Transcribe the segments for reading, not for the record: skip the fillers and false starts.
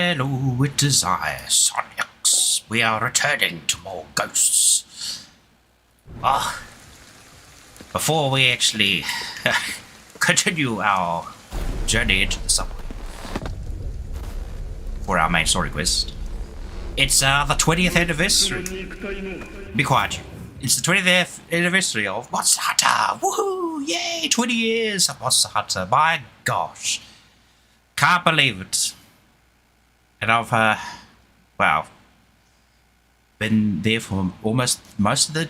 Hello, it is I, Sonics. We are returning to more ghosts. Before we actually continue our journey into the subway for our main story quest, it's the 20th anniversary. Be quiet. It's the 20th anniversary of Monster Hunter. Woohoo! Yay! 20 years of Monster Hunter. My gosh. Can't believe it. And I've, been there for almost most of the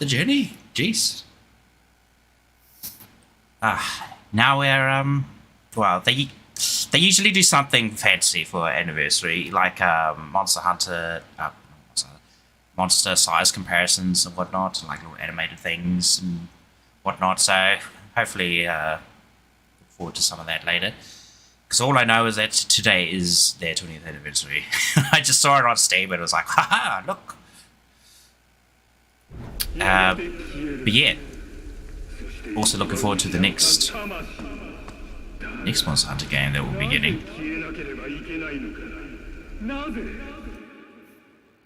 journey. Jeez. Now we're they usually do something fancy for anniversary, like Monster Hunter, monster size comparisons and whatnot, like little animated things and whatnot. So hopefully, look forward to some of that later. Because all I know is that today is their 20th anniversary. I just saw it on Steam and it was like, haha, look. But yeah, also looking forward to the next Monster Hunter game that we'll be getting.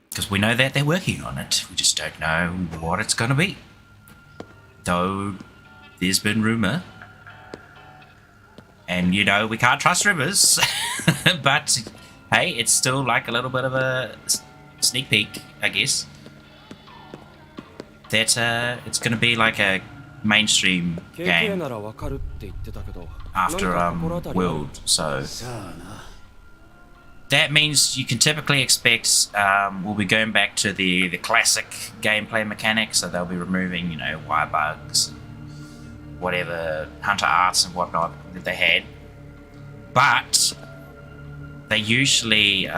Because we know that they're working on it. We just don't know what it's going to be. Though there's been rumor. And, you know, we can't trust rumors. But, hey, it's still like a little bit of a sneak peek, I guess. That it's going to be like a mainstream game after World. So that means you can typically expect we'll be going back to the classic gameplay mechanics. So they'll be removing, you know, wire bugs, whatever hunter arts and whatnot that they had, but they usually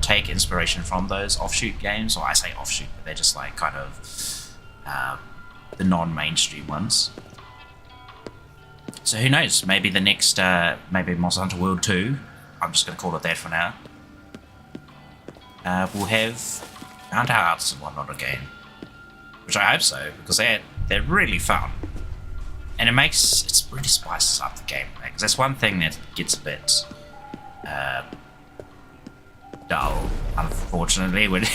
take inspiration from those offshoot games. Or I say offshoot, but they're just like kind of the non-mainstream ones. So who knows? Maybe the next, maybe Monster Hunter World 2. I'm just going to call it that for now. We'll have hunter arts and whatnot again, which I hope so, because they're really fun. And it really spices up the game, because that's one thing that gets a bit dull, unfortunately. When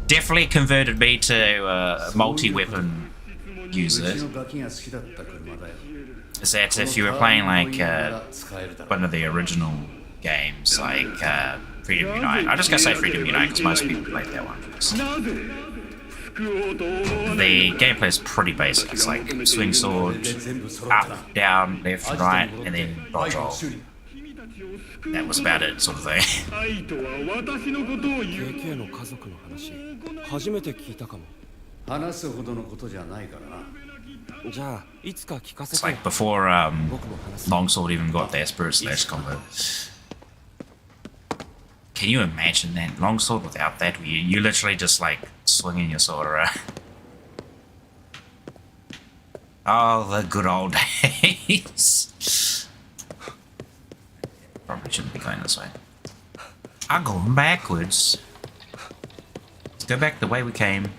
definitely converted me to a multi-weapon user. Is that if you were playing like one of the original games, like Freedom Unite? I'm just gonna say Freedom Unite because most people played that one first. The gameplay is pretty basic. It's like swing sword, up, down, left, right, and then dodge roll. That was about it, sort of thing. It's like before Longsword even got the Spirit / combo. Can you imagine that? Longsword without that, where you literally just like swinging your sword around. Oh, the good old days. Probably shouldn't be going this way. I'm going backwards. Let's go back the way we came.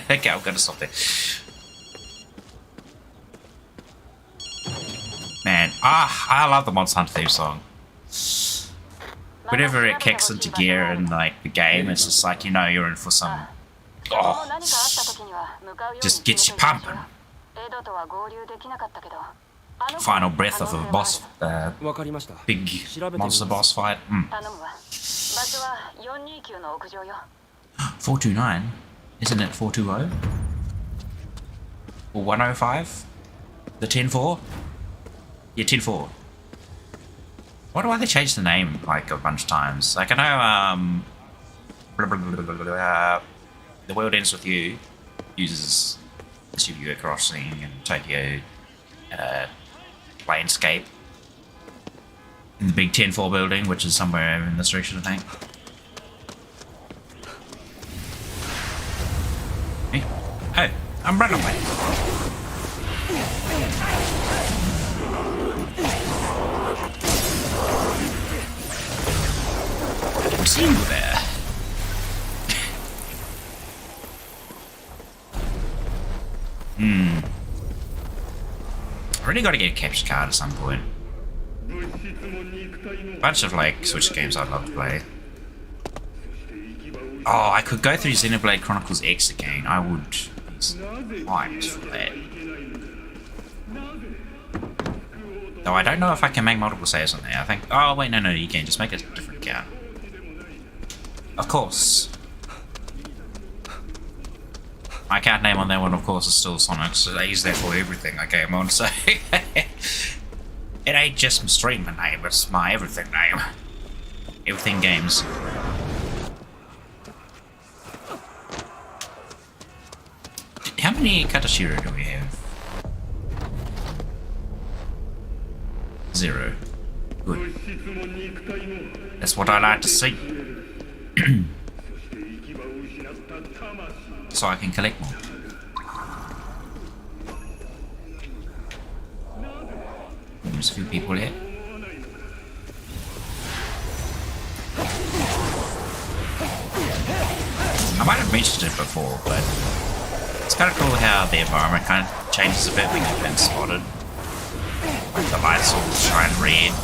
Okay, I'm gonna stop there. Man, I love the Monster Hunter theme song. Whenever it kicks into gear in like the game, it's just like, you know, you're in for some. Oh, just gets you pumping. Final breath of a boss, big monster boss fight. 429, isn't it 420? Or 105? The 10-4? Yeah, 10-4. Wonder why they changed the name like a bunch of times. Like I know, The World Ends With You uses Shibuya Crossing and Tokyo landscape in the big 10-4 building, which is somewhere in this direction, I think. Hey. Oh, I'm running away. I didn't see you there. I really got to get a capture card at some point. A bunch of like Switch games I'd love to play. Oh, I could go through Xenoblade Chronicles X again. I would be hyped for that. Though I don't know if I can make multiple saves on there. I think. Oh wait, no, you can just make a different account. Of course. My account name on that one, of course, is still Sonic, so I use that for everything I game on, so... It ain't just my streamer name, it's my everything name. Everything games. How many Katashiro do we have? 0. Good. That's what I like to see. So I can collect more. There's a few people here. I might have mentioned it before, but it's kind of cool how the environment kind of changes a bit when you've been spotted. Like the lights all shine red.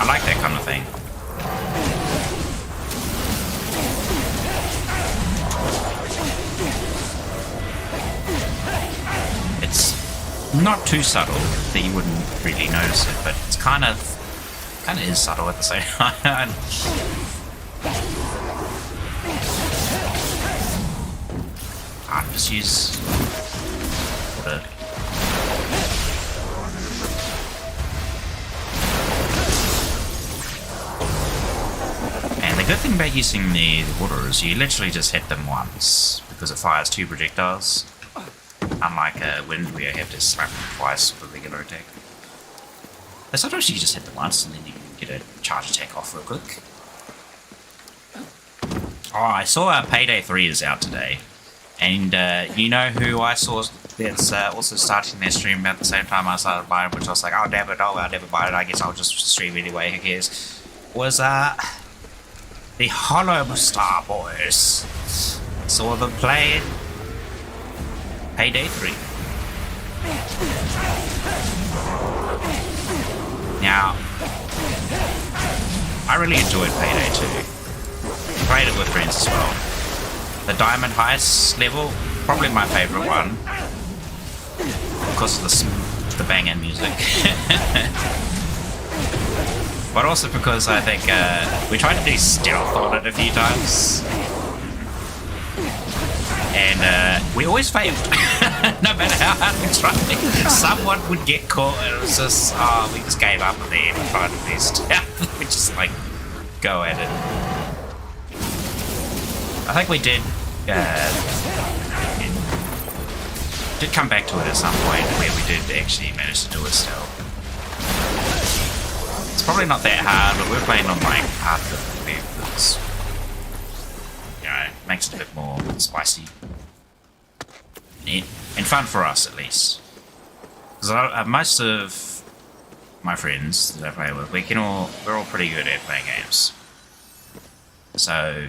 I like that kind of thing. It's not too subtle that you wouldn't really notice it, but it's kind of is subtle at the same time. I'll just use the... And the good thing about using the water is you literally just hit them once, because it fires 2 projectiles. Unlike wind, where you have to slap them twice with a regular attack. But sometimes you can just hit them once and then you can get a charge attack off real quick. Oh, I saw Payday 3 is out today. And you know who I saw that's also starting their stream about the same time I started buying, which I was like, oh damn it, I'll never buy it, I guess I'll just stream anyway, who cares? Was the Hollow Star Boys. Saw them playing Payday 3. Now, I really enjoyed Payday 2. Played it with friends as well. The Diamond Heist level, probably my favourite one. Because of the banging music. But also because I think we tried to do stealth on it a few times. And we always failed. No matter how hard we tried. Someone would get caught and it was just, we just gave up at the end and tried to do stealth. We just like, go at it. I think we did come back to it at some point where we did actually manage to do it still. It's probably not that hard, but we're playing on like hard difficulty because, you know, it makes it a bit more spicy and fun for us at least. Because most of my friends that I play with, we're all pretty good at playing games. So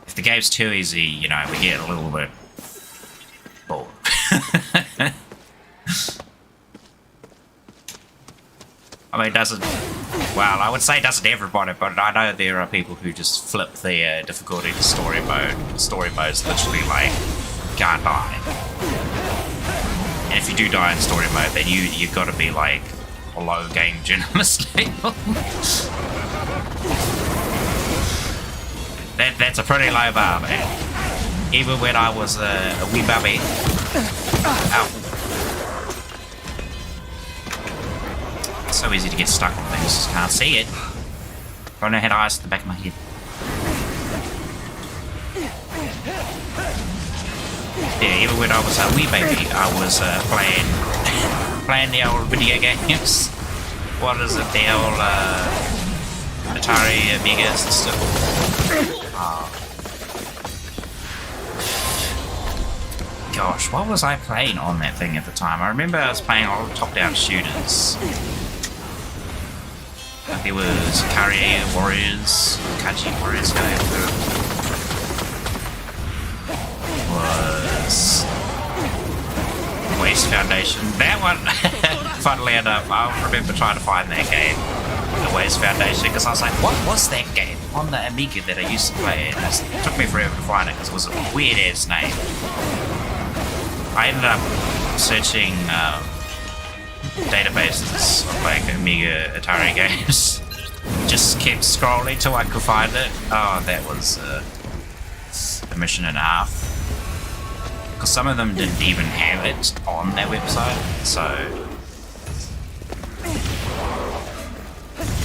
if the game's too easy, you know, we get a little bit bored. I mean, well, I would say doesn't everybody, but I know there are people who just flip the difficulty to story mode. Story mode's literally like, can't die. And if you do die in story mode, then you've got to be like a low game journalist level. That's a pretty low bar, man. Even when I was a wee baby. Ow. It's so easy to get stuck on things, just can't see it. Don't know how to ice at the back of my head. Yeah, even when I was a wee baby, I was playing the old video games. What is it? The old Atari Amigas and stuff. Gosh, what was I playing on that thing at the time? I remember I was playing all top-down shooters. There was Kaji Warriors, was Waste Foundation. That one, funnily enough, I remember trying to find that game, the Waste Foundation, because I was like, what was that game on the Amiga that I used to play? And it took me forever to find it because it was a weird ass name. I ended up searching databases of like Amiga Atari games. Just kept scrolling till I could find it. Oh, that was a mission and a half. Because some of them didn't even have it on their website, so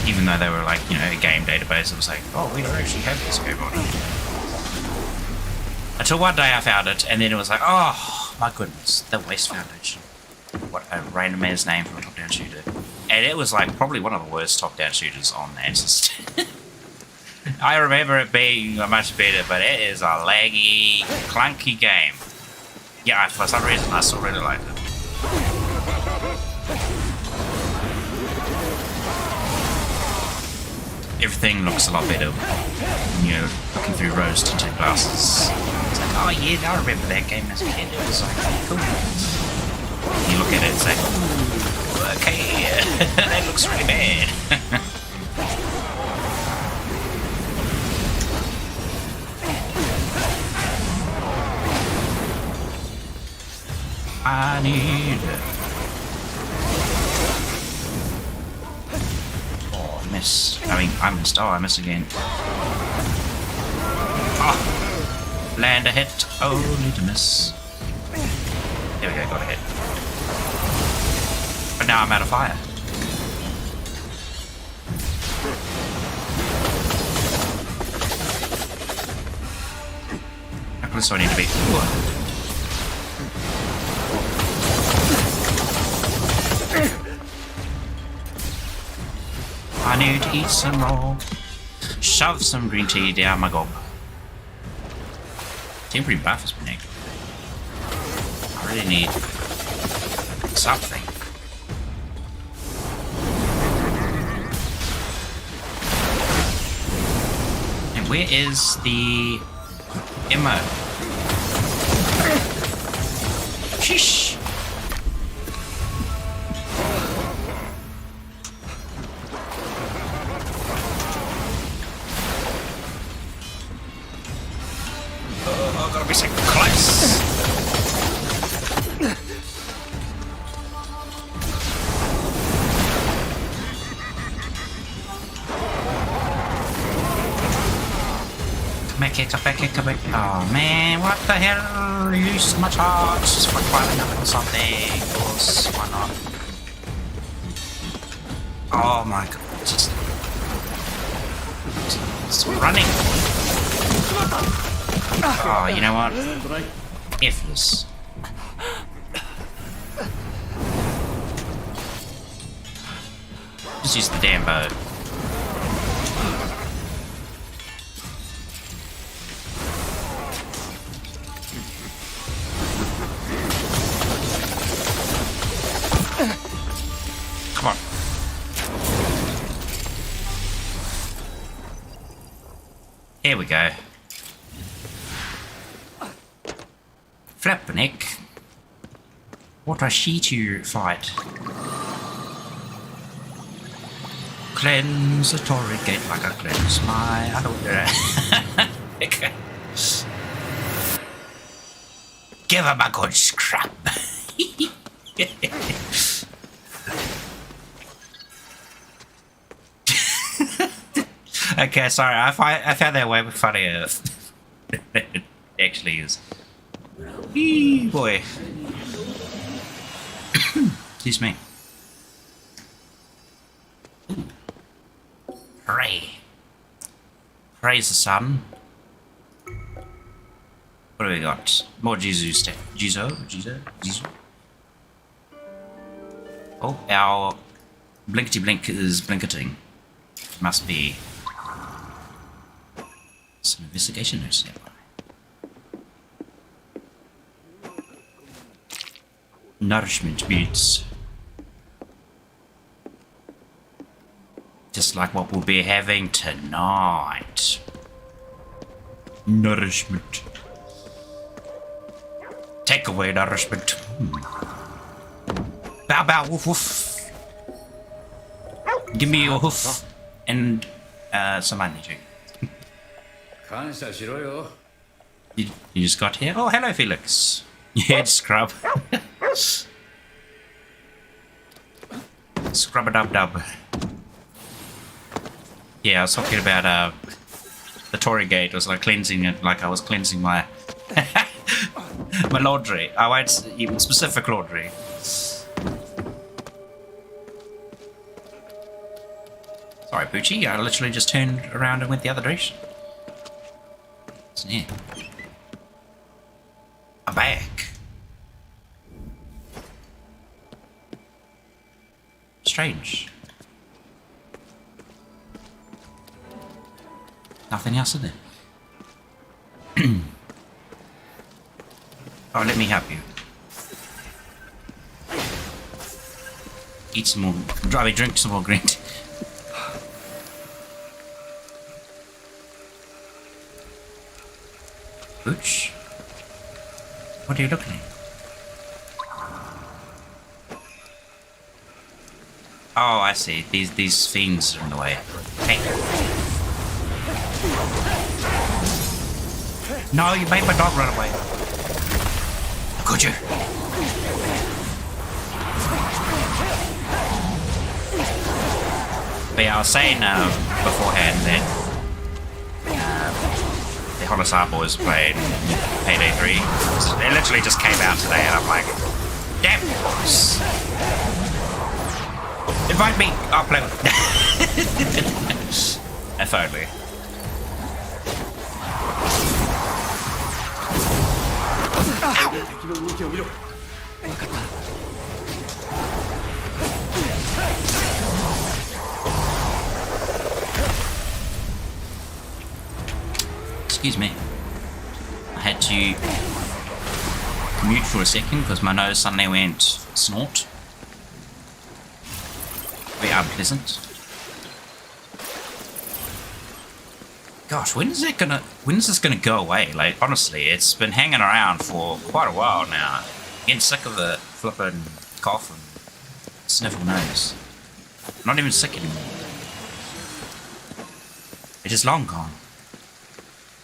even though they were like, you know, a game database, it was like, oh, we don't actually have this game on it. Until one day I found it, and then it was like, oh my goodness, the Waste Foundation. What a random man's name for a top-down shooter. And it was like probably one of the worst top-down shooters on the system. I remember it being much better, but it is a laggy, clunky game. Yeah, for some reason I still really liked it. Everything looks a lot better when you're looking through rose-tinted glasses. It's like, oh yeah, I remember that game as a kid. It was like, cool. You look at it and say, ooh, okay, that looks really bad. I need... Oh, I missed. I missed. Oh, I missed again. Oh, land a hit, only to miss. There we go, got a hit. But now I'm out of fire. How close do I need to be? Ooh. I need to eat some more. Shove some green tea down my gob. Temporary buff has been active. I really need something. And where is the ammo? Sheesh. Oh, gotta be so close. Come back. Oh man, what the hell? You used so much heart just for climbing up or something. Of course, why not? Oh my god, just running. Oh, you know what? F this. Just use the damn bow. Come on. Here we go. Flapneck. What a she to fight. Cleanse the torrid gate like I cleanse my... I don't know. Okay. Give him a good scrap. Okay, sorry, I found that way funnier. It actually is. Wee boy. Excuse me. Ooh. Hooray. Praise the sun. What do we got? More Jizu stuff. Jizu. Oh, our blinkety blink is blinketing. Must be some investigation notes nearby. Nourishment beads. Just like what we'll be having tonight. Nourishment. Take away nourishment. Bow bow woof woof. Give me your hoof and some money too. You just got here? Oh, hello, Felix. Head scrub. Scrub-a-dub-dub. Yeah, I was talking about the Tory gate was like cleansing it, like I was cleansing my my laundry. I won't even specific laundry. Sorry, Poochie, I literally just turned around and went the other direction. What's in here? A bag. Strange. Nothing else in there. Oh, let me help you. Eat some more. Drink some more green tea. Booch? What are you looking at? Oh, I see. These fiends are in the way. Hey. No, you made my dog run away. Could you? But yeah, I was saying beforehand that the Holosar boys played Payday 3. It literally just came out today and I'm like, damn boys. Invite me, I'll play with if only. Excuse me. I had to mute for a second because my nose suddenly went snort. Very unpleasant. Gosh, when is this gonna go away? Like, honestly, it's been hanging around for quite a while now. Getting sick of the flippin' cough and sniffle nose. Not even sick anymore. It is long gone.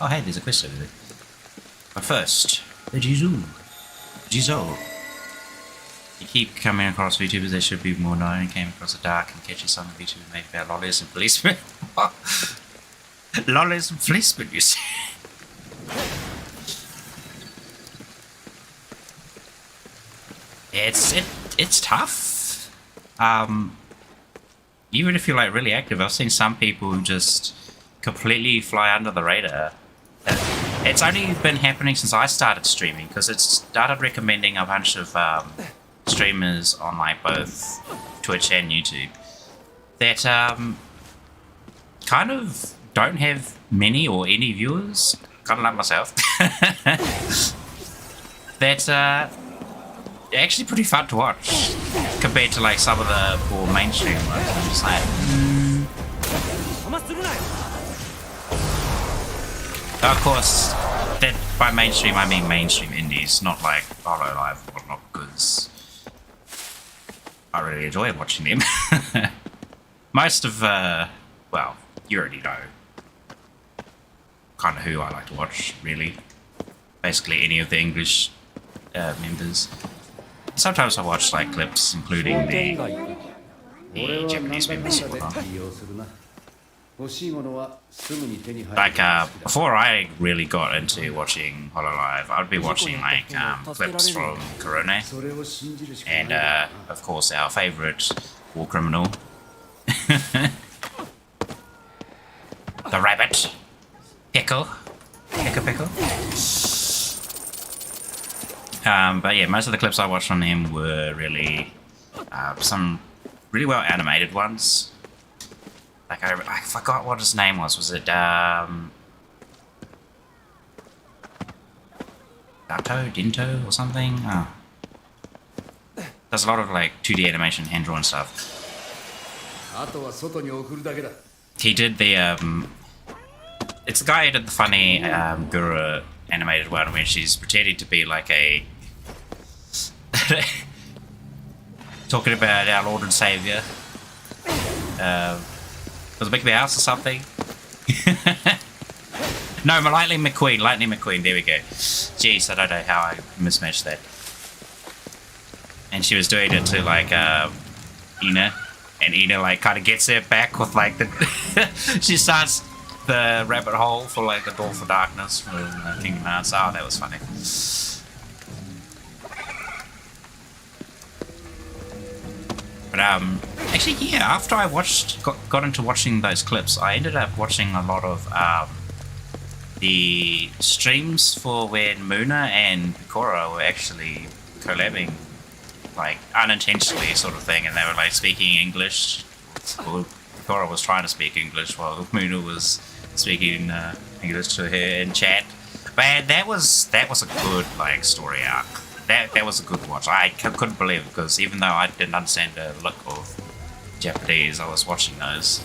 Oh hey, there's a quest over there. But first, the Jizu. You keep coming across VTubers that should be more known and came across a dark and catchy song of VTubers made about lollies and policemen. Lollies and policemen, you say? It's tough. Even if you're like really active, I've seen some people who just completely fly under the radar. It's only been happening since I started streaming because it started recommending a bunch of streamers on like both Twitch and YouTube that kind of don't have many or any viewers, kind of like myself. That actually pretty fun to watch compared to like some of the more mainstream ones. I'm just like, Of course, that by mainstream I mean mainstream indies, not like Hololive or whatnot, because I really enjoy watching them. Most of, well, you already know kind of who I like to watch, really. Basically any of the English members. Sometimes I watch like clips, including the Japanese members or whatnot. Like, before I really got into watching Hololive, I'd be watching like clips from Korone and of course our favourite war criminal, the rabbit, Pickle. But yeah, most of the clips I watched on him were really some really well animated ones. Like I forgot what his name was. Was it Dinto or something? Oh. There's a lot of like 2D animation, hand drawn stuff. He did the it's the guy who did the funny Guru animated one where she's pretending to be like a talking about our Lord and Savior. Was it Mickey Mouse or something? No, Lightning McQueen, there we go. Jeez, I don't know how I mismatched that. And she was doing it to like Ina, and Ina like kind of gets it back with like the she starts the rabbit hole for like the door for darkness for Kingdom Hearts. Oh, that was funny. But actually, yeah, after I got into watching those clips, I ended up watching a lot of the streams for when Muna and Picoro were actually collabing, like unintentionally sort of thing, and they were like speaking English. Well, Picoro was trying to speak English while Muna was speaking English to her in chat. But that was a good like story arc. That was a good watch. I couldn't believe it, because even though I didn't understand the look of Japanese, I was watching those.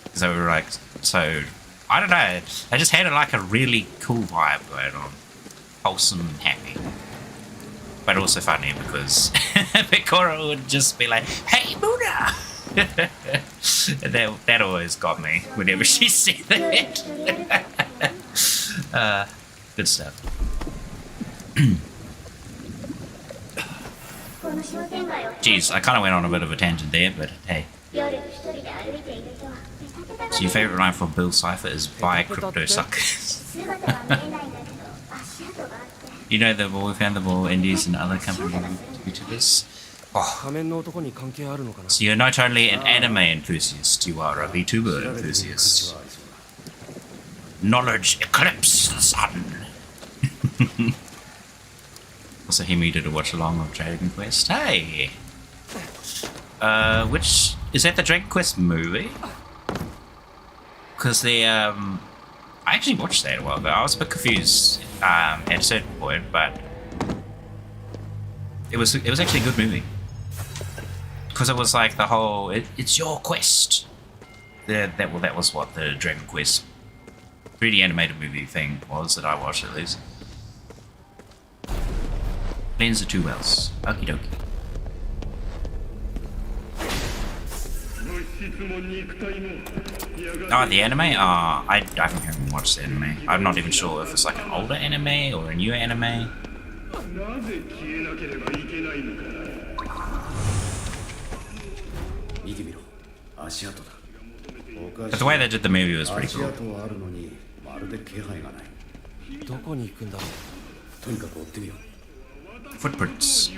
Because they were like, so, I don't know, they just had like a really cool vibe going on. Wholesome and happy. But also funny, because Picoro would just be like, "Hey, Buddha!" that always got me whenever she said that. Good stuff. Jeez, I kind of went on a bit of a tangent there, but hey. So your favourite line from Bill Cipher is "Buy crypto suckers." You know that we found them all indies and other company YouTubers. Oh. So you're not only an anime enthusiast, you are a VTuber enthusiast. Knowledge eclipse the sun. Also, Himi did a watch along of Dragon Quest. Hey! Which is that the Dragon Quest movie? Because I actually watched that a while ago. I was a bit confused at a certain point, but it was actually a good movie. Because it was like the whole it's your quest. That was what the Dragon Quest 3D animated movie thing was that I watched at least. Blends the two wells. Okie dokie. Oh, the anime? I haven't watched the anime. I'm not even sure if it's like an older anime or a newer anime. But the way they did the movie was pretty cool. Footprints.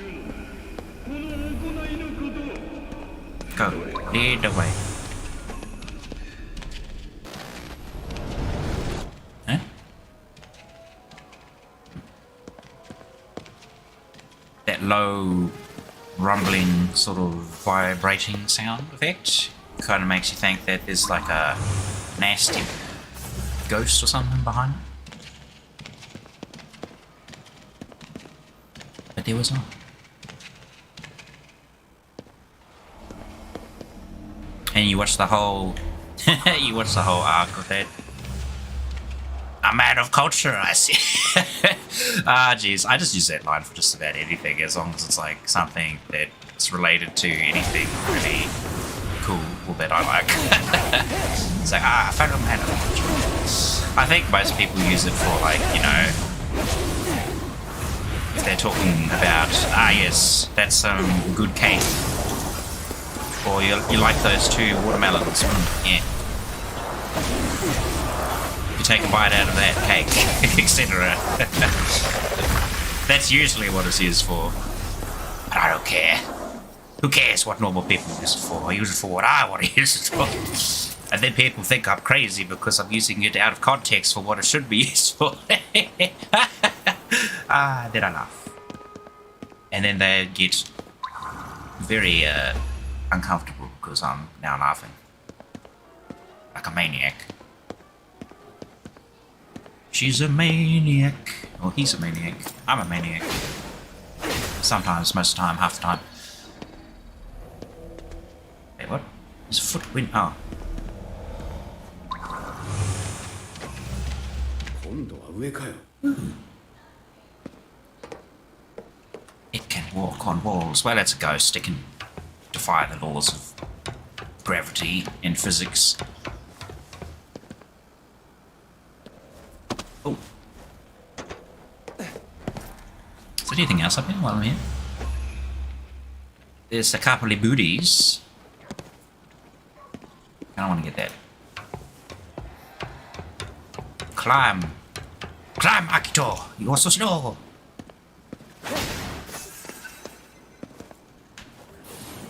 Go. Lead the way. Huh? That low, rumbling, sort of vibrating sound effect kind of makes you think that there's like a nasty ghost or something behind it. But there was not. And you watch the whole arc of that. I'm out of culture, I see. Jeez, I just use that line for just about anything, as long as it's like something that's related to anything really cool or that I like. It's like, I found I'm out of culture. I think most people use it for like, you know, if they're talking about, yes, that's some good cake. Or you like those two watermelons. Yeah. You take a bite out of that cake, etc. That's usually what it's used for. But I don't care. Who cares what normal people use it for? I use it for what I want to use it for. And then people think I'm crazy because I'm using it out of context for what it should be used for. Then I laugh. And then they get very uncomfortable because I'm now laughing. Like a maniac. She's a maniac. Or he's a maniac. I'm a maniac. Sometimes, most of the time, half the time. Wait, what? His foot went. Oh. It can walk on walls. Well, it's a ghost. It can defy the laws of gravity and physics. Oh. Is there anything else up here while I'm here? There's a couple of booties. I don't want to get that. Climb. Climb, Akito! You are so slow!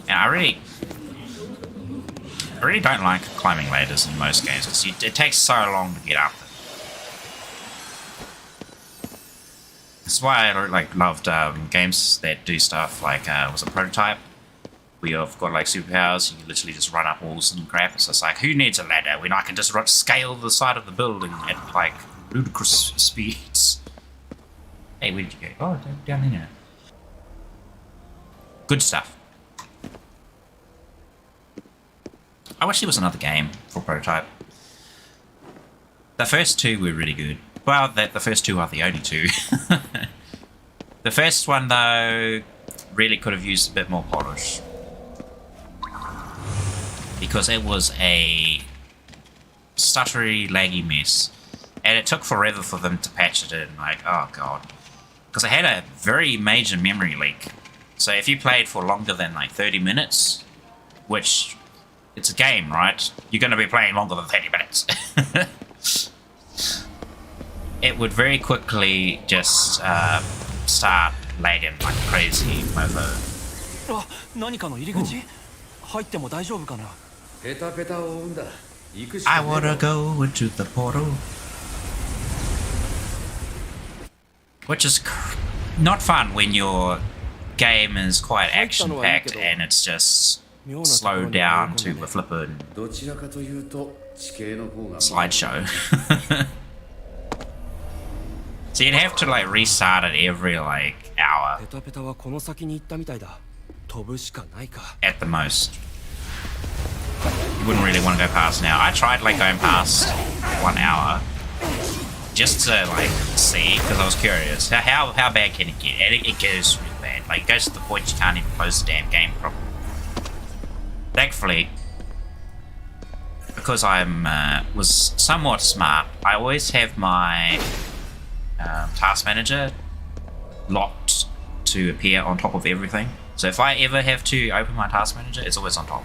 And I really don't like climbing ladders in most games. It takes so long to get up. That's why I loved games that do stuff like was a Prototype, where you've got like superpowers. You can literally just run up walls and crap. So it's like, who needs a ladder when I can just scale the side of the building at like ludicrous speeds? Hey, where did you go? Oh, down here. Good stuff. I wish there was another game for Prototype. The first two were really good. Well, the first two are the only two. The first one, though, really could have used a bit more polish. Because it was a stuttery, laggy mess. And it took forever for them to patch it in. Like, oh god. Because it had a very major memory leak. So if you played for longer than like 30 minutes, which... it's a game, right? You're going to be playing longer than 30 minutes. It would very quickly just start lagging like a crazy mofo. I want to go into the portal. Which is not fun when your game is quite action-packed and it's just... slowed down to a flippin' slideshow. So you'd have to like restart it every like hour at the most. You wouldn't really want to go past now. I tried like going past 1 hour just to like see, because I was curious how bad can it get, and it goes really bad. Like it goes to the point you can't even close the damn game properly. Thankfully, because I'm was somewhat smart, I always have my task manager locked to appear on top of everything. So if I ever have to open my task manager, it's always on top.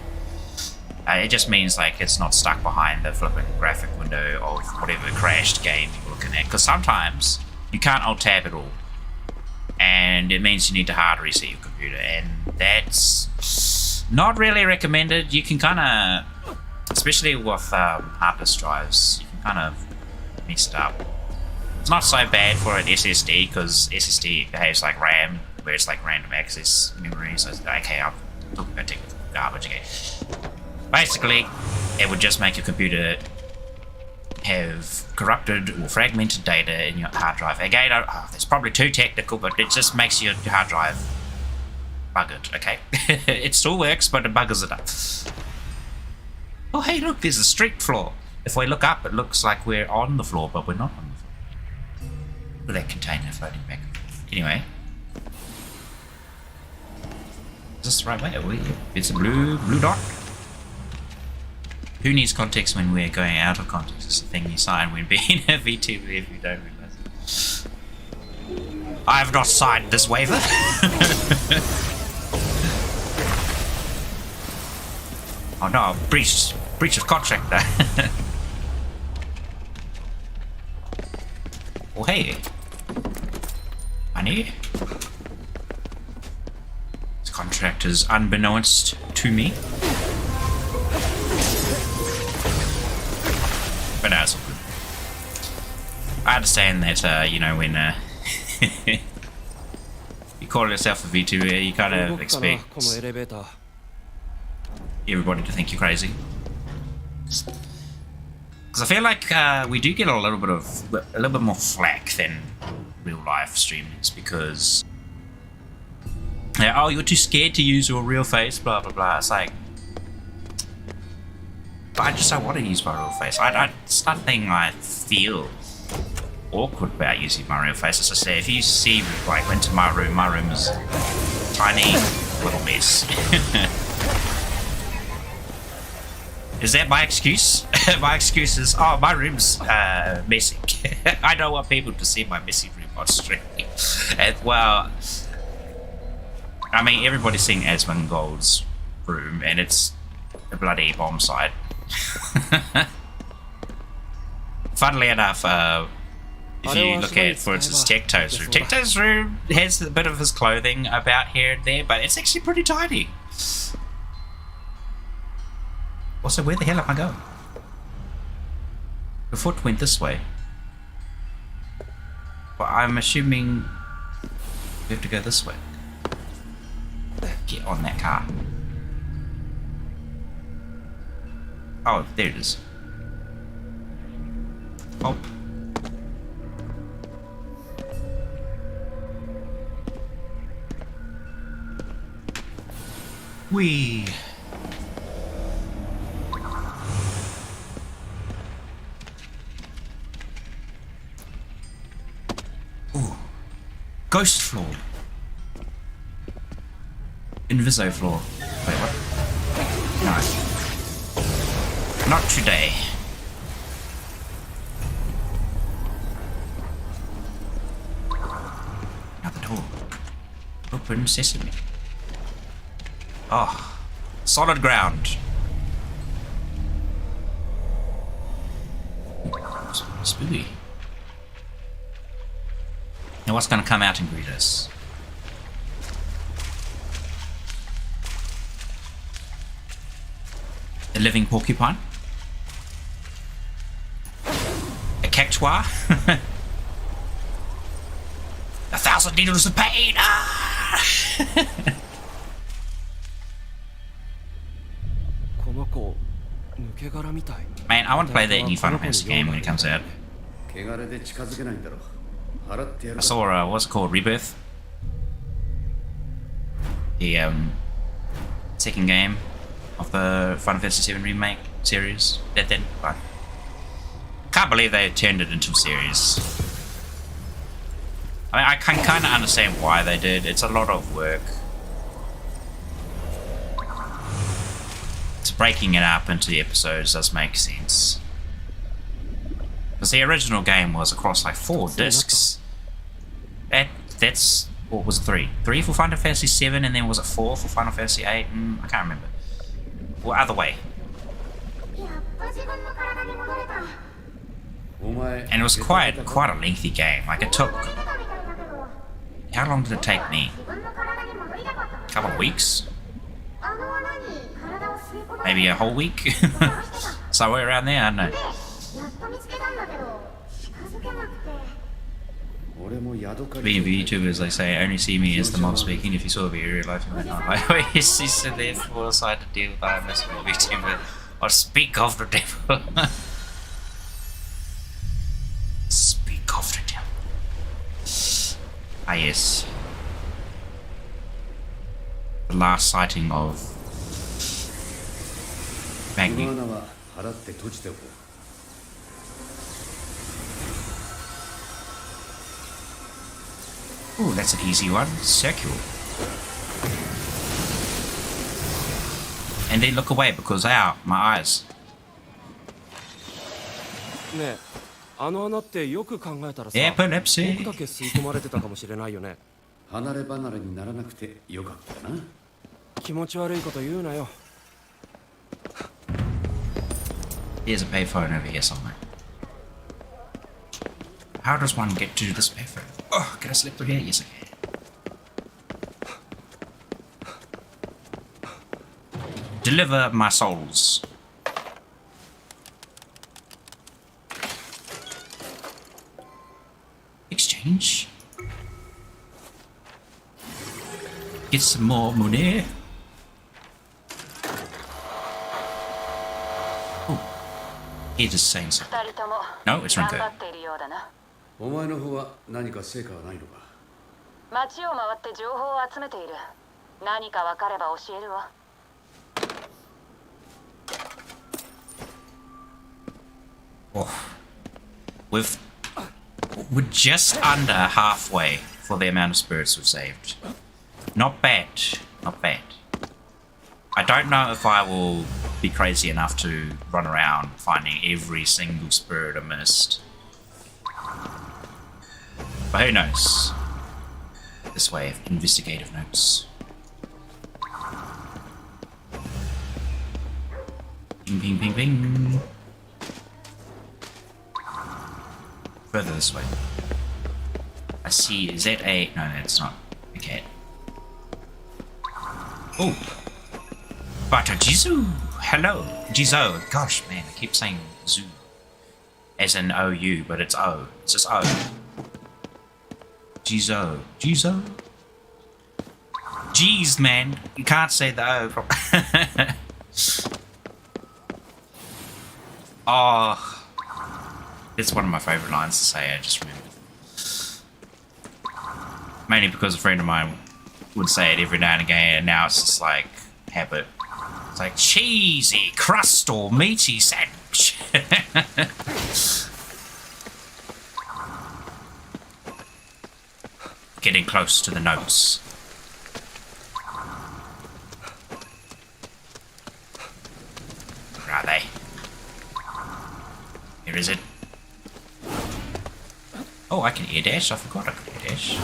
It just means like it's not stuck behind the flipping graphic window of whatever crashed game you're looking at. Because sometimes you can't alt tab at all, and it means you need to hard reset your computer, and that's not really recommended. You can kind of, especially with hard disk drives, you can kind of mess it up. It's not so bad for an SSD, because SSD behaves like RAM, where it's like random access memory. So okay, I'm talking about technical garbage again. Basically, it would just make your computer have corrupted or fragmented data in your hard drive. Again, it's probably too technical, but it just makes your hard drive buggered, okay? It still works, but it buggers it up. Oh, hey, look, there's a street floor. If we look up, it looks like we're on the floor, but we're not on the floor. Look at that container floating back and forth. Anyway. Is this the right way? It's a blue dot. Who needs context when we're going out of context? It's the thing you sign when being a VTuber if you don't realize it. I have not signed this waiver. Oh no, breach of contract there. Oh hey. Honey. This contract is unbeknownst to me. But no, it's all good. I understand that, you know, when You call yourself a VTuber, you kind of expect everybody to think you're crazy. Because I feel like we do get a little bit more flack than real life streamers, because oh, you're too scared to use your real face, blah blah blah. It's like, but I just don't want to use my real face. It's nothing I feel awkward about using my real face. As I say, if you see like went to my room is a tiny little mess. Is that my excuse? My excuse is, oh, my room's messy. I don't want people to see my messy room on stream. And, well, I mean, everybody's seen Asmongold's room, and it's a bloody bomb site. Funnily enough, if you look at, for instance, Tecto's room. Tecto's room has a bit of his clothing about here and there, but it's actually pretty tidy. Also, where the hell am I going? The foot went this way. But I'm assuming we have to go this way. Get on that car. Oh, there it is. Oh. Whee! Ooh. Ghost floor. Inviso floor. Wait, what? No. Not today. Another door. Open sesame. Oh. Solid ground. Spooky. Now what's going to come out and greet us? A living porcupine? A cactuar? 1,000 needles of pain! Ah! Man, I want to play that new Final Fantasy game when it comes out. I saw, what's it called? Rebirth? The, second game of the Final Fantasy VII Remake series. Right. Can't believe they turned it into a series. I mean, I can kind of understand why they did. It's a lot of work. It's breaking it up into the episodes does make sense. Because the original game was across like 4 discs. That's what was 3? 3 for Final Fantasy 7, and then was it 4 for Final Fantasy 8? I can't remember. Well, either way. And it was quite a lengthy game. Like, it took... How long did it take me? A couple of weeks? Maybe a whole week? Somewhere around there, I don't know. Being VTubers, they say, only see me as the mob speaking. If you saw me in real life, you might not. Like, yes, he said therefore decide to deal with I'm a small VTuber. Or speak of the devil. Speak of the devil. Ah, yes. The last sighting of Magni. Ooh, that's an easy one. Circular. And then look away because, ow, my eyes. Epilepsy. There's a payphone over here somewhere. How does one get to this payphone? Oh, can I slip through here? Yes, I can. Deliver my souls. Exchange? get some more money. Oh, he just saying something. No, it's Rinko. お前の方は何か成果はないのか。街を回って情報を集めている。何か分かれば教えるわ。Oh, we're just under halfway for the amount of spirits we've saved. Not bad, not bad. I don't know if I will be crazy enough to run around finding every single spirit I missed. But who knows? This way of investigative notes. Ping, ping, ping, ping. Further this way. I see, is that a... No, that's not a cat. Oh! Bata Jizu! Hello! Jizo! Gosh, man, I keep saying zoo. As in O-U, but it's O. It's just O. Jizo. Jizo? Jeez, man. You can't say the O. Oh... It's one of my favourite lines to say, I just remembered. Mainly because a friend of mine would say it every now and again, and now it's just like habit. It's like, cheesy, crust or meaty sandwich. Getting close to the notes. Where are they? Here is it. Oh, I can air dash. I forgot I could air dash.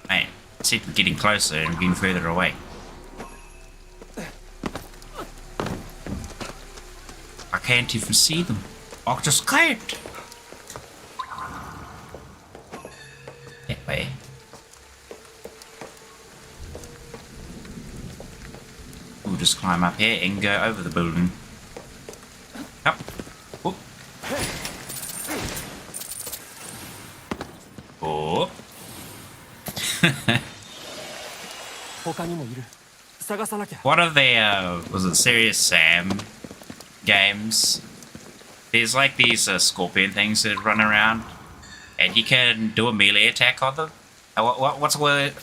Man, it's even getting closer and getting further away. I can't even see them. I just can't. That way. We'll just climb up here and go over the building. Up. Whoop. Oh. What are the, was it Serious Sam games? There's like these scorpion things that run around, and you can do a melee attack on them. What's the word?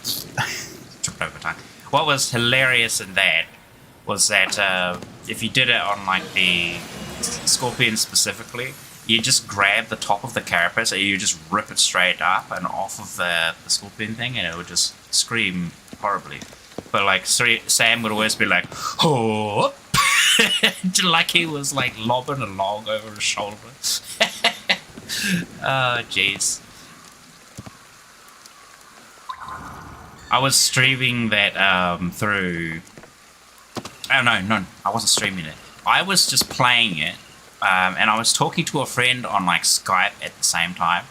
Tripped over time. What was hilarious in that was that if you did it on like the scorpion specifically, you just grab the top of the carapace and you just rip it straight up and off of the scorpion thing, and it would just scream horribly. But like Sam would always be like, oh, like he was like lobbing along over his shoulder. Oh, jeez. I was streaming that through... Oh, no, I wasn't streaming it. I was just playing it, and I was talking to a friend on like Skype at the same time,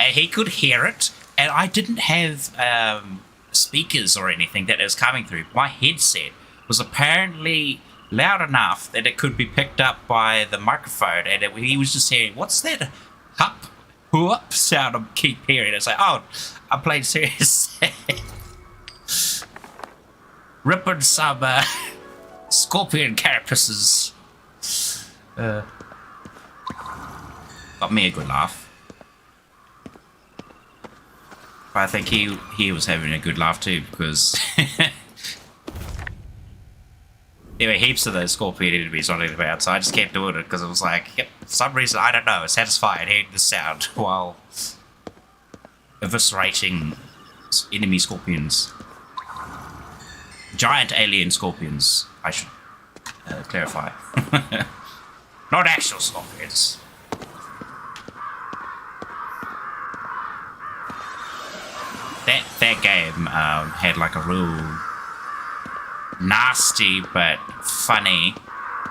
and he could hear it, and I didn't have speakers or anything that it was coming through. My headset was apparently loud enough that it could be picked up by the microphone, and he was just hearing, what's that whoop sound I keep hearing? It's like, oh, I'm playing serious. Ripping some scorpion carapaces. Got me a good laugh. But I think he was having a good laugh too, because there were heaps of those scorpion enemies on it about, so I just kept doing it because it was like, yep, for some reason, I don't know, it's satisfying hearing the sound while eviscerating enemy scorpions. Giant alien scorpions, I should clarify. Not actual scorpions. That game had like a real nasty but funny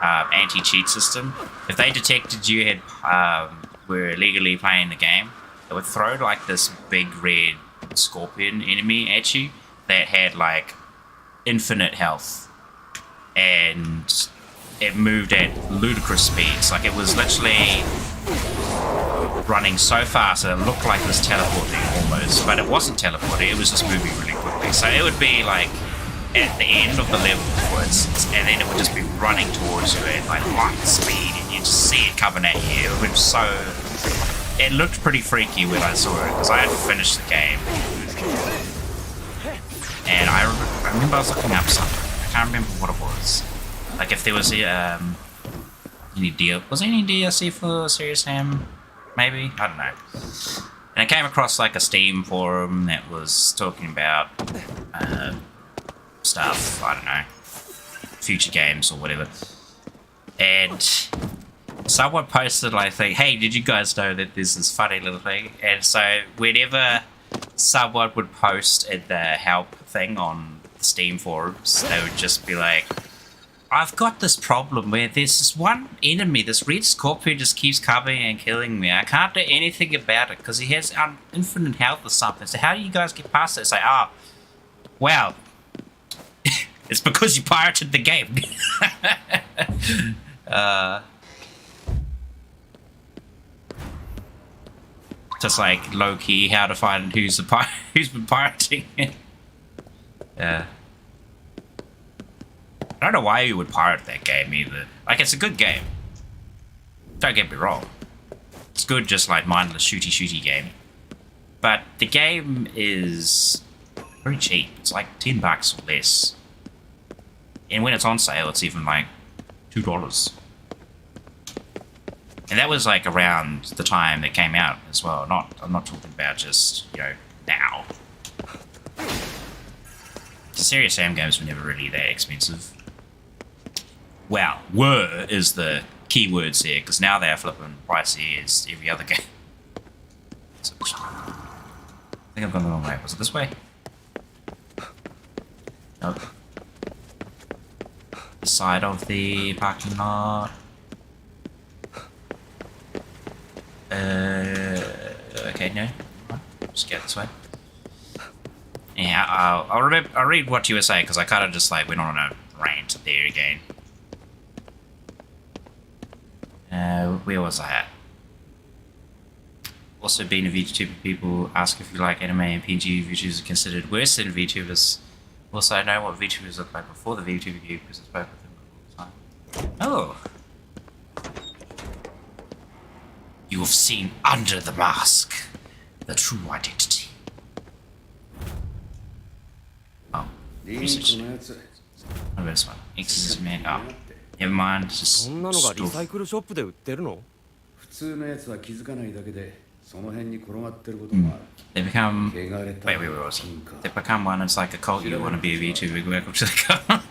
anti-cheat system. If they detected you had were illegally playing the game, they would throw like this big red scorpion enemy at you that had like infinite health, and it moved at ludicrous speeds. Like it was literally running so fast that it looked like it was teleporting almost, but it wasn't teleporting, it was just moving really quickly. So it would be like at the end of the level, for instance, and then it would just be running towards you at like light speed, and you just see it coming at you. It would so... It looked pretty freaky when I saw it, because I had finished the game. And I remember I was looking up something. I can't remember what it was. Like if there was any DLC for Serious Sam? Maybe? I don't know. And I came across like a Steam forum that was talking about stuff, I don't know, future games or whatever. And someone posted like, hey, did you guys know that there's this funny little thing? And so whenever someone would post in the help thing on the Steam forums, they would just be like, I've got this problem where there's this one enemy, this red scorpion just keeps coming and killing me. I can't do anything about it because he has infinite health or something. So how do you guys get past it? It's like, well, it's because you pirated the game. Just like low-key how to find who's been pirating it. Yeah. I don't know why you would pirate that game either. Like, it's a good game. Don't get me wrong. It's good, just like mindless shooty game. But the game is very cheap. It's like $10 or less. And when it's on sale, it's even like $2. And that was like around the time it came out as well. I'm not talking about just, now. The Serious Sam games were never really that expensive. Well, were is the keywords here, because now they're flipping pricey as every other game. So, I think I've gone the wrong way. Was it this way? Nope. The side of the parking lot. Okay, no. Just get this way. Yeah, I'll read what you were saying, because I kind of just like went on a rant there again. Where was I at? Also, being a VTuber, people ask if you like anime and PNG. VTubers are considered worse than VTubers. Also, I know what VTubers look like before the VTuber group, because I spoke with them all the time. Oh! You have seen under the mask the true identity. Oh, research. What about this one? Exorcism man. Oh, never mind. Just そんなのがリサイクルショップで売ってるの？普通のやつは気づかないだけでその辺に転がってることもある。 They become. 汚れた Wait, what was it? They become one. It's like a cult. You want to be a VTuber. Welcome to the cult.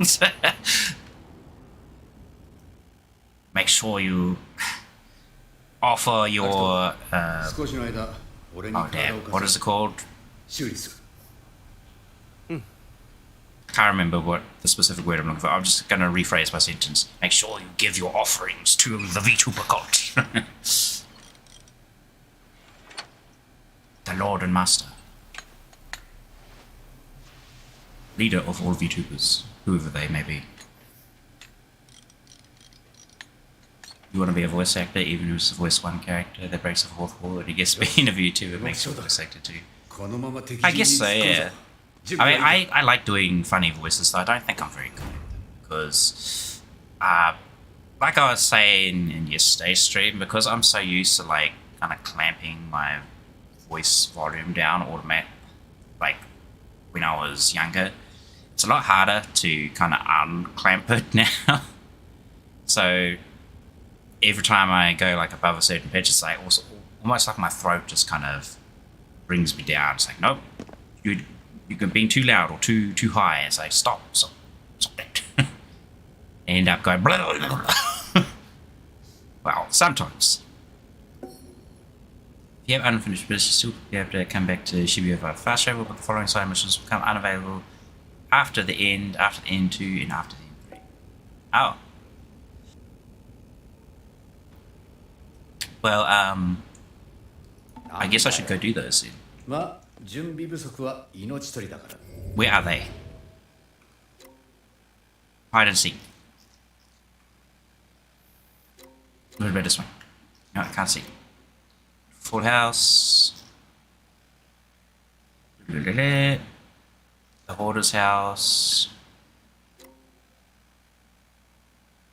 Make sure you offer your. 少しの間俺に Oh 体 damn! を What 貸 is せ it called? 修理する。 Can't remember what the specific word I'm looking for. I'm just going to rephrase my sentence. Make sure you give your offerings to the VTuber cult. The Lord and Master. Leader of all VTubers, whoever they may be. You want to be a voice actor, even if it's a voice one character that breaks the fourth wall, and I guess being a VTuber makes you a voice actor too. このまま敵 I 陣に guess so, 突っ込むぞ yeah. I mean, I like doing funny voices, though I don't think I'm very good at them, because, like I was saying in yesterday's stream, because I'm so used to, like, kind of clamping my voice volume down like, when I was younger, it's a lot harder to kind of unclamp it now. So, every time I go, like, above a certain pitch, it's like, almost like my throat just kind of brings me down. It's like, nope, you can be too loud or too high. It's like, stop that. And end up going blah, blah, blah. Well, sometimes. If you have unfinished business, you'll be able to come back to Shibuya via fast travel, but the following side missions will become unavailable after the end 2, and after the end 3. Oh. Well, I guess I should go do those then. まあ準備不足は命取りだから。 Where are they? Hide and seek. What about this one? No, I can't see. Full house. The hoarder's house.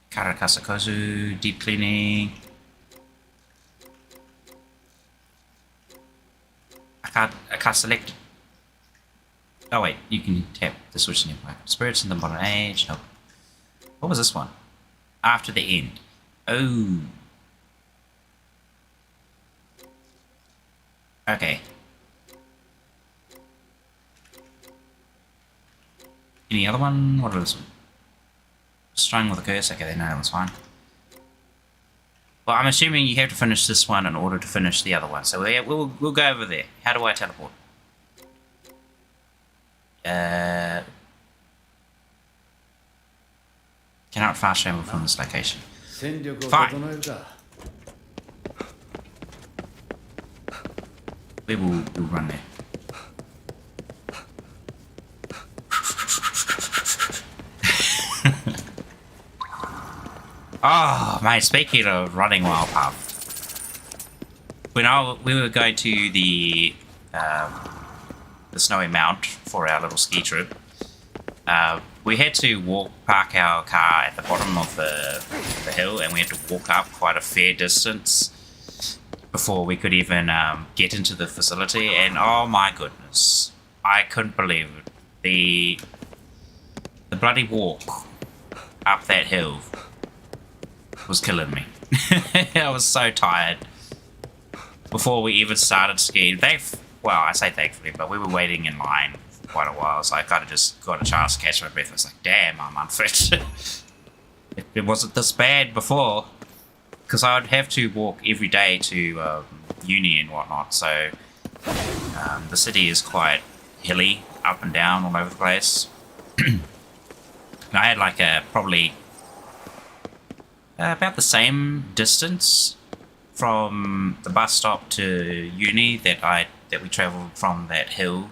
Karakasakozu, deep cleaning. I can't select. Oh wait, you can tap the switch in your pocket. Spirits in the modern age. Nope. What was this one? After the end. Oh. Okay. Any other one? What is this one? Strung with a curse. Okay, no, that one's fine. Well, I'm assuming you have to finish this one in order to finish the other one. So we'll go over there. How do I teleport? Cannot fast travel from this location. Fine. We'll run there. Oh, mate, speaking of running wild path, when we were going to the snowy mount for our little ski trip, we had to park our car at the bottom of the hill, and we had to walk up quite a fair distance before we could even get into the facility. And oh my goodness, I couldn't believe it. The bloody walk up that hill was killing me. I was so tired before we even started skiing. Well, I say thankfully, but we were waiting in line for quite a while, so I kind of just got a chance to catch my breath. I was like, damn, I'm unfit. It wasn't this bad before, because I would have to walk every day to uni and whatnot, so the city is quite hilly, up and down all over the place. I had like probably about the same distance from the bus stop to uni that we travelled from that hill.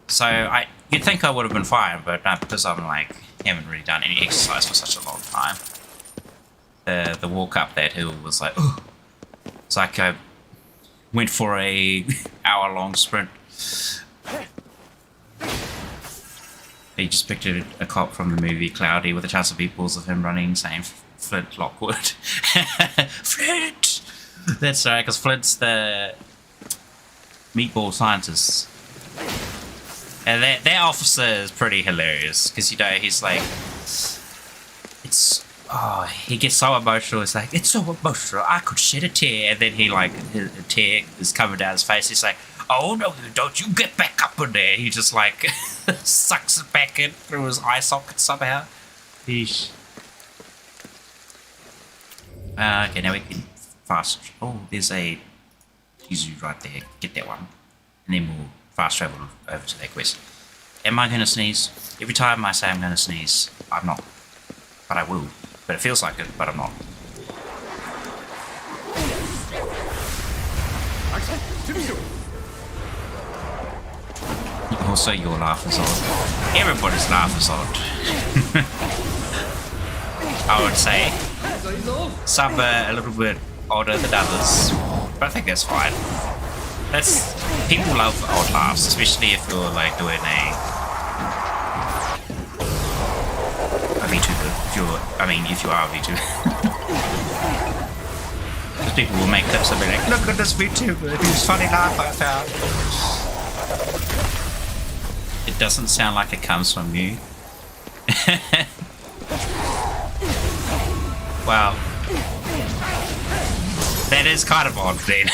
So you'd think I would have been fine, but because I'm like haven't really done any exercise for such a long time. The walk up that hill was like, oh, it's like I went for a hour-long sprint. He just pictured a cop from the movie Cloudy with a chance of equals of him running, saying Flint Lockwood. Flint! That's right, because Flint's the meatball scientist. And that officer is pretty hilarious, because, you know, he's like, he gets so emotional. It's like, it's so emotional, I could shed a tear. And then he, like, a tear is coming down his face. He's like, oh, no, don't you get back up in there. He just, like, sucks it back in through his eye socket somehow. Yeesh. Okay, now we can fast... Oh, there's a Kizu right there. Get that one. And then we'll fast travel over to that quest. Am I going to sneeze? Every time I say I'm going to sneeze, I'm not. But I will. But it feels like it, but I'm not. Also, your laugh is odd. Everybody's laugh is odd. I would say some a little bit odder than others, but I think that's fine. People love odd laughs, especially if you're like doing a VTuber. If you are a VTuber. Because people will make clips and be like, look at this VTuber, whose funny laugh I found. It doesn't sound like it comes from you. Well, that is kind of odd then.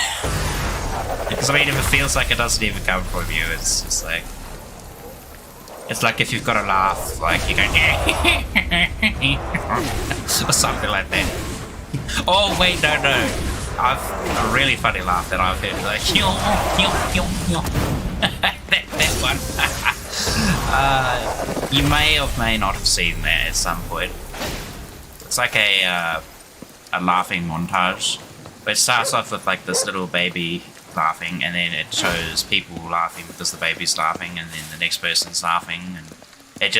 Because if it feels like it doesn't even come from you, it's just like... It's like if you've got a laugh, like you go... or something like that. Oh, wait, no. I've a really funny laugh that I've heard, like... that one. You may or may not have seen that at some point. It's like a laughing montage. But it starts off with like this little baby laughing, and then it shows people laughing because the baby's laughing, and then the next person's laughing, and it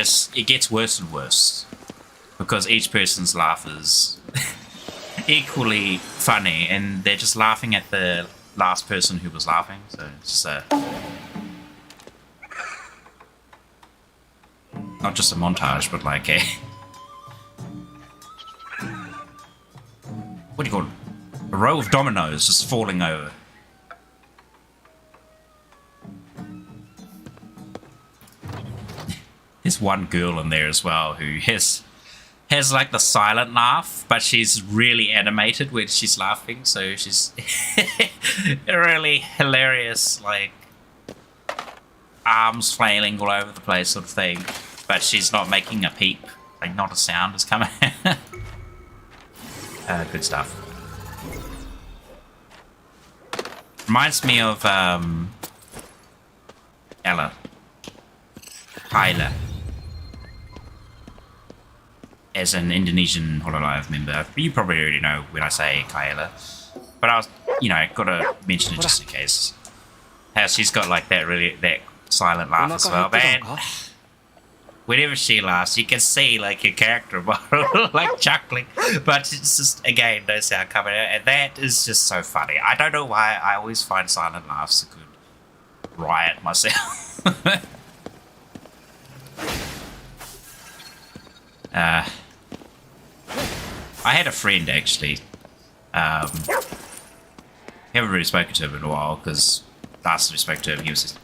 gets worse and worse because each person's laugh is equally funny, and they're just laughing at the last person who was laughing. So it's not just a montage, but like a what do you call it? A row of dominoes just falling over. There's one girl in there as well who has like the silent laugh, but she's really animated when she's laughing, so she's really hilarious, like arms flailing all over the place sort of thing, but she's not making a peep, like not a sound is coming. Good stuff. Reminds me of Ella. Hyla. As an Indonesian Hololive member. You probably already know when I say Kyla. But I was, gotta mention it just in case. How she's got like that silent laugh as well. Man, whenever she laughs, you can see like your character model like chuckling. But it's just, again, no sound coming out. And that is just so funny. I don't know why I always find silent laughs a good riot myself. I had a friend actually. Haven't really spoken to him in a while because last time we spoke to him, he was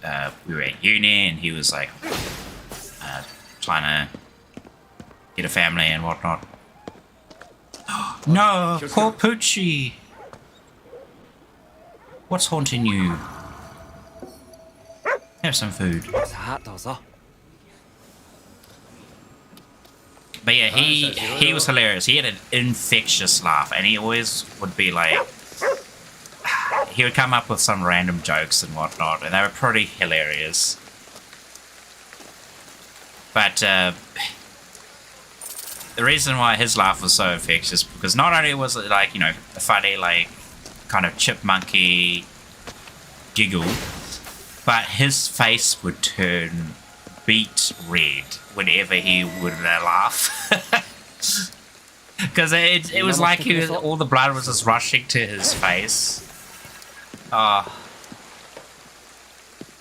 we were at uni and he was like trying to get a family and whatnot. No, poor Poochie. What's haunting you? Have some food. But yeah, he was hilarious. He had an infectious laugh, and he always would be like, he would come up with some random jokes and whatnot, and they were pretty hilarious. But the reason why his laugh was so infectious, because not only was it like, a funny, like, kind of chipmunky giggle, but his face would turn beet red whenever he would laugh. Because it was like all the blood was just rushing to his face.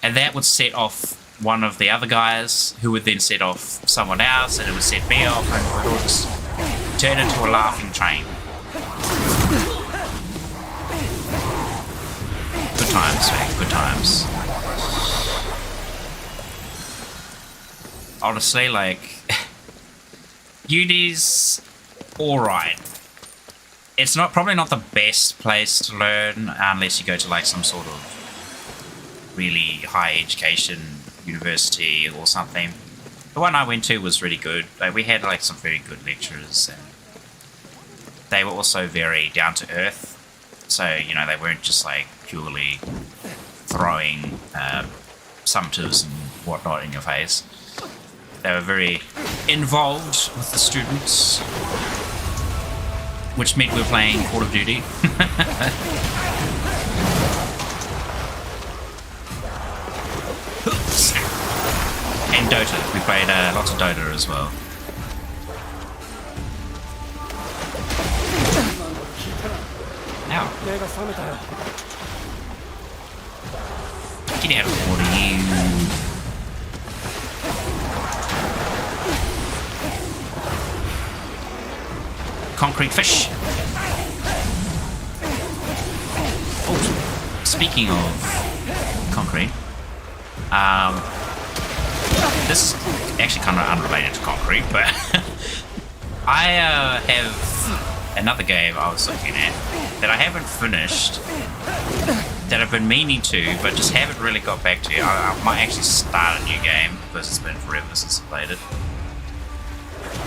And that would set off one of the other guys, who would then set off someone else, and it would set me off, and it would all just turn into a laughing train. Good times, man, good times. Honestly, like, uni's alright. It's probably not the best place to learn unless you go to like some sort of really high education university or something. The one I went to was really good. Like, we had like some very good lecturers, and they were also very down to earth. So, they weren't just like purely throwing sumpters and whatnot in your face. They were very involved with the students, which meant we were playing Call of Duty. And Dota. We played lots of Dota as well. Ow. Get out of the water, you. Concrete fish. Oh, speaking of concrete, this is actually kind of unrelated to concrete, but I have another game I was looking at that I haven't finished, that I've been meaning to, but just haven't really got back to. I might actually start a new game because it's been forever since I played it.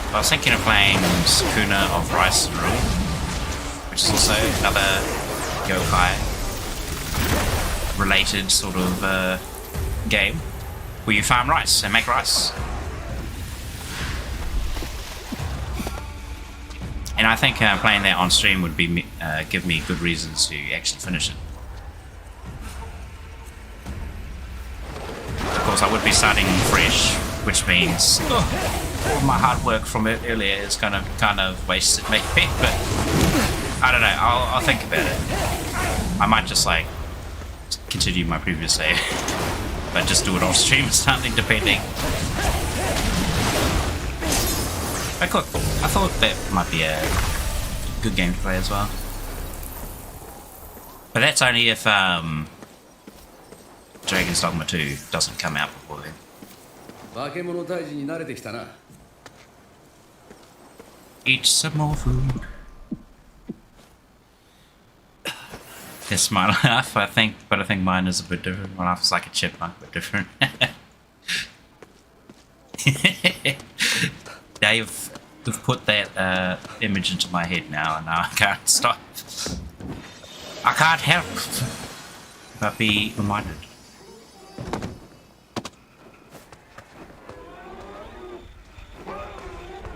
I was thinking of playing Sakuna of Rice and Rule, which is also another yokai related sort of game where you farm rice and make rice. And I think playing that on stream would be give me good reasons to actually finish it. Of course, I would be starting fresh, which means all my hard work from it earlier is kind of wasted maybe, but I don't know. I'll think about it. I might just like continue my previous save, but just do it off stream or something, depending. I thought that might be a good game to play as well. But that's only if Dragon's Dogma 2 doesn't come out before then. 化け物退治に慣れてきたな。 Eat some more food. It's my laugh, I think, but I think mine is a bit different. My laugh is like a chipmunk, but different. They've put that image into my head now, and now I can't stop. I can't help but be reminded.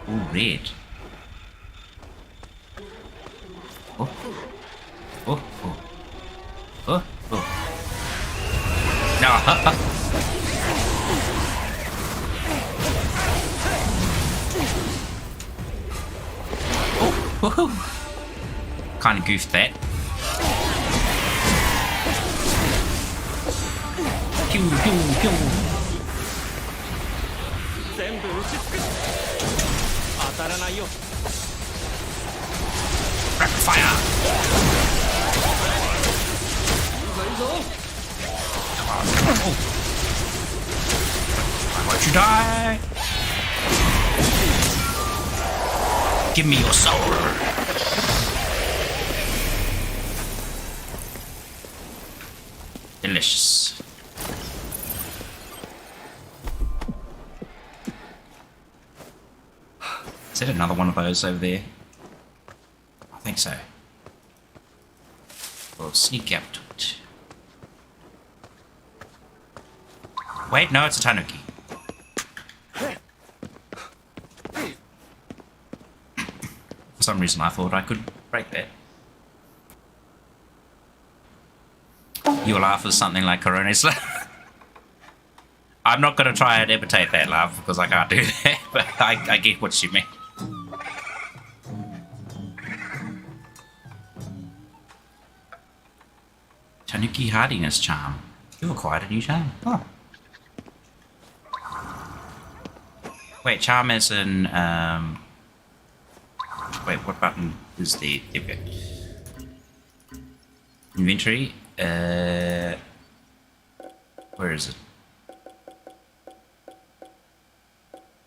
Ooh, red. Oh. Oh, oh. Oh, oh. No. Oh, kind of goofed that. Pew, pew, pew. 全部打ち尽くす当たらないよ Rapid fire. Come on. Oh. Why won't you die? Give me your soul. Delicious. Is that another one of those over there? I think so. We'll sneak up to it. Wait, no, it's a tanuki. For some reason I thought I could break that. Your laugh is something like Corone's laugh. I'm not going to try and imitate that laugh because I can't do that, but I get what you mean. Tanuki Hardiness Charm. You acquired a new charm. Oh. Wait, charm is in, wait, what button is the... There we go. Inventory. Where is it?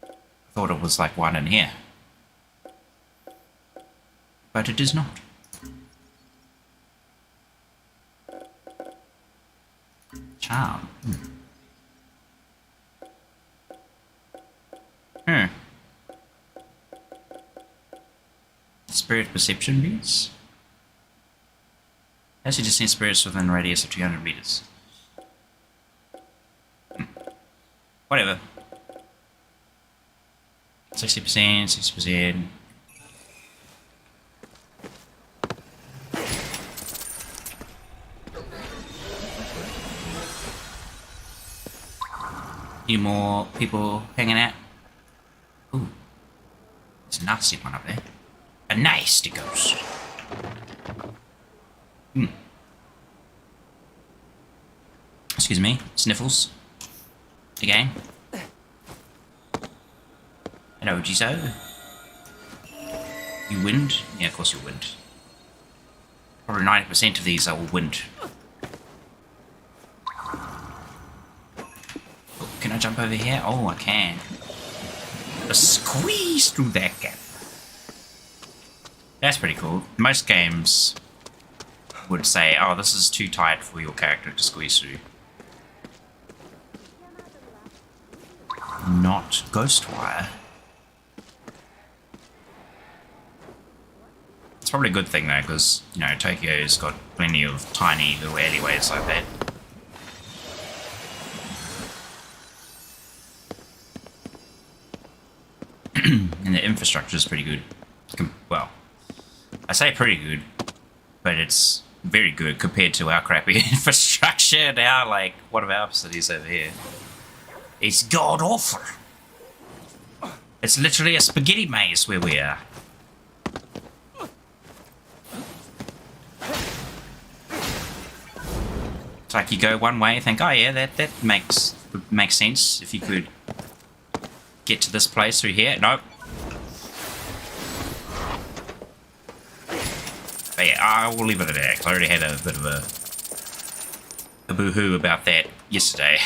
I thought it was like one in here. But it is not. Charm. Spirit perception beats. As you just see spirits within a radius of 200 meters. Whatever. 60%, 60%. Any more people hanging out? Ooh. There's a nasty one up there. A nasty ghost. Excuse me. Sniffles. Again. Hello, Jizo. You wind? Yeah, of course you wind. Probably 90% of these are all wind. Oh, can I jump over here? Oh, I can. Just squeeze through that gap. That's pretty cool. Most games would say, oh, this is too tight for your character to squeeze through. Not Ghostwire. It's probably a good thing though, because, you know, Tokyo's got plenty of tiny little alleyways like that. And the infrastructure is pretty good. Well, I say pretty good, but it's very good compared to our crappy infrastructure now. Like, one of our cities over here. It's god awful. It's literally a spaghetti maze where we are. It's like you go one way, think, oh yeah, that would make sense if you could get to this place through here. Nope. But yeah, I will leave it at that, because I already had a bit of a boo-hoo about that yesterday.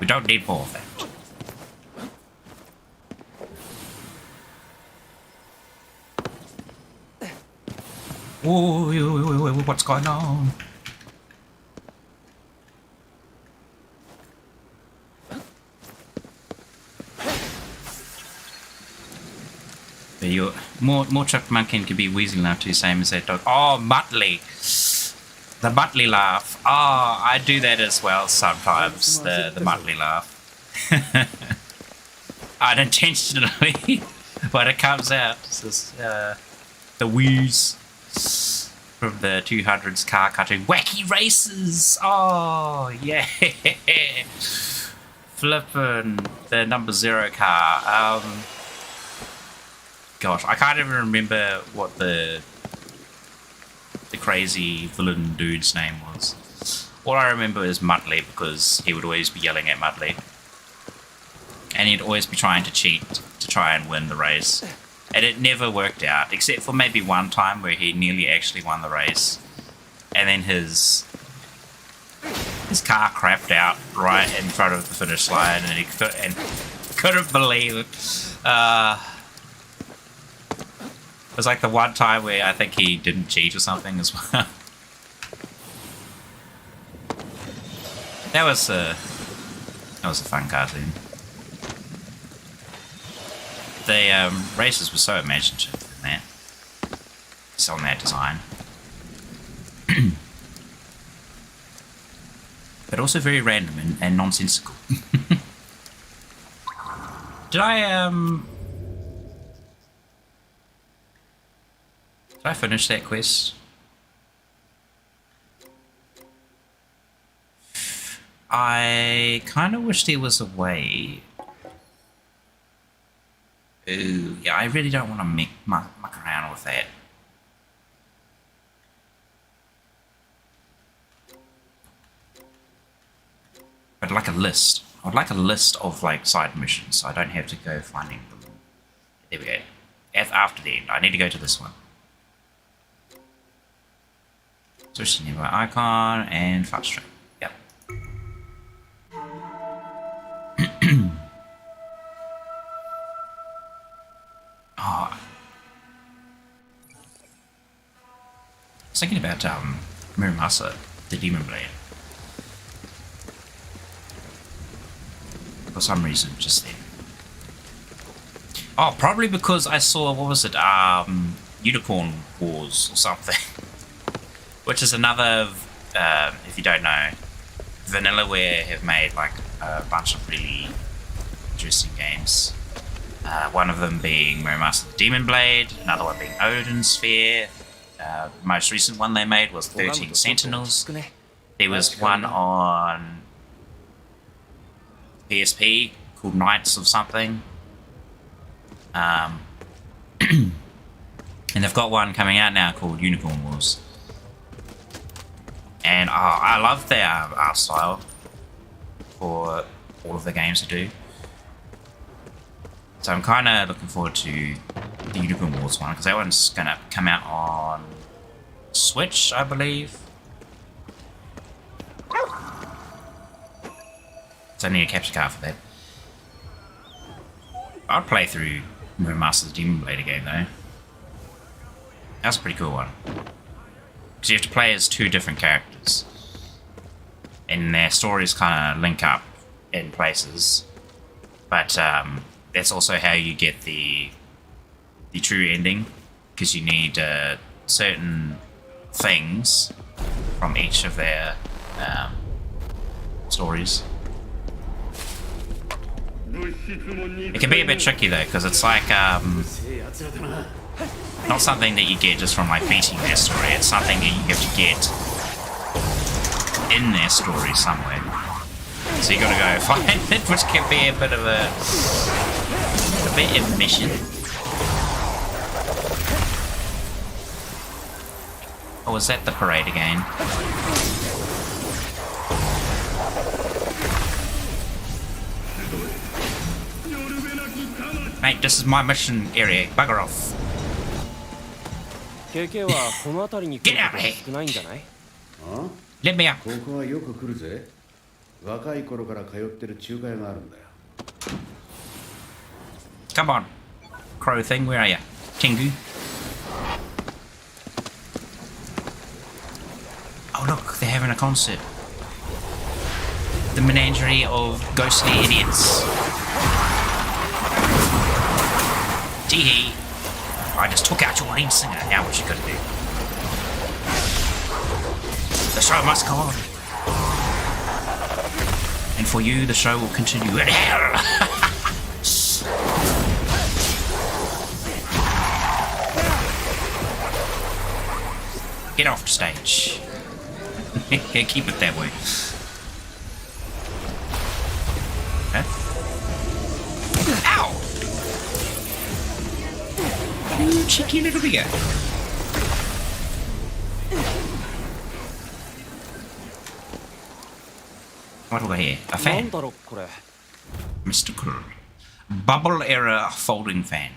We don't need more of that. Whoa, what's going on? But you're more chipmunkin could be wheezing laugh too, same as that dog. Oh, Muttley. The Muttley laugh. Oh, I do that as well sometimes. The Muttley laugh. Unintentionally, but it comes out. It's just, the wheeze from the 200s car cartoon. Wacky races. Oh yeah. Flippin' the number 0 car. Gosh, I can't even remember what the crazy villain dude's name was. All I remember is Muttley, because he would always be yelling at Muttley. And he'd always be trying to cheat to try and win the race. And it never worked out, except for maybe one time where he nearly actually won the race. And then his car crapped out right in front of the finish line, and he couldn't believe it. It was like the one time where I think he didn't cheat or something as well. That was a fun cartoon. The races were so imaginative in that. Just on that design. But also very random and nonsensical. Did I finish that quest? I kind of wish there was a way. Ooh, yeah, I really don't want to muck around with that. But like a list. I'd like a list of like side missions, so I don't have to go finding them. There we go. After the end, I need to go to this one. Switch to nearby icon and fast track. Yep. Oh. I was thinking about Muramasa, the Demon Blade. For some reason, just then. Oh, probably because I saw, what was it, Unicorn Wars or something. Which is another, if you don't know, Vanillaware have made like a bunch of really interesting games. One of them being Muramasa the Demon Blade, another one being Odin Sphere. The most recent one they made was 13 Sentinels. There was one on PSP called Knights of something. And they've got one coming out now called Unicorn Wars. And I love their art style for all of the games they do. So I'm kind of looking forward to the Unicorn Wars one, because that one's going to come out on Switch, I believe. So I need a capture card for that. I'd play through Muramasa the Demon Blade again though. That's a pretty cool one. Because you have to play as 2 different characters. And their stories kind of link up in places. But that's also how you get the true ending. Because you need certain things from each of their stories. It can be a bit tricky though, because it's like not something that you get just from like beating their story. It's something that you have to get in their story somewhere. So you got to go find it, which can be a bit of a mission. Oh, was that the parade again? Mate, this is my mission area. Bugger off. KK はこの辺りに来ることが少ないんじゃない？あ Let me up. ここはよく来るぜ。若い頃から通ってる中華屋があるんだよ。 Come on. Crow thing, where are you? Tengu. Oh look, they're having a concert. The menagerie of ghostly idiots. Teehee. I just took out your lead singer. Now what you gotta do? The show must go on. And for you, the show will continue in hell. Get off the stage. Keep it that way. Huh? Ow! You cheeky little bigger. What do we got here? A なん fan. だろこれ。 Mystical. Bubble era folding fan.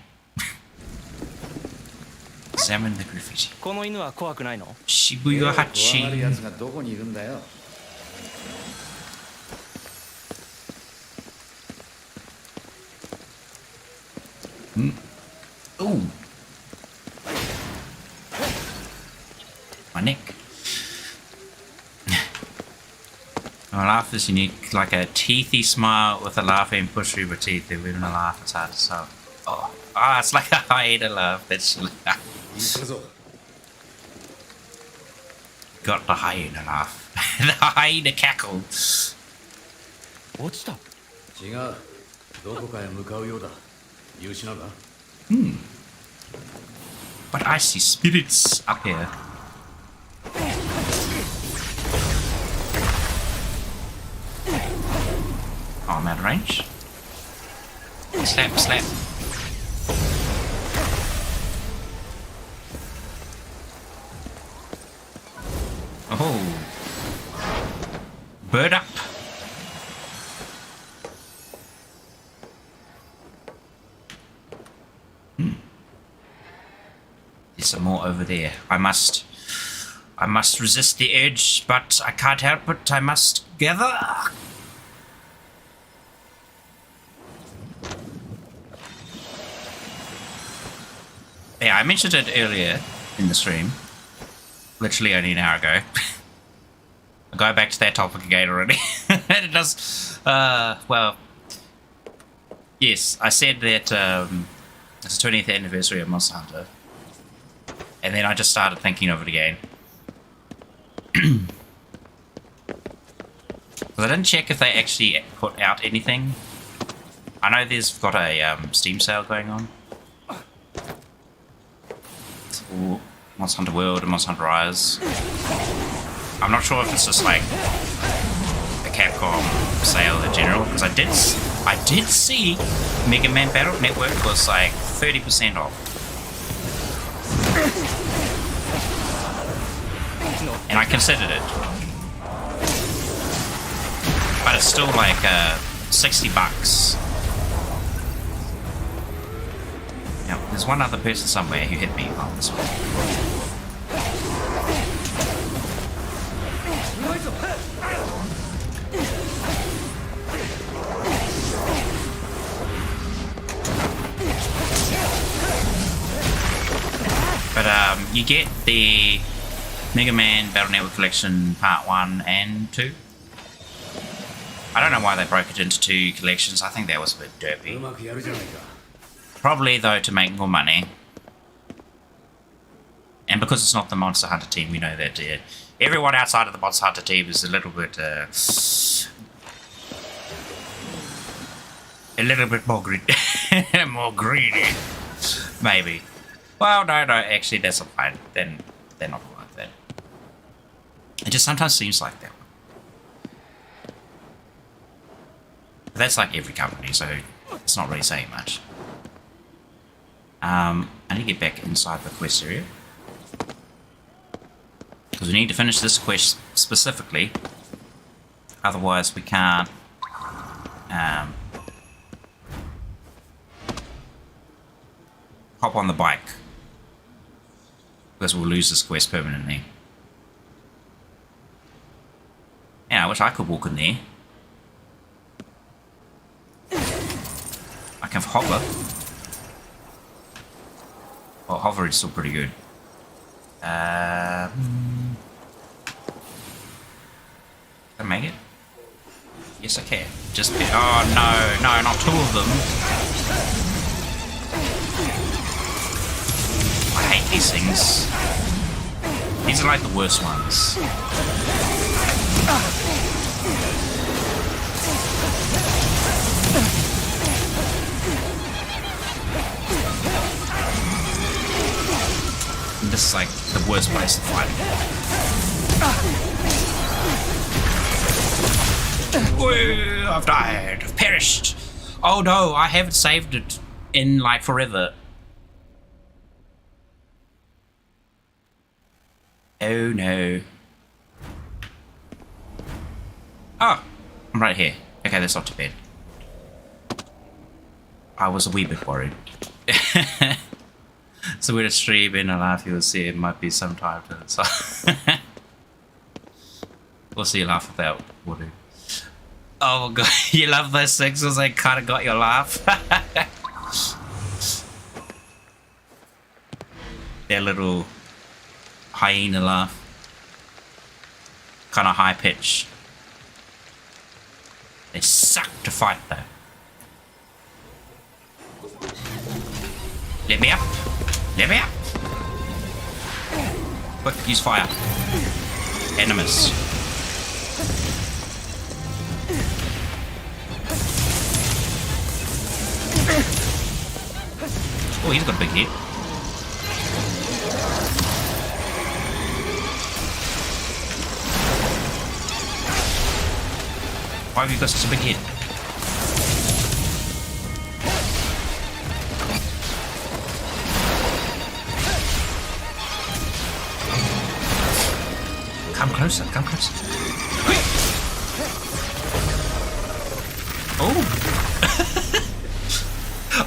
Examine the graffiti. この犬は怖くないの？ Shibuya 怖がる Hachi. やつがどこにいるんだよ。 Ooh. My neck. My laugh is unique, like a teethy smile with a laughing push through my teeth. When I laugh, it's hard to stop. Oh, it's like a hyena laugh. That's 行くぞ。 got the hyena laugh. The hyena cackle. 落ちた。違う。どこかへ向かうようだ。見失うか？ But I see spirits up here. Oh, I'm out of range. Slap, slap. Oh. Bird up. There's some more over there. I must resist the urge, but I can't help it. I must gather. Yeah, I mentioned it earlier in the stream. Literally only an hour ago. I'll go back to that topic again already. It does, well, yes, I said that it's the 20th anniversary of Monster Hunter. And then I just started thinking of it again. Because I didn't check if they actually put out anything. I know there's got a Steam sale going on. For Monster Hunter World and Monster Hunter Rise. I'm not sure if it's just like a Capcom sale in general. Because I did see Mega Man Battle Network was like 30% off. And I considered it, but it's still like $60. Now, there's one other person somewhere who hit me on this one. But you get the Mega Man Battle Network Collection Part 1 and 2. I don't know why they broke it into 2 collections. I think that was a bit う derpy. まくやるじゃないか。 Probably, though, to make more money. And because it's not the Monster Hunter team, we know that everyone outside of the Monster Hunter team is a little bit more greedy. More greedy. Maybe. Well, no, actually, that's fine. Then they're not like that. It just sometimes seems like that. But that's like every company, so it's not really saying much. I need to get back inside the quest area. Because we need to finish this quest specifically. Otherwise we can't hop on the bike. Because we'll lose this quest permanently. Yeah, I wish I could walk in there. I can hover. Well, hover is still pretty good. Can I make it? Yes, I can. Just oh no, no, not two of them. I hate these things. These are like the worst ones. This is like the worst place to fight. Whoa, I've died. I've perished. Oh no, I haven't saved it in like forever. Oh no. Oh, I'm right here. Okay, that's not too bad. I was a wee bit worried. So with a stream in a laugh, you'll see it might be some time to so we'll see you laugh without water. Oh god, you love those things because they kind of got your laugh. Their little hyena laugh. Kind of high pitch. They suck to fight though. Let me up. Let me up. Quick, use fire. Enemies. Oh, he's got a big hit. Why have you got such a big hit? Come closer, come closer. Oh!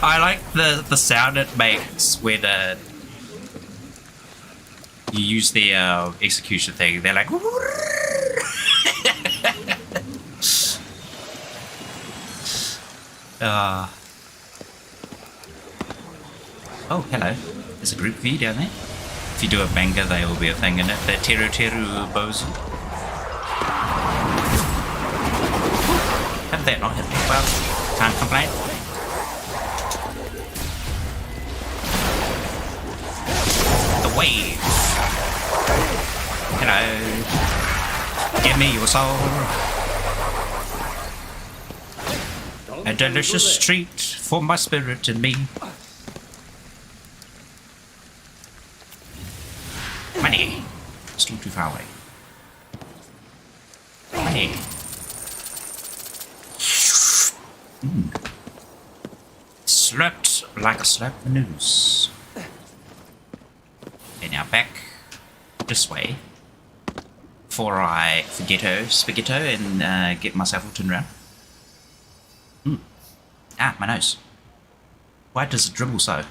I like the sound it makes when you use the execution thing. They're like... Oh, hello. There's a group V down there. If you do a manga, there will be a thing in it. The Teru Teru Bozu. Have that not hit me? Well, can't complain. The wave. Hello. Give me your soul. A delicious treat for my spirit and me. Money. Still too far away. Money. Slept like a slept news. Okay, now back this way. Before I spaghetto and get myself all turned around. Ah, my nose. Why does it dribble so?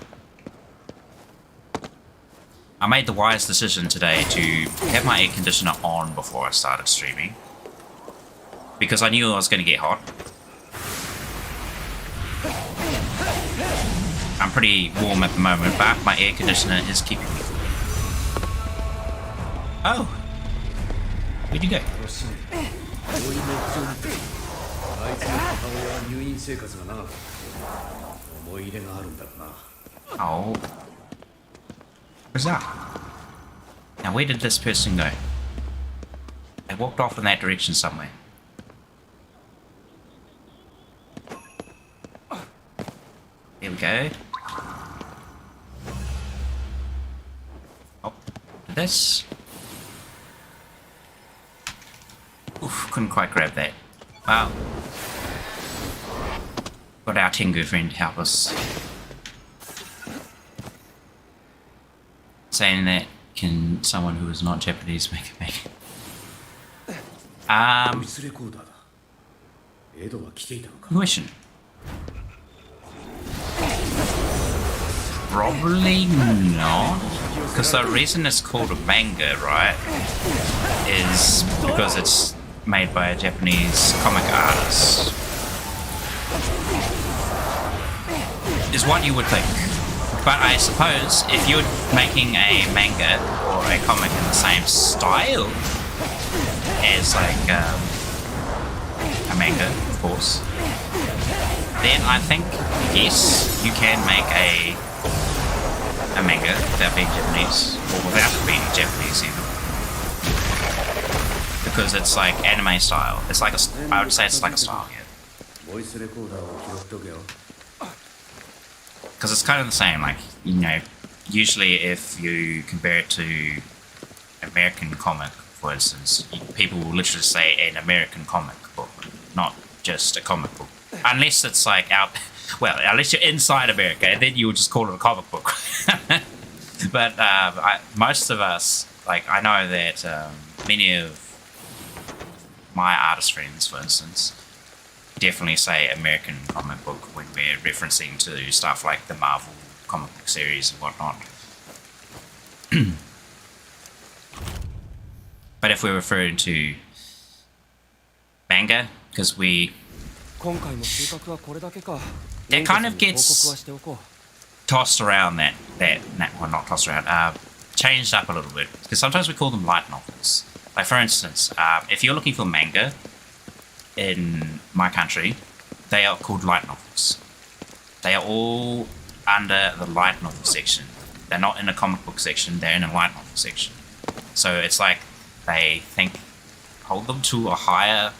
I made the wise decision today to have my air conditioner on before I started streaming. Because I knew I was going to get hot. I'm pretty warm at the moment, but my air conditioner is keeping me cool. Oh! Where'd you go? Oh. Where's that? Now where did this person go? They walked off in that direction somewhere. There we go. Oh, this. Oof, couldn't quite grab that. Wow. Got our Tengu friend to help us. Saying that Can someone who is not Japanese make a manga? ボイスレコーダーだ。エドは来ていたのか。 Question. Probably not. Because the reason it's called a manga, right, is because it's made by a Japanese comic artist. Is what you would think. But I suppose if you're making a manga or a comic in the same style as like a manga, of course, then I think yes, you can make a manga without being Japanese or without being Japanese even, because it's like anime style. It's like I would say it's like a style, yeah. ボイスレコーダーを拾っとけよ。 Because it's kind of the same, like, you know, usually if you compare it to American comic, for instance, people will literally say an American comic book, not just a comic book. Unless it's like well, unless you're inside America, and then you would just call it a comic book. But most of us, like, I know that many of my artist friends, for instance, definitely say American comic book when we're referencing to stuff like the Marvel comic book series and whatnot. But if we're referring to manga, because that kind of gets tossed around well, not tossed around, changed up a little bit, because sometimes we call them light novels. Like, for instance, if you're looking for manga in my country, they are called light novels. They are all under the light novel section. They're not in a comic book section, they're in a light novel section. So it's like they hold them to a higher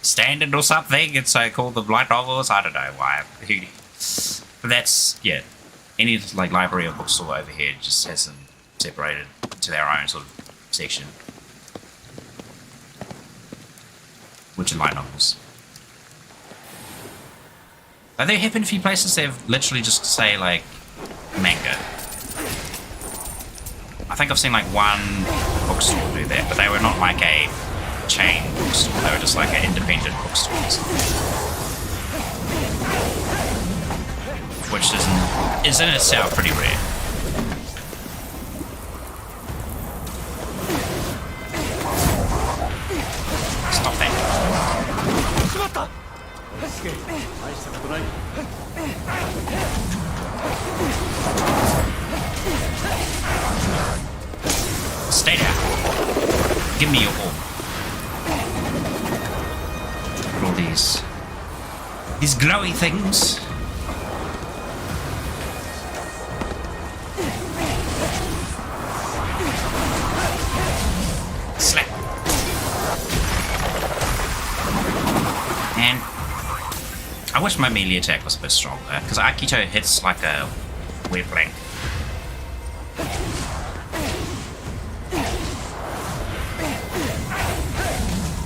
standard or something, and so call them light novels. I don't know why. But that's, yeah, any like library or bookstore over here just has them separated to their own sort of section, which are light novels. But there happen a few places they've literally just say like manga. I think I've seen like one bookstore do that, but they were not like a chain bookstore, they were just like an independent bookstore, which is in itself pretty rare. Stop that. Stay down. Give me your orb. Look at all these glowy things. Slap. And I wish my melee attack was a bit stronger, because Akito hits like a web blank.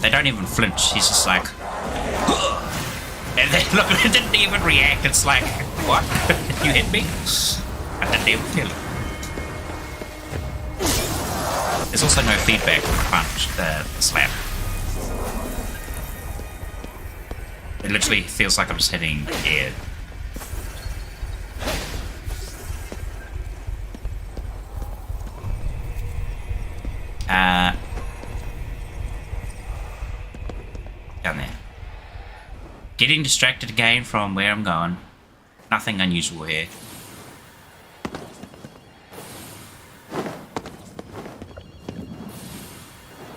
They don't even flinch, he's just like, and then look, it didn't even react. It's like, what? You hit me? I didn't even kill him. There's also no feedback from the punch, the slap. It literally feels like I'm just hitting air. Down there. Getting distracted again from where I'm going. Nothing unusual here.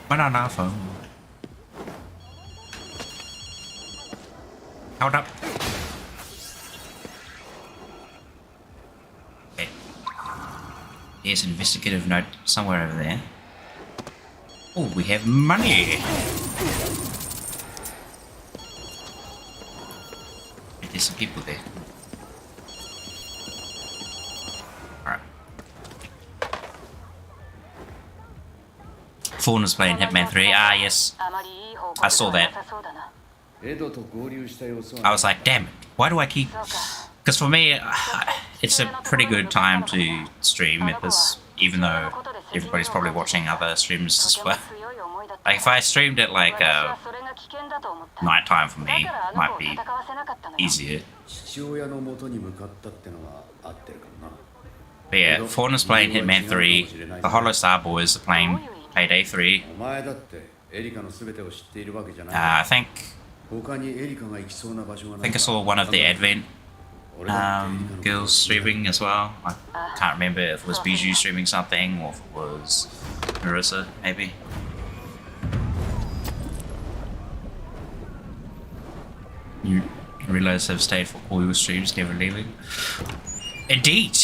Banana phone. Hold up. Okay. There's an investigative note somewhere over there. Oh, we have money. There's some people there. Alright. Fawn is playing Hitman 3. Ah, yes. I saw that. I was like, damn it. Why do I keep... Because for me, it's a pretty good time to stream at this, even though everybody's probably watching other streams as well. Like if I streamed it like nighttime for me, it might be easier. 父親の元に向かったってのは合ってるかもな。 But yeah, Faunus playing Hitman 3, the Hollow Star Boys are playing Payday 3. お前だってエリカの全てを知っているわけじゃない。 I think 他にエリカが行きそうな場所がない。 I saw one of the Advent girls streaming as well. I can't remember if it was Bijou streaming something or if it was Marissa, maybe. You realize have stayed for all your streams, never leaving. Indeed.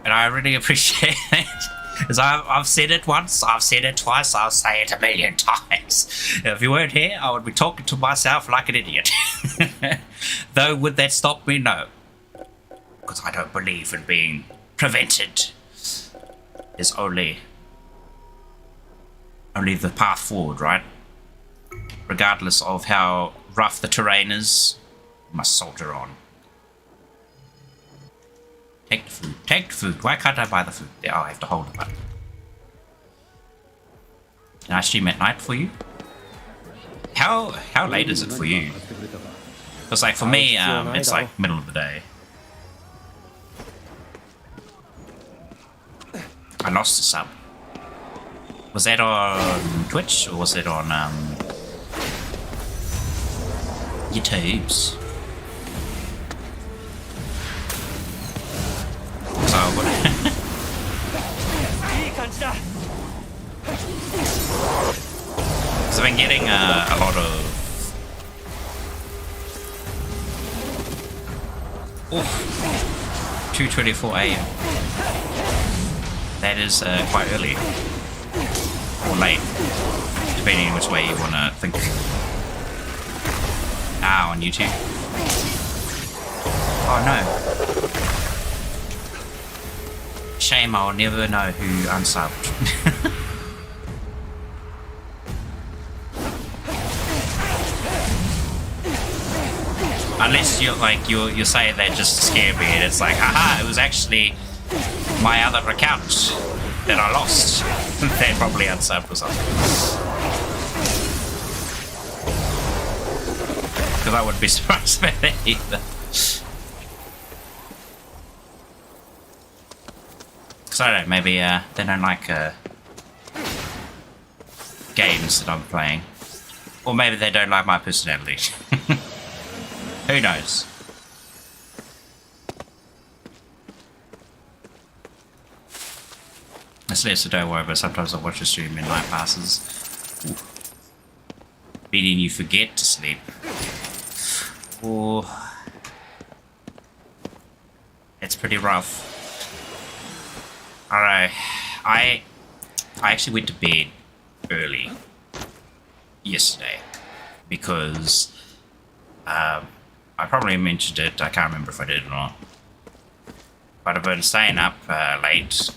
And I really appreciate that. Because I've said it once, I've said it twice, I'll say it a million times. If you weren't here, I would be talking to myself like an idiot. Though, would that stop me? No. Because I don't believe in being prevented. There's only the path forward, right? Regardless of how rough the terrain is, you must soldier on. Take the food. Take the food. Why can't I buy the food? Oh, I have to hold the button. Can I stream at night for you? How late is it for you? Because like for me, it's like middle of the day. I lost a sub. Was that on Twitch or was it on YouTube's? So I've been getting a lot of 2:24 AM. That is quite early or late, depending on which way you want to think. Ah, on YouTube. Oh no. Shame, I'll never know who unsubbed. Unless you say that just to scare me, and it's like, haha, it was actually my other account that I lost. They probably unsubbed or something. Because I wouldn't be surprised about that either. Because I don't know, maybe they don't like games that I'm playing. Or maybe they don't like my personality. Who knows? It's less, so don't worry, but sometimes I watch a stream and night passes. Ooh. Meaning you forget to sleep. Or... it's pretty rough. Alright, I actually went to bed early yesterday because I probably mentioned it, I can't remember if I did or not, but I've been staying up late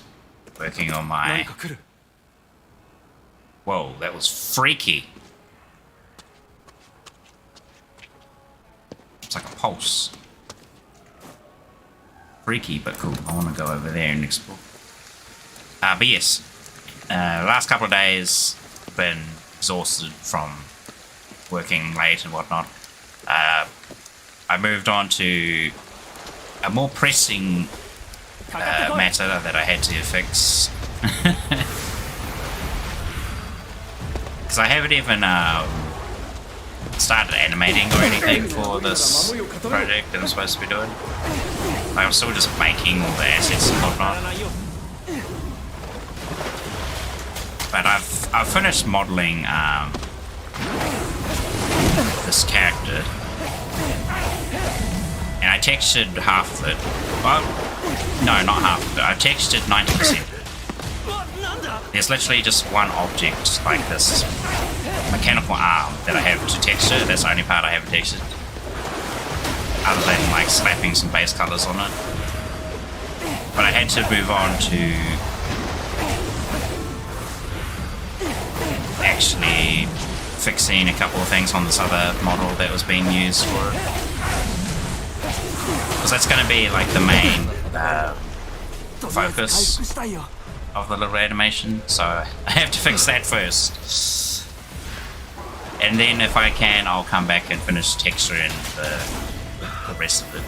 working on my... Whoa, that was freaky. It's like a pulse. Freaky but cool. I want to go over there and explore. But yes, last couple of days, been exhausted from working late and whatnot. I moved on to a more pressing matter that I had to fix. Because I haven't even started animating or anything for this project that I'm supposed to be doing. Like, I'm still just making all the assets and whatnot. But I've finished modeling this character, and I textured half of it. Well, no, not half of it. I textured 90%. There's literally just one object like this mechanical arm that I have to texture. That's the only part I haven't textured, other than like slapping some base colors on it. But I had to move on to actually fixing a couple of things on this other model that was being used for it. Because that's going to be like the main focus of the little animation, so I have to fix that first. And then if I can, I'll come back and finish texturing the rest of it.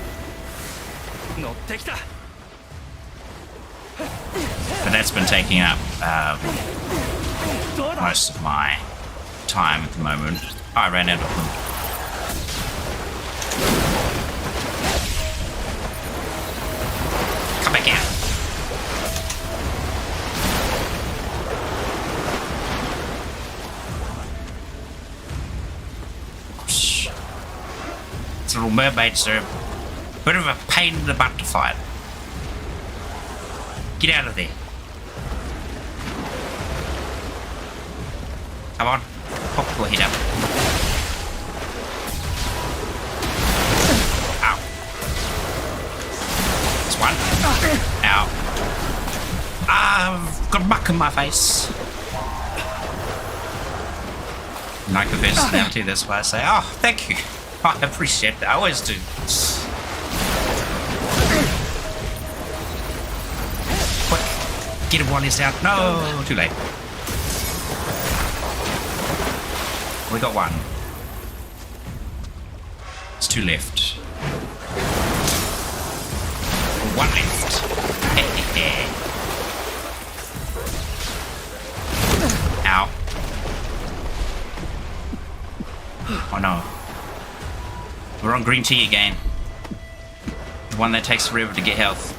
乗ってきた But that's been taking up どうだ most of my time at the moment. Oh, I ran out of them. Come back out. These little mermaids are a bit of a pain in the butt to fight. Get out of there. Come on. Pop your head up. Ow. That's one. Ow. I've got muck in my face. Like the personality, that's why I say, oh, thank you. I appreciate that. I always do. Quick. Get him while he's out. No, too late. We got one. There's two left. One left. Ow. Oh no. We're on green tea again. The one that takes forever to get health.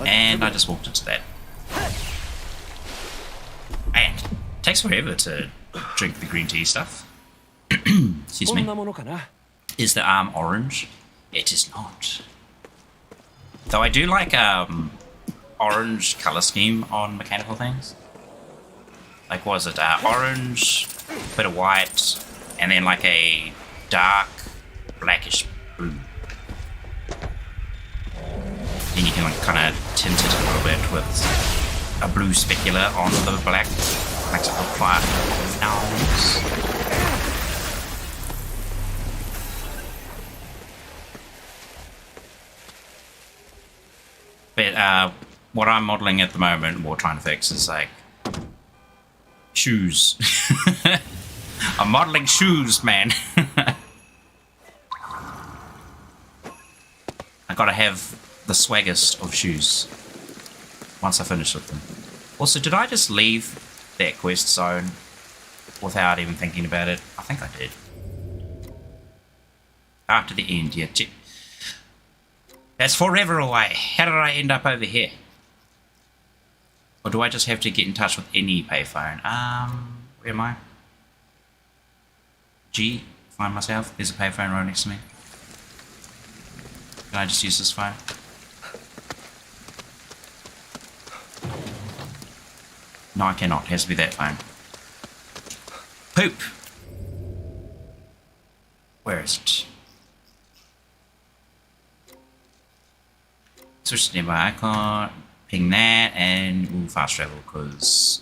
And I just walked into that. And it takes forever to drink the green tea stuff. Excuse こ me. んなものかな Is the arm orange? It is not. Though I do like orange color scheme on mechanical things. Like, what was it? Orange, bit of white, and then like a dark blackish blue. Then you can like kind of tint it a little bit with a blue specular on the black. Makes it look quite nice. But what I'm modeling at the moment, or trying to fix, is like shoes. I'm modeling shoes, man. I gotta have the swaggest of shoes once I finish with them. Also, did I just leave that quest zone without even thinking about it? I think I did. After the end, yeah. That's forever away. How did I end up over here? Or do I just have to get in touch with any payphone? Where am I? G, find myself. There's a payphone right next to me. Can I just use this phone? No, I cannot. It has to be that phone. Poop! Where is it? Switch to nearby icon, ping that, and we'll fast travel because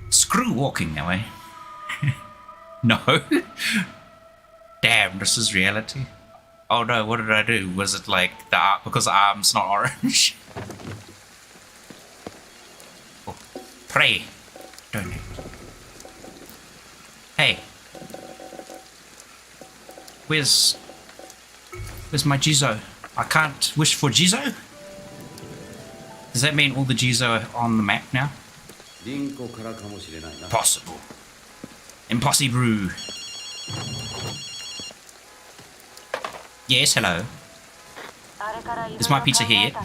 screw walking that way. No. Damn, this is reality. Oh no, what did I do? Was it like the because the arm's not orange? Oh, pray. Donate. Hey. Where's my Jizo? I can't wish for Jizo? Does that mean all the Jizo are on the map now? リンコからかもしれないな。 Possible. Impossible. Yes, hello. Is my pizza here yet?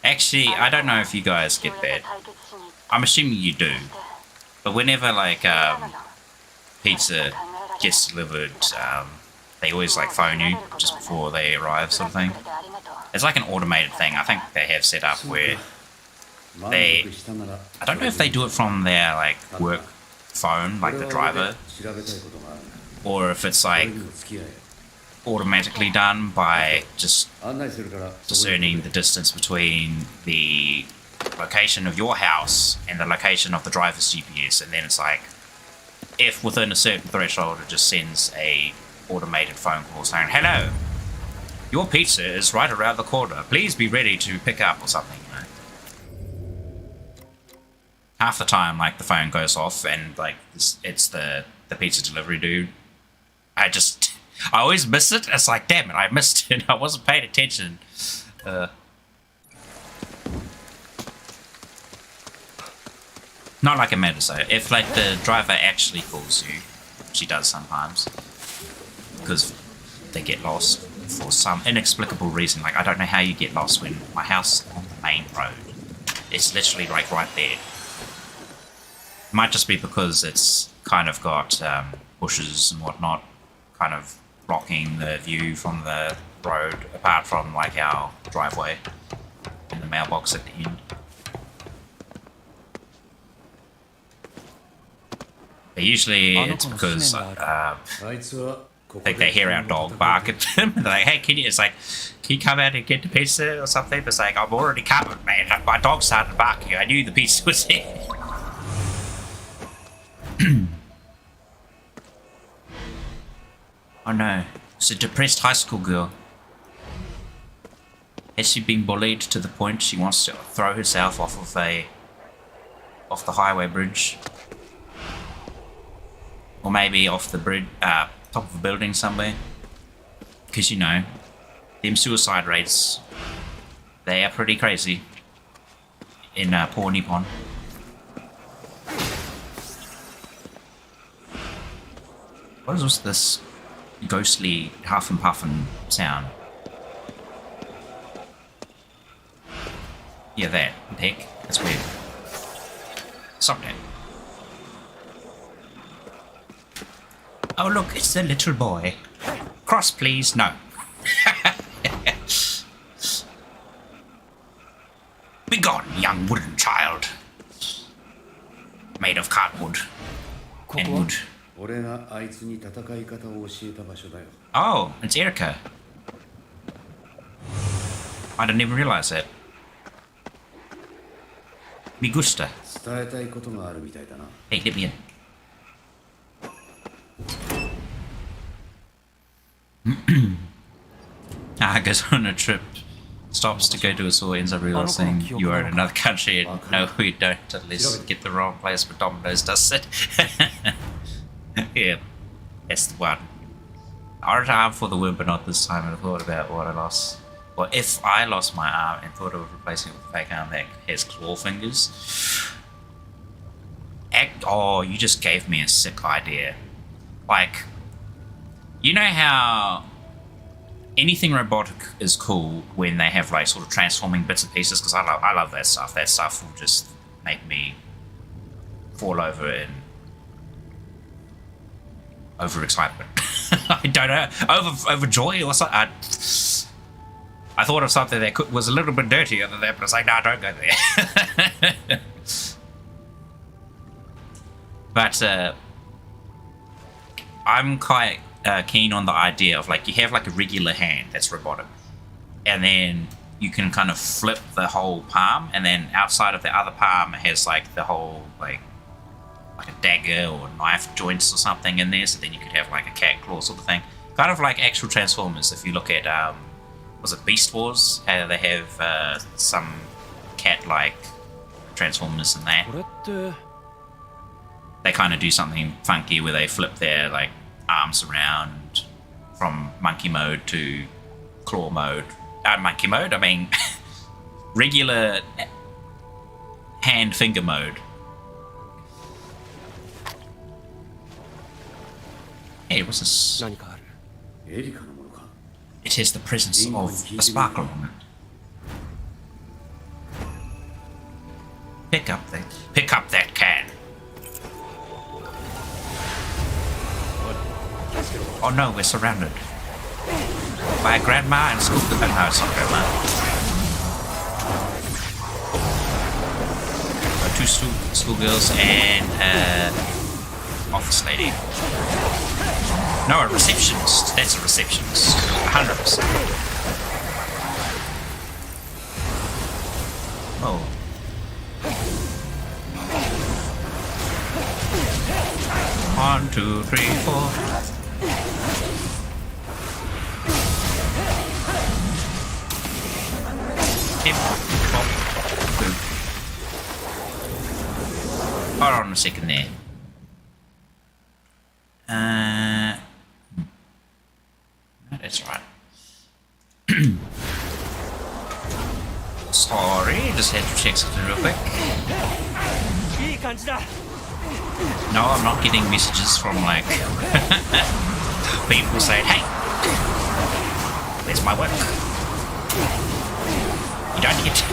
Actually, I don't know if you guys get that. I'm assuming you do. But whenever like pizza gets delivered, they always like phone you just before they arrive, sort of thing. It's like an automated thing. I think they have set up where they, I don't know if they do it from their like work phone, like the driver, or if it's like automatically done by just discerning the distance between the location of your house and the location of the driver's GPS, and then it's like if within a certain threshold it just sends a automated phone call saying, "Hello, your pizza is right around the corner. Please be ready to pick up," or something. You know? Half the time, like the phone goes off and like it's the pizza delivery dude. I always miss it. It's like, damn it, I missed it. I wasn't paying attention. Not like Amanda, so if like the driver actually calls you, she does sometimes, because they get lost for some inexplicable reason. Like, I don't know how you get lost when my house is on the main road. It's literally like right there. Might just be because it's kind of got bushes and whatnot, kind of blocking the view from the road, apart from like our driveway and the mailbox at the end. But usually it's because I think they hear our dog bark at them. They're like, "Hey, can you come out and get the pizza or something?" It's like, "I'm already covered, man. My dog started barking. I knew the pizza was here." Oh no, it's a depressed high school girl. Has she been bullied to the point she wants to throw herself off the highway bridge? Or maybe off the bridge, top of a building somewhere? Because, you know, them suicide rates, they are pretty crazy in poor Nippon. What is this ghostly huff and puffin sound? Yeah, that. Heck, that's weird. Stop that. Oh look, it's the little boy. Cross, please. No. Be gone, young wooden child. Made of cardboard and wood. Oh, it's Erica. I didn't even realize that. Me gusta. Hey, let me in. Goes on a trip, stops to go to a store, ends up realizing you are in another country, and no, we don't, unless you get the wrong place, but Domino's does it. Yeah, that's the one. I had an arm for the win, but not this time, and I thought about what I lost. Well, if I lost my arm and thought of replacing it with a fake arm that has claw fingers. Oh, you just gave me a sick idea. Like, you know how anything robotic is cool when they have like sort of transforming bits and pieces, because I love that stuff. That stuff will just make me fall over in overexcitement. I don't know, over joy or something. I thought of something that was a little bit dirtier than that, but it's like, no, don't go there. But I'm quite keen on the idea of like, you have like a regular hand that's robotic, and then you can kind of flip the whole palm, and then outside of the other palm it has like the whole like a dagger or knife joints or something in there, so then you could have like a cat claw sort of thing, kind of like actual Transformers. If you look at was it Beast Wars, how they have some cat like Transformers in that. They kind of do something funky where they flip their like arms around from monkey mode to claw mode. Monkey mode, I mean regular hand finger mode. Hey, what's this? It has the presence of a sparkle on it. Pick up that can. Oh no, we're surrounded by a grandma and school. Oh no, it's not grandma. Two schoolgirls and office lady. No, a receptionist. That's a receptionist. 100%. Oh. 1, 2, 3, 4. Hold on a second there. No, that's right. Sorry, just had to check something real quick. いい感じだ No, I'm not getting messages from like people saying, "Hey, where's my work?" You don't get.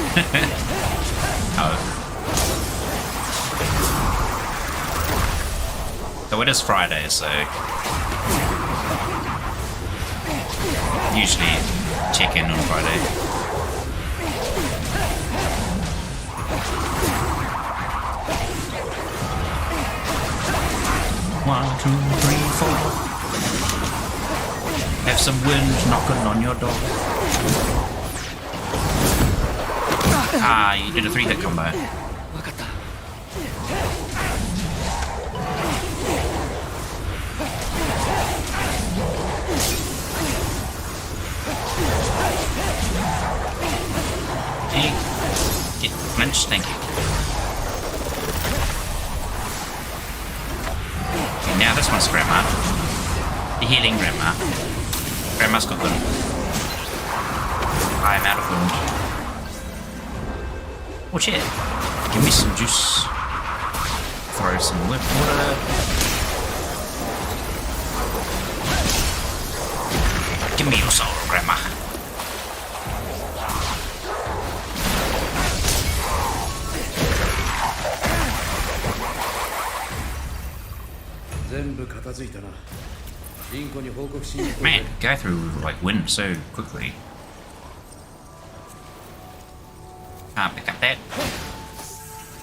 Oh. So it is Friday, so usually check in on Friday. One, two, three, four. Have some wind knocking on your door. Ah, you did a 3-hit combo. 分かった Hey, get flinched, thank you. Okay, now this one's Grandma. The healing Grandma. Grandma's got wind. I'm out of wind. Oh shit. Give me some juice. Throw some whip water. Give me your soul, Grandma. Man, go through like wind so quickly. Can't pick up that.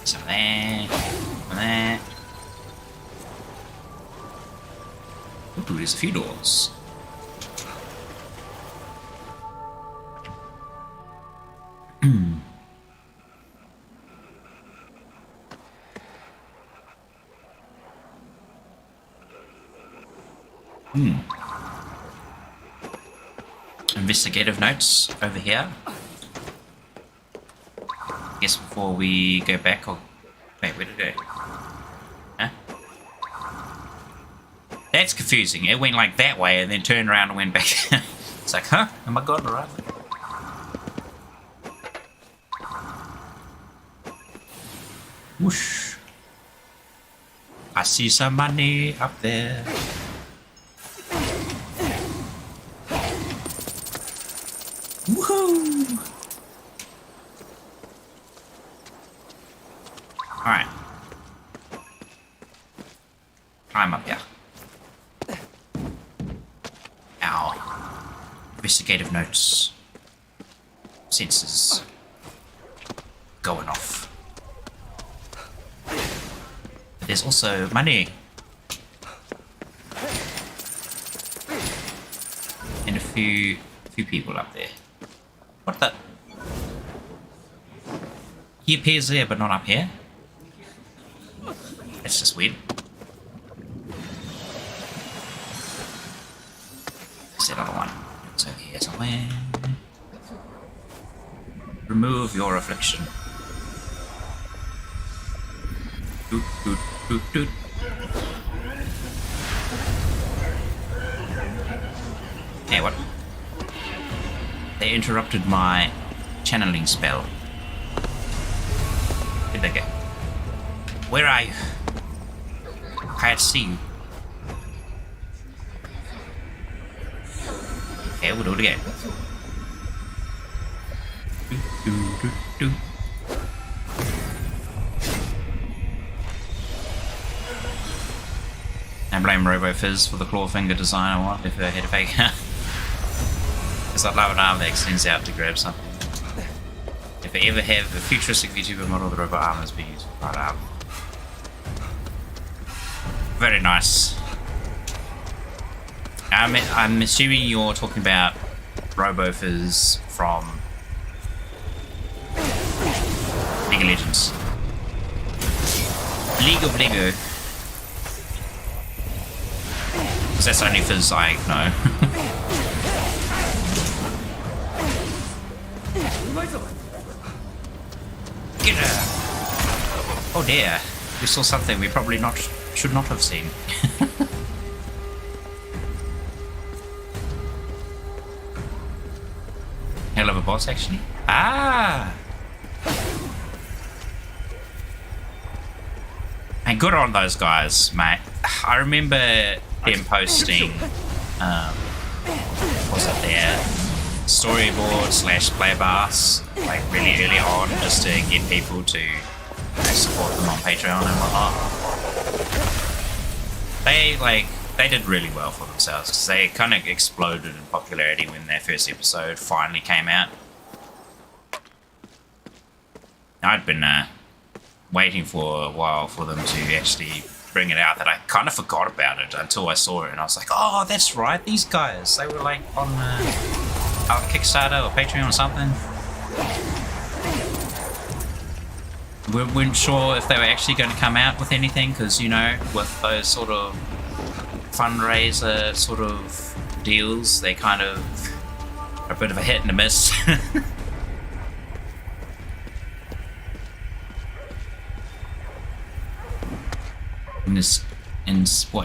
Some of that. Some of that. Ooh, there's a few doors. Investigative notes over here. Guess before we go back, or wait, where did it go? Huh? That's confusing. It went like that way and then turned around and went back. It's like, huh? Am I going the right way? Whoosh. I see some money up there. Woohoo! Alright. Climb up here. Ow. Investigative notes. Sensors. Going off. But there's also money. And a few people up there. What the? He appears there, but not up here. That's just weird. There's that other one. It's over here somewhere. Remove your affliction. Doot, doot, doot, doot. Hey, what? They interrupted my channeling spell. Where'd they go? Where are you? Can't see you. Okay, we'll do it again. Do, do, do, do. I blame RoboFizz for the clawfinger design. I wonder if I had a fake. It's like love an arm that extends out to grab something. If I ever have a futuristic VTuber model, the robot arm has been used for right arm. Very nice. I'm assuming you're talking about RoboFizz from League of Legends. League of Lego. Because that's only Fizz I know. Get her! Oh dear. We saw something we probably should not have seen. Hell of a boss, actually. Ah! And good on those guys, mate. I remember them posting, what's it there? Storyboard / playbasts, like really early on, just to get people to support them on Patreon and whatnot. They did really well for themselves because they kind of exploded in popularity when their first episode finally came out. I'd been waiting for a while for them to actually bring it out, that I kind of forgot about it until I saw it, and I was like, oh, that's right, these guys, they were like on Kickstarter or Patreon or something. We weren't sure if they were actually going to come out with anything, because, you know, with those sort of fundraiser sort of deals, they kind of are a bit of a hit and a miss.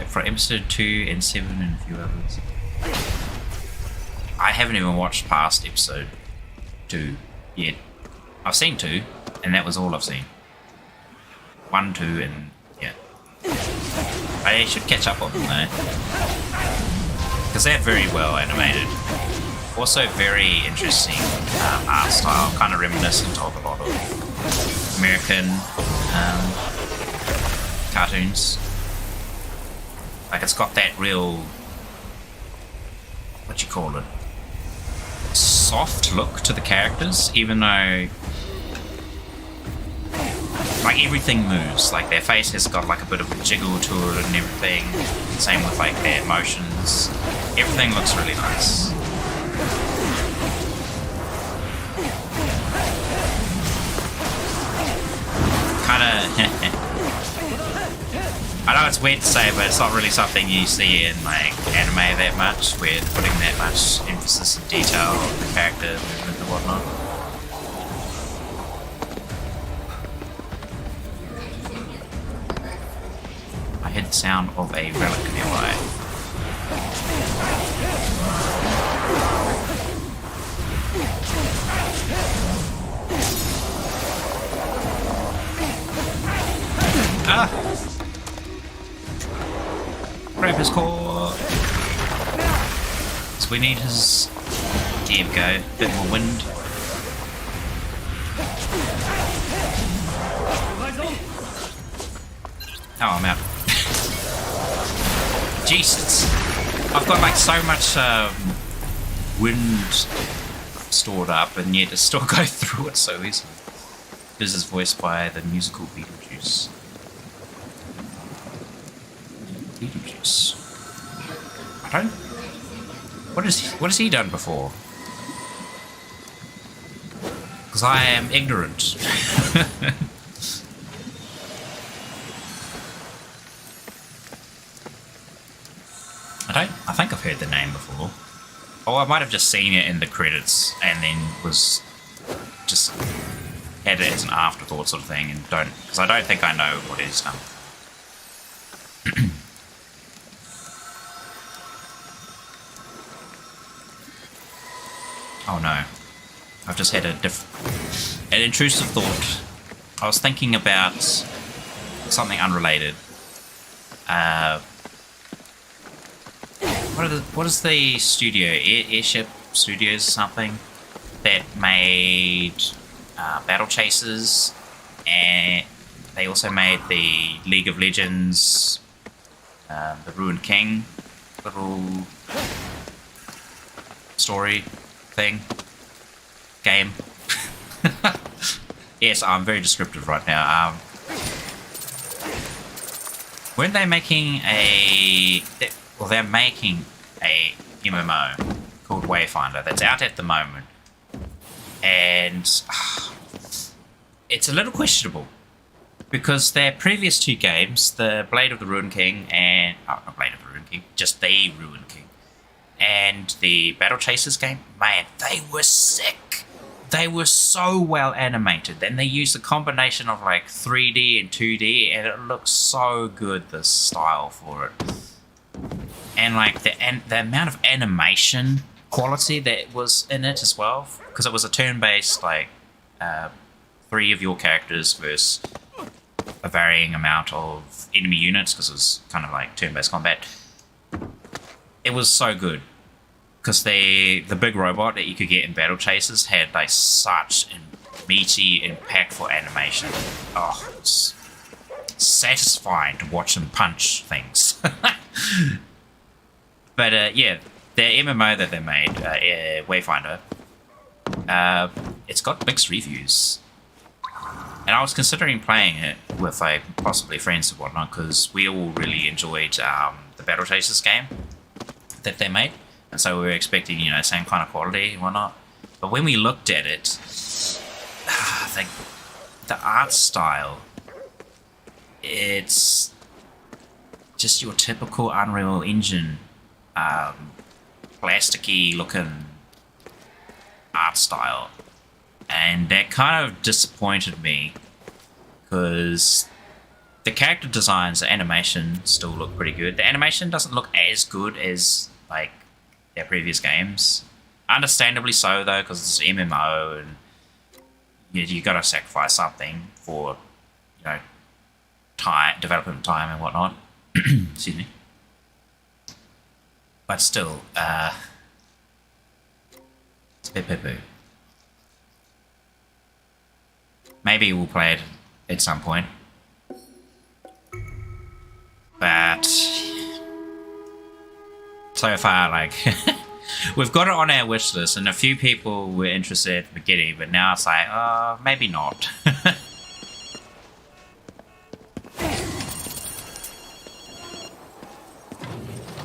For episode 2 and 7 and a few others. I haven't even watched past episode 2 yet. I've seen 2, and that was all I've seen. 1, 2, and yeah. I should catch up on them though, because they're very well animated. Also very interesting art style, kind of reminiscent of a lot of American cartoons. Like, it's got that real, what you call it, soft look to the characters, even though like everything moves. Like their face has got like a bit of a jiggle to it and everything. Same with like their emotions. Everything looks really nice. Kinda I know it's weird to say, but it's not really something you see in like anime that much, where they're putting that much emphasis and detail on the character movement and whatnot. I heard the sound of a relic nearby. Ah! Grab his core. So we need his. There we go. Bit more wind. Oh, I'm out. Jesus. I've got like so much wind stored up, and yet I still go through it so easily. This is voiced by the musical Beetlejuice. Beetlejuice. I don't. What has he done before? Because I am ignorant. I think I've heard the name before. Oh, I might have just seen it in the credits and then was just had it as an afterthought sort of thing, and because I don't think I know what he's done. Oh no, I've just had an intrusive thought. I was thinking about something unrelated. What is the studio? Airship Studios or something that made Battle Chasers, and they also made the League of Legends, the Ruined King little story thing game. Yes, I'm very descriptive right now. Weren't they making they're making a MMO called Wayfinder that's out at the moment, and it's a little questionable because their previous 2 games, the Blade of the Ruined King and not Blade of the Ruined King, just the Ruined King, and the Battle Chasers game, man, they were sick. they were so well animated. Then they used a combination of like 3D and 2D, and it looks so good, this style for it. And like the amount of animation quality that was in it as well, because it was a turn-based, like 3 of your characters versus a varying amount of enemy units, because it was kind of like turn-based combat. It was so good. Because the big robot that you could get in battle chases had like such meaty, impactful animation. Oh, it's satisfying to watch them punch things. But yeah, the MMO that they made, Wayfinder, it's got mixed reviews. And I was considering playing it with like possibly friends and whatnot, because we all really enjoyed the battle chases game that they made. And so we were expecting, you know, same kind of quality and whatnot. But when we looked at it, the art style, it's just your typical Unreal Engine, plasticky looking art style. And that kind of disappointed me, because the character designs, the animation still look pretty good. The animation doesn't look as good as like their previous games. Understandably so, though, because it's an MMO and you got to sacrifice something for, you know, development time and whatnot. Excuse me. But still, it's a bit poo-poo. Maybe we'll play it at some point. But so far, like, we've got it on our wish list, and a few people were interested at the beginning, but now it's like, maybe not.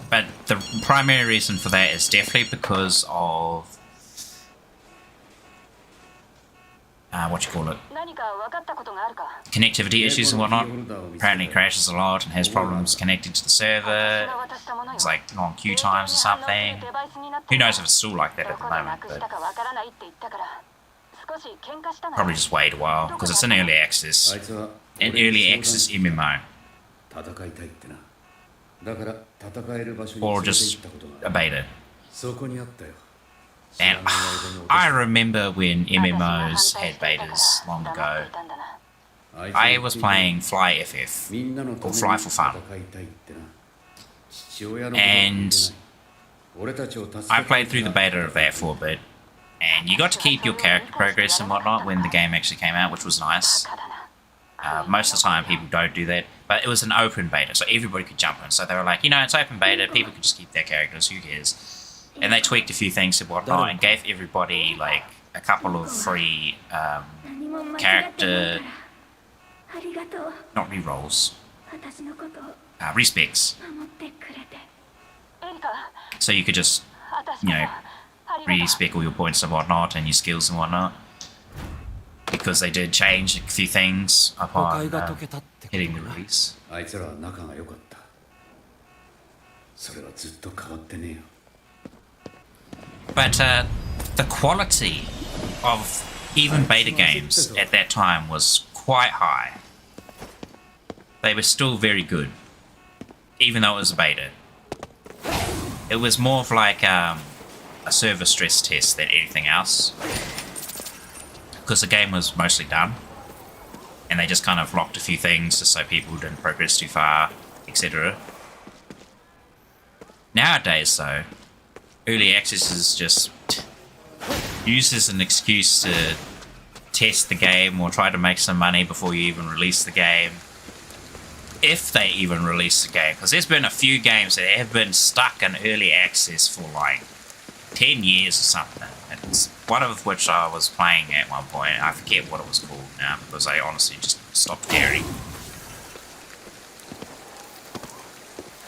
But the primary reason for that is definitely because of connectivity issues and whatnot. Apparently crashes a lot and has problems connecting to the server. It's like long queue times or something. Who knows if it's still like that at the moment, but probably just wait a while, because it's an early access. An early access MMO. Or just a beta. And I remember when MMOs had betas long ago. I was playing Fly FF, or Fly for Fun. And I played through the beta of that for a bit. And you got to keep your character progress and whatnot when the game actually came out, which was nice. Most of the time people don't do that. But it was an open beta, so everybody could jump in. So they were like, you know, it's open beta, people could just keep their characters, who cares? And they tweaked a few things and whatnot, and gave everybody like a couple of free character, not rerolls, respecs. So you could just, you know, respec all your points and whatnot, and your skills and whatnot. Because they did change a few things upon hitting the release. But the quality of even beta games at that time was quite high. They were still very good, even though it was a beta. It was more of like a server stress test than anything else, because the game was mostly done, and they just kind of locked a few things just so people didn't progress too far, etc. Nowadays, though, early access is just used as an excuse to test the game or try to make some money before you even release the game. If they even release the game. Because there's been a few games that have been stuck in early access for like 10 years or something. And it's one of which I was playing at one point. I forget what it was called now, because I honestly just stopped caring.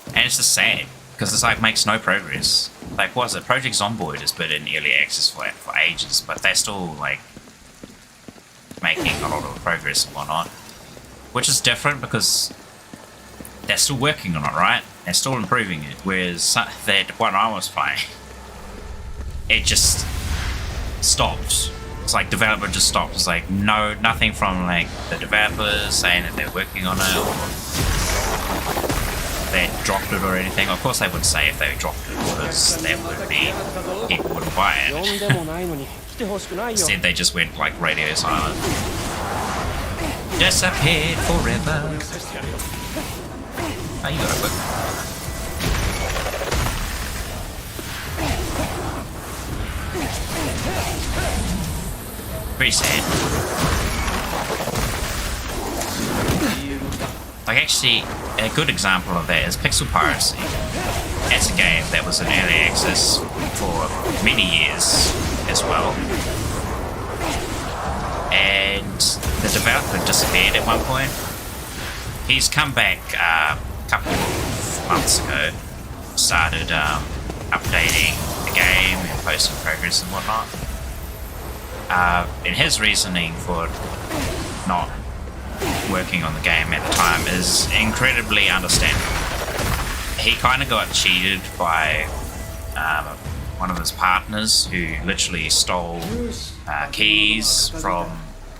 And it's just sad, because it's like makes no progress. Like, what is it? Project Zomboid has been in early access for ages, but they're still like making a lot of progress and whatnot, which is different because they're still working on it, right? They're still improving it. Whereas that one I was playing, it just stopped it's like development just stopped. It's like nothing from like the developers saying that they're working on it or they dropped it or anything. Of course they would say if they dropped it because that would mean people wouldn't buy it. 呼んでもないのに来てほしくないよ Instead they just went like radio silent. Disappeared forever. Oh, you got a book. Pretty sad. Like actually, a good example of that is Pixel Piracy. That's a game that was in early access for many years as well. And the developer disappeared at one point. He's come back a couple of months ago, started updating the game and posting progress and whatnot. And his reasoning for not working on the game at the time is incredibly understandable. He kind of got cheated by one of his partners who literally stole keys from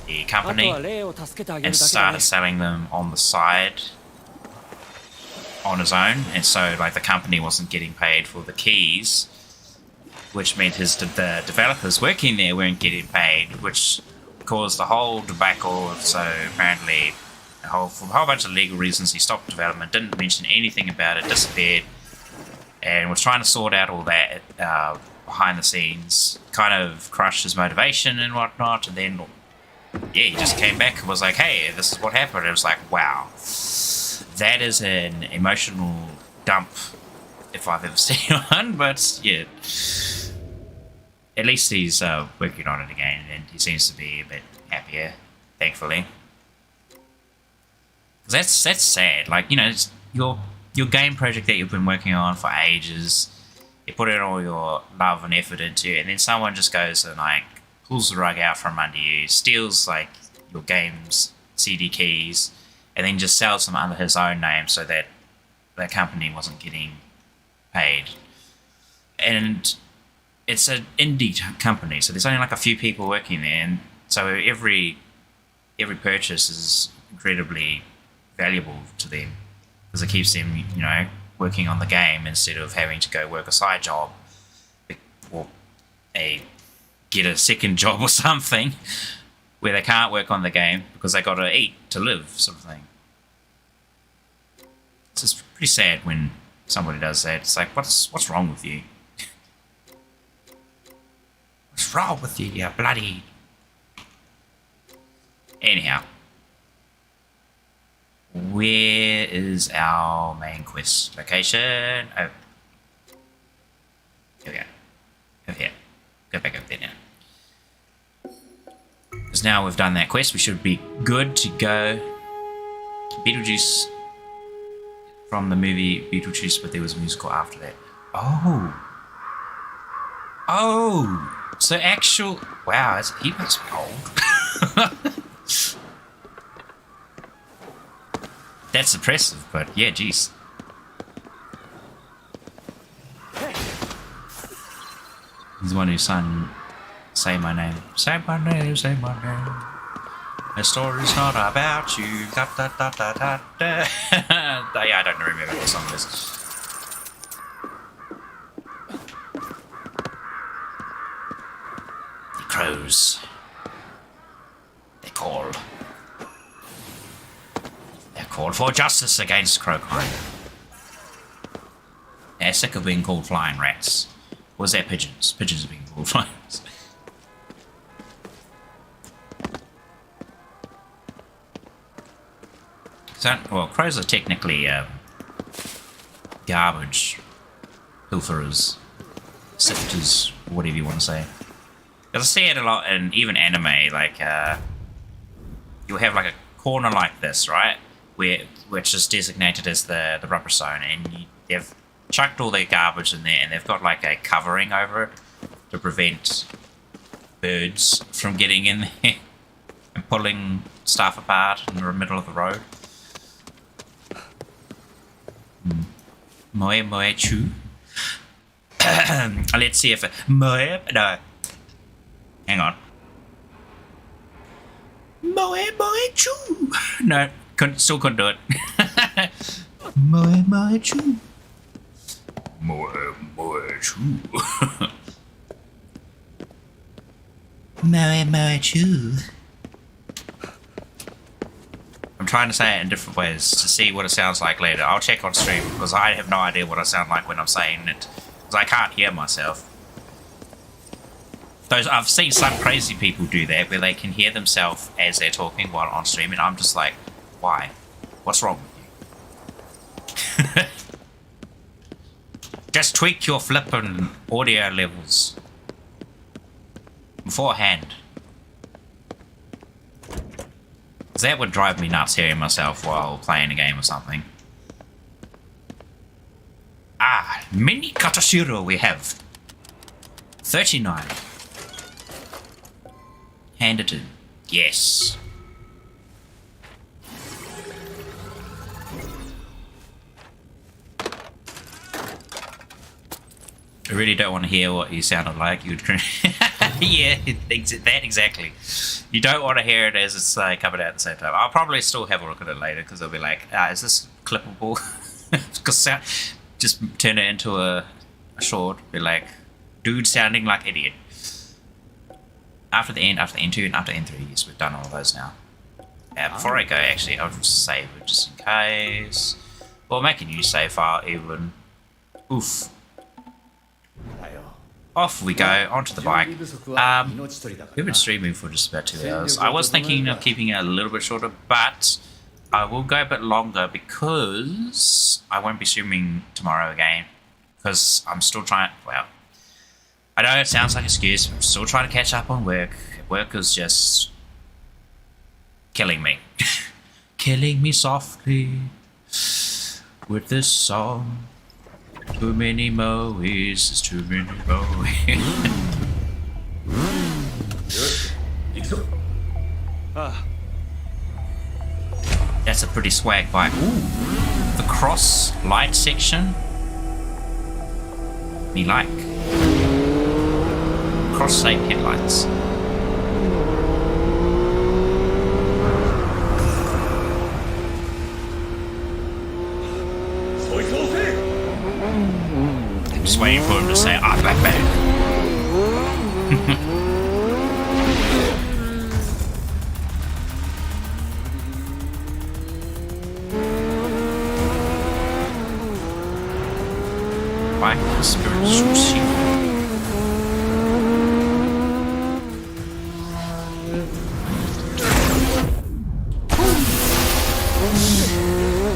the company and started selling them on the side on his own, and so like the company wasn't getting paid for the keys, which meant the developers working there weren't getting paid, which caused the whole debacle. So apparently for a whole bunch of legal reasons he stopped development, didn't mention anything about it, disappeared, and was trying to sort out all that behind the scenes, kind of crushed his motivation and whatnot, and then he just came back and was like, hey, this is what happened. It was like, wow, that is an emotional dump if I've ever seen one. But yeah, at least he's working on it again, and he seems to be a bit happier, thankfully. That's sad. Like, you know, it's your game project that you've been working on for ages. You put in all your love and effort into it, and then someone just goes and like pulls the rug out from under you, steals like your game's CD keys, and then just sells them under his own name so that the company wasn't getting paid. And it's an indie company, so there's only like a few people working there, and so every purchase is incredibly valuable to them because it keeps them, you know, working on the game instead of having to go work a side job or get a second job or something where they can't work on the game because they got to eat to live, sort of thing. It's just pretty sad when somebody does that. It's like, what's wrong with you? What's wrong with you, you bloody... Anyhow. Where is our main quest location? Oh. Here we go. Over here. Go back over there now. Because now we've done that quest, we should be good to go. Beetlejuice from the movie Beetlejuice, but there was a musical after that. Oh! Oh! So actual... Wow, he must be old. That's impressive, but yeah, jeez. He's the one who sang Say My Name. Say my name, say my name. The story's not about you. Da, da, da, da, da, da. Yeah, I don't remember what song it is. The crows. They call. They're called for justice against crowkind. They're sick of being called flying rats. Or was that pigeons? Pigeons are being called flying rats. So, well, crows are technically garbage pilferers, sifters, whatever you want to say. Because I see it a lot in even anime, like you'll have like a corner like this, right, which is designated as the rubber zone, and they've chucked all their garbage in there, and they've got like a covering over it to prevent birds from getting in there and pulling stuff apart in the middle of the road. Moe Moe Chu. Let's see if no. Hang on. Moe moe chu. No, still couldn't do it. Moe moe chu. Moe moe chu. Moe moe chu. I'm trying to say it in different ways to see what it sounds like later. I'll check on stream because I have no idea what I sound like when I'm saying it because I can't hear myself. I've seen some crazy people do that where they can hear themselves as they're talking while on stream, and I'm just like, why? What's wrong with you? Just tweak your flippin' audio levels beforehand. That would drive me nuts hearing myself while playing a game or something. Ah, mini Katashiro we have. 39. Hand it in. Yes. I really don't want to hear what you sounded like. You'd yeah, that exactly. You don't want to hear it as it's coming out at the same time. I'll probably still have a look at it later because I'll be like, is this clippable? Because just turn it into a short. Be like, dude sounding like idiot. After the end 2, and after end 3, yes, we've done all of those now. Before I go, actually, I'll just save it just in case. Or make a new save file even. Oof. Off we go, onto the bike. We've been streaming for just about 2 hours. I was thinking of keeping it a little bit shorter, but I will go a bit longer because I won't be streaming tomorrow again. Because I'm still trying, well, I know it sounds like an excuse, but I'm still trying to catch up on work. Work is just killing me. Killing me softly with this song. Too many moes, there's too many moes. That's a pretty swag bike. Ooh, the cross light section. Me like. Cross shape headlights. I'm just waiting for him to say, black bag. Bike spiritual sheep.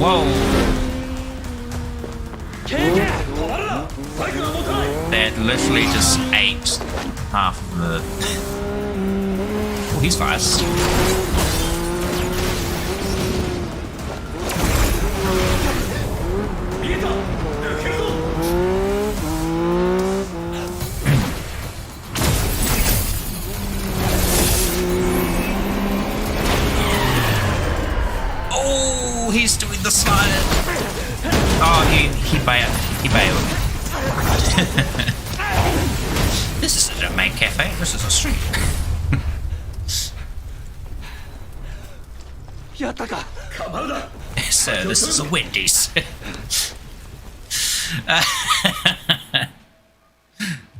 Whoa! That literally just ate half of the. Oh, he's fast. Oh, he's doing the slide. Oh, he bailed. He bailed. This isn't a main cafe, this is a street. So this is a Wendy's.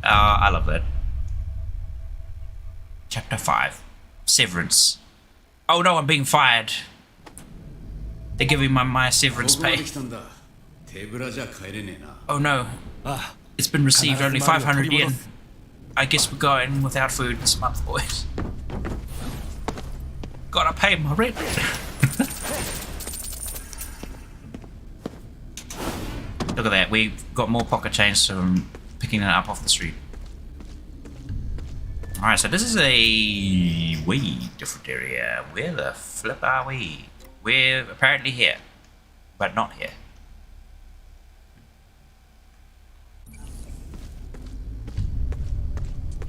I love that. Chapter 5. Severance. Oh no, I'm being fired. They're giving my severance pay. Oh no. It's been received only 500 yen. I guess we're going without food this month, boys. Gotta pay my rent. Look at that, we've got more pocket change from picking it up off the street. Alright, so this is a way different area. Where the flip are we? We're apparently here, but not here.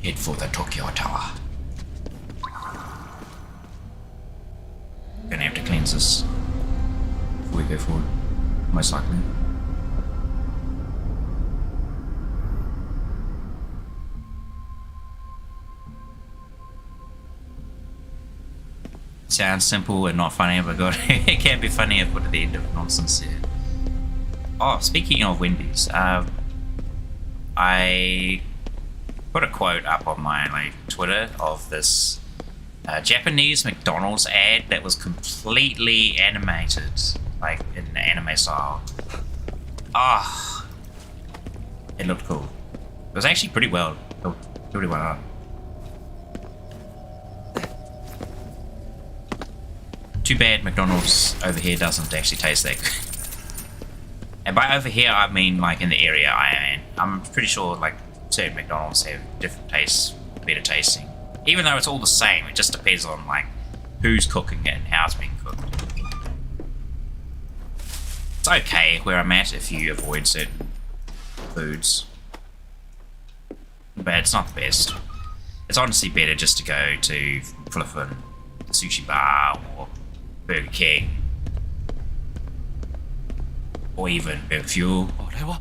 Head for the Tokyo Tower. Gonna have to cleanse this before we go forward, most likely. Sounds simple and not funny, but God, it can be funny if put at the end of nonsense here. Oh, speaking of Wendy's, I put a quote up on my Twitter of this Japanese McDonald's ad that was completely animated, like in anime style. Ah, it looked cool. It was actually pretty well done. Too bad McDonald's over here doesn't actually taste that good. And by over here, I mean like in the area I am. I'm pretty sure like certain McDonald's have different tastes, better tasting. Even though it's all the same, it just depends on like who's cooking it and how it's being cooked. It's okay where I'm at if you avoid certain foods, but it's not the best. It's honestly better just to go to flippin' sushi bar or Burger King or even Burger Fuel. あれは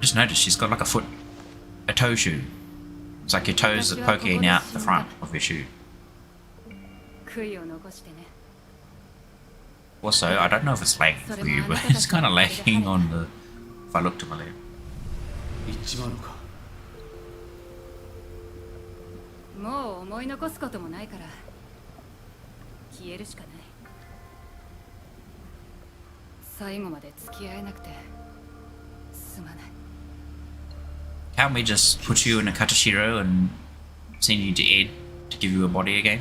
Just noticed she's got like a toe shoe. It's like your toes are poking out the front of your shoe. 悔いを残してね。 Also, I don't know if it's lagging for you, but it's kind of lagging on the. If I look to my left. 行っちまうのか。もう思い残すこともないから消えるしかない。最後まで付き合えなくてすまない。 Can't we just put you in a Katashiro and send you to Ed to give you a body again?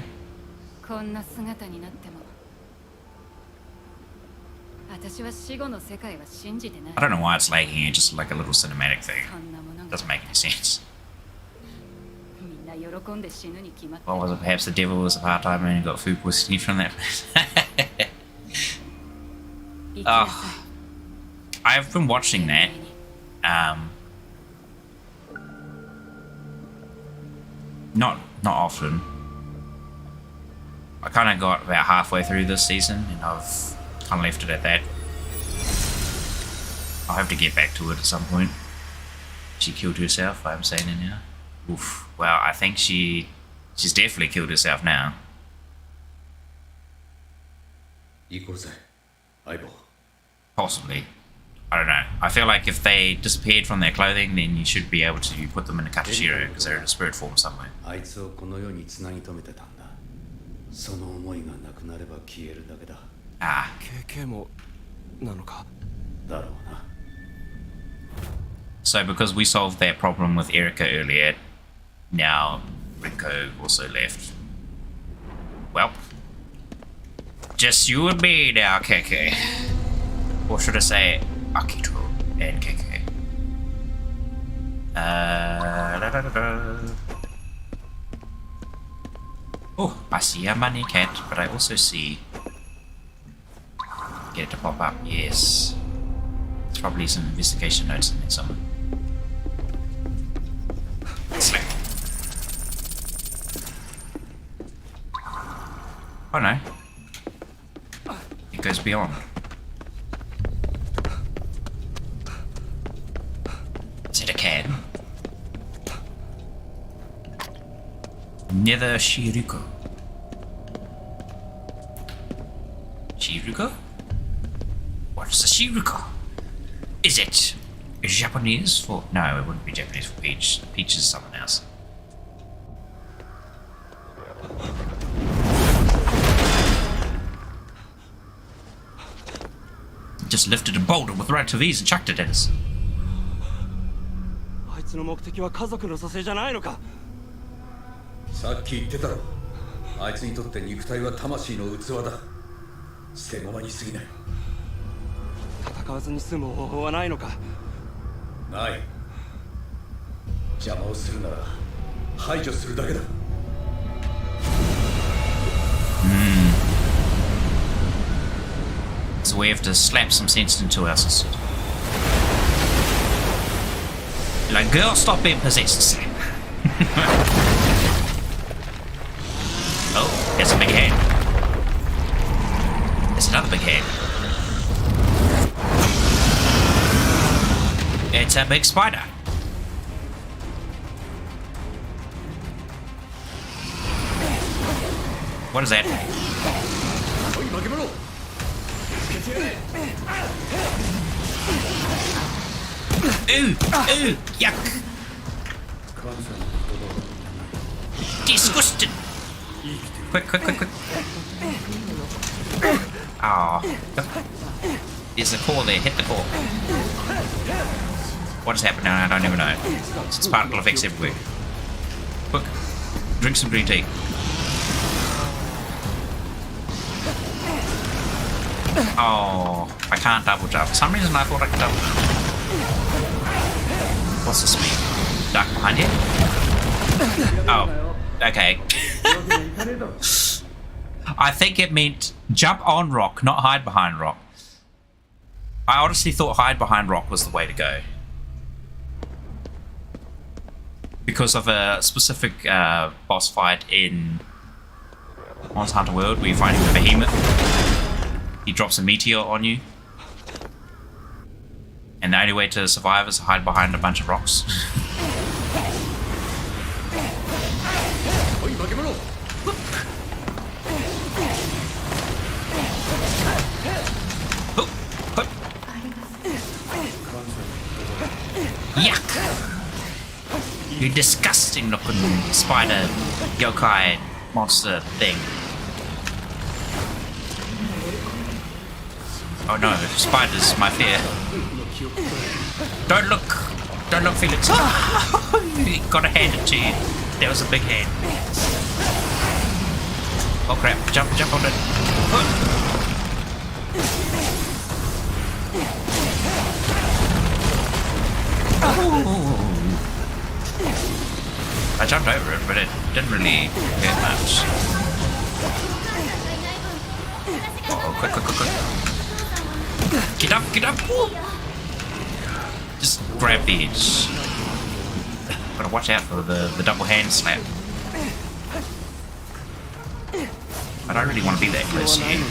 こんな姿になっても私は死後の世界は信じてない。 I don't know why it's lagging here, just like a little cinematic thing. こんなものが Doesn't make any sense. みんな喜んで死ぬに決まって Or was it perhaps the devil was a part-timer and got food poisoning from that place? 生きなさい。 I've been watching that. Not often. I kind of got about halfway through this season and I've kind of left it at that. I'll have to get back to it at some point. She killed herself, I'm saying it now. Oof. Well, I think she's definitely killed herself now. 行こうぜ、相棒。 Possibly. I don't know. I feel like if they disappeared from their clothing, then you should be able to put them in a Katashiro because they're in a spirit form somewhere. あいつをこの世に繋ぎ止めてたんだ。その思いがなくなれば消えるだけだ。 Ah, KK もなのか だろうな。 so because we solved that problem with Erika earlier, now Rinko also left. Well, just you and me now, KK. Or should I say, Akito and KK. Oh, I see a money cat, but I also see. Get it to pop up, yes. There's probably some investigation notes in there somewhere. Slip. Oh no. It goes beyond. Is it a can? Nether Shiruko. Shiruko? What's a Shiruko? Is it Japanese for... No, it wouldn't be Japanese for peach. Peach is something else. Just lifted a boulder with right of ease and chucked it at us. あいつの目的は家族の蘇生じゃないのか さっき言ってたろ。あいつにとって肉体は魂の器だ。捨て駒に過ぎない。戦わずに済む方法はないのか ない。邪魔をするなら排除するだけだ。 So we have to slap some sense into us. Like, girl, stop being possessed. Oh, there's a big hand. It's another big head. It's a big spider. What is that? Ooh, ooh, yuck. Disgusting. Quick, quick, quick, quick. Oh. There's a core there. Hit the core. What has happened now? I don't even know. It's particle effects everywhere. Quick. Drink some green tea. Oh, I can't double jump. For some reason I thought I could double jump. What's this mean? Duck behind here? Oh, okay. I think it meant jump on rock, not hide behind rock. I honestly thought hide behind rock was the way to go. Because of a specific boss fight in Monster Hunter World where you find the behemoth. He drops a meteor on you. And the only way to survive is to hide behind a bunch of rocks. Yuck! You disgusting looking spider yokai monster thing. Oh no, spiders, my fear. Don't look, Felix. Gotta hand it to you. There was a big hand. Oh crap, jump on it. I jumped over it, but it didn't really hurt much. Oh, quick. Get up! Just grab the edge. Gotta watch out for the double hand slap. I don't really want to be that close here.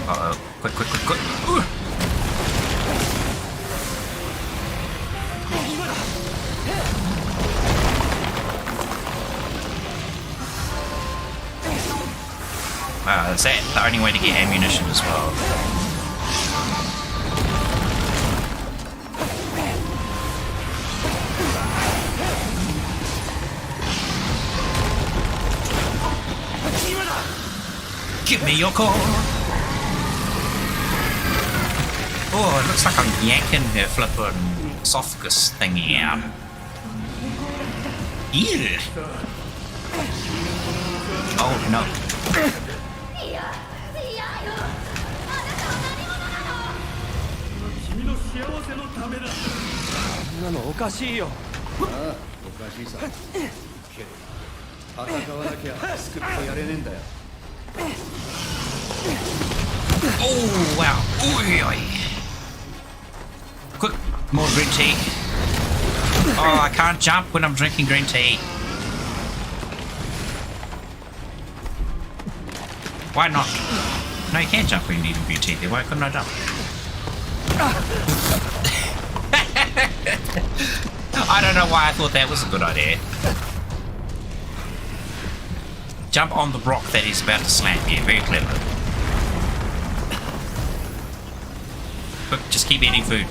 Uh-oh. Quick. That's it. The only way to get ammunition as well. Give me your core. Oh, it looks like I'm yanking her flippin' esophagus thingy out. Ew. Oh no. 君の幸せのためだ。そんなのおかしいよ。ああ、おかしいさ。けど戦わなきゃ救ってやれねえんだよ。Oh wow. Oi. Quick, more green tea. Oh, I can't jump when I'm drinking green tea. Why not? No, you can't jump when you need green tea. Why couldn't I jump? I don't know why I thought that was a good idea. Jump on the rock that he's about to slam you. Very clever. Quick, just keep eating food.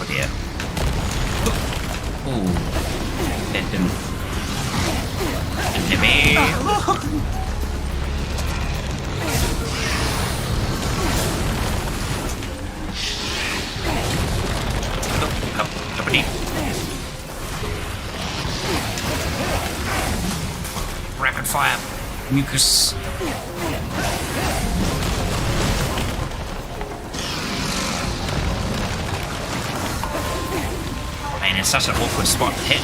Oh dear. Ooh. That didn't hit me. Rapid fire mucus. Man, it's such an awkward spot to hit.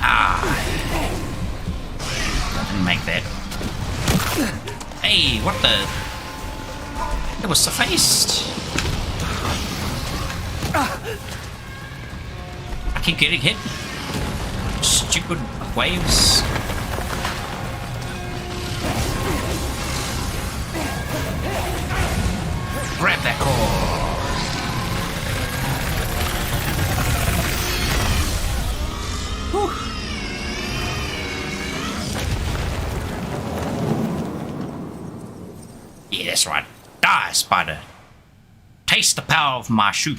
Ah, I didn't make that. Hey, what the? It was sufficed. I keep getting hit. Stupid waves. Grab that core. Whew. Yeah, that's right. Die, spider. Taste the power of my shoe.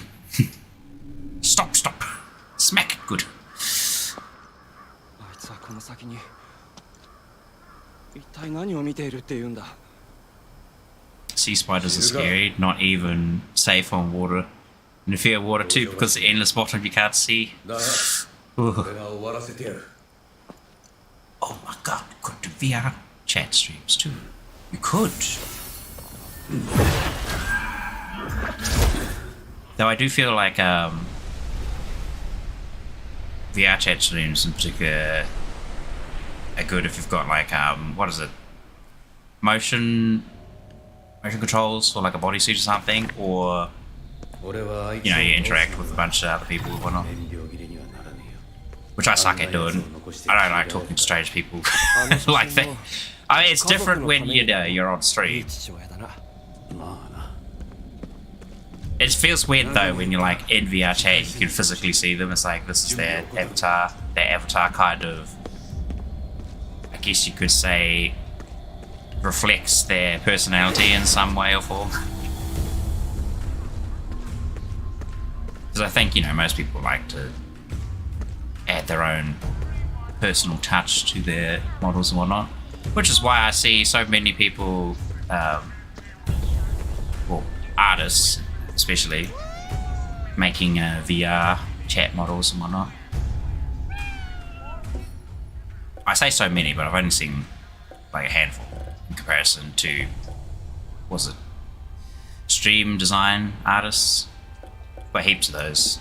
Stop. Smack it good. あいつはこの先に一体何を見ているって言うんだ。 Sea spiders are scary, not even safe on water. And if you're water too, because the endless bottom you can't see. だが Ooh. 俺が終わらせてやる Oh my god, we could do VR chat streams too. We could. Though I do feel like VR chat streams in particular are good if you've got like what is it? Motion controls for like a bodysuit or something, or 俺はあいつ you を know, you interact with a bunch of other people or whatnot. 燃料切れにはならねえよ Which I suck at doing. I don't like talking to strange people like that. I mean, it's different when you're on いい stream. 父親だな。まあな It feels weird though when you're like in VR chat, you can physically see them. It's like this is their avatar. Their avatar kind of, I guess you could say, reflects their personality in some way or form. Because I think, you know, most people like to add their own personal touch to their models and whatnot. Which is why I see so many people, well, artists especially, making VR chat models and whatnot. I say so many, but I've only seen like a handful in comparison to, was it stream design artists? But heaps of those.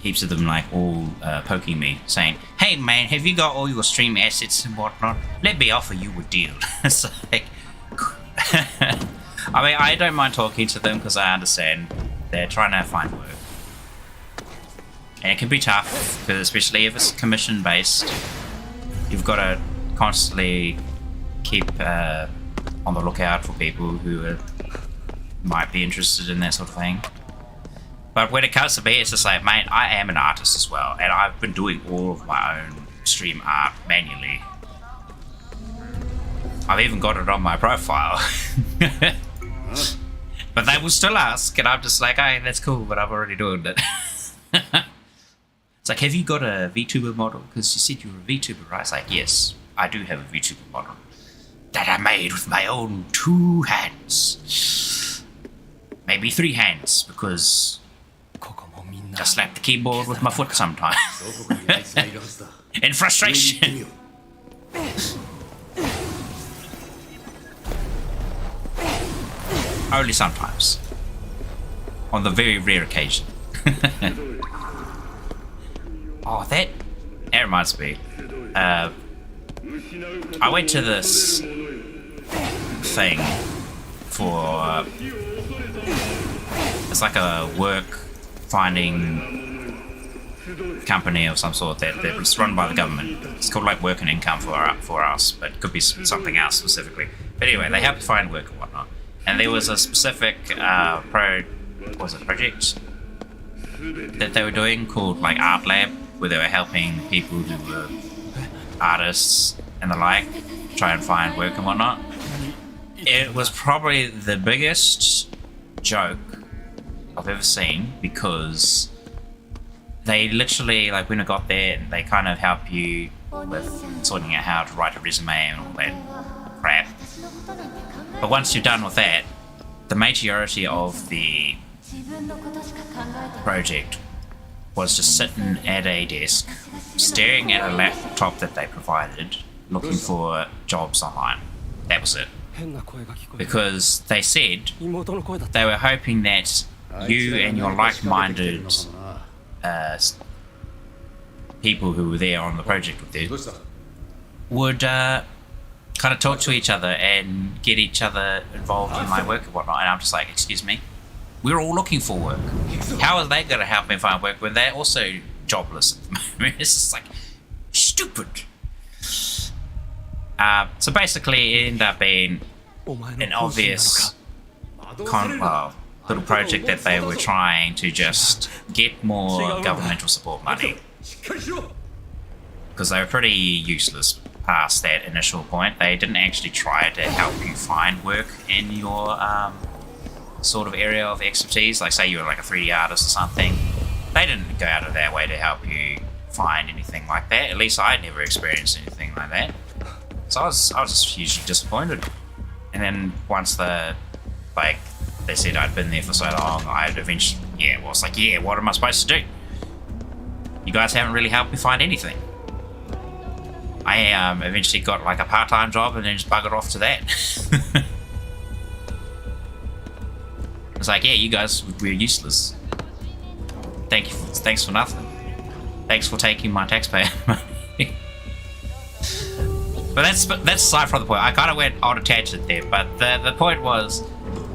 Heaps of them like all poking me, saying, "Hey man, have you got all your stream assets and whatnot? Let me offer you a deal." It's like, I mean, I don't mind talking to them because I understand they're trying to find work, and it can be tough because especially if it's commission based, you've got to constantly keep on the lookout for people who might be interested in that sort of thing. But when it comes to me, it's just like, mate, I am an artist as well, and I've been doing all of my own stream art manually. I've even got it on my profile. But they will still ask, and I'm just like, hey, that's cool, but I'm already doing it. It's like, have you got a VTuber model? Because you said you were a VTuber, right? It's like, yes, I do have a VTuber model that I made with my own 2 hands. Maybe 3 hands, because I slap the keyboard with my foot sometimes. どこかにあいつがいるはずだ In 上に行ってみ frustration. よう Only sometimes. On the very rare occasion. Oh, that reminds me. I went to this thing for... it's like a work finding company of some sort that was run by the government. It's called like Work and Income for us, but it could be something else specifically. But anyway, they help you find work and whatnot. And there was a specific project that they were doing called like Art Lab, where they were helping people who were artists and the like try and find work and whatnot. It was probably the biggest joke I've ever seen, because they literally, like, when I got there, they kind of help you with sorting out how to write a resume and all that crap. But once you're done with that, the majority of the project was just sitting at a desk, staring at a laptop that they provided, looking for jobs online. That was it. Because they said they were hoping that you and your like-minded people who were there on the project with you どうした would kind of talk to each other and get each other involved in my work and whatnot. And I'm just like, excuse me, we're all looking for work. How are they going to help me find work when they're also jobless at the moment? It's just like stupid. So basically, it ended up being an obvious little project that they were trying to just get more governmental support money, because they were pretty useless past that initial point. They didn't actually try to help you find work in your sort of area of expertise. Like say you were like a 3D artist or something, they didn't go out of their way to help you find anything like that. At least I'd never experienced anything like that. So I was just hugely disappointed. And then once they said I'd been there for so long, I'd eventually, what am I supposed to do? You guys haven't really helped me find anything. I eventually got like a part-time job and then just buggered off to that. It's like, yeah, you guys were useless. Thanks for nothing. Thanks for taking my taxpayer money. But that's aside from the point. I kind of went on a tangent there, but the point was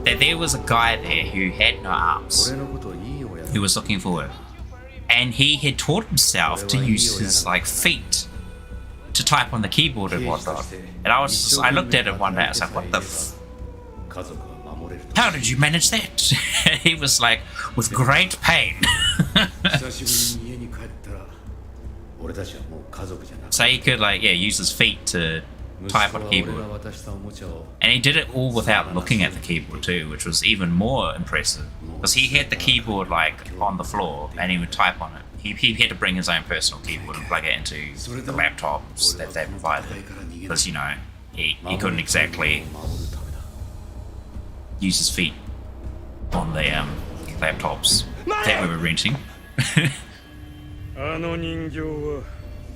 that there was a guy there who had no arms, who was looking for work, and he had taught himself to use his like feet to type on the keyboard and whatnot. And I looked at him one day. I was like, what the? How did you manage that? He was like, with great pain. So he could use his feet to type on a keyboard. And he did it all without looking at the keyboard too, which was even more impressive. Because he had the keyboard on the floor and he would type on it. He had to bring his own personal keyboard and plug it into the laptops that they provided. Because, he couldn't exactly use his feet on the laptops that we were renting. あの人形は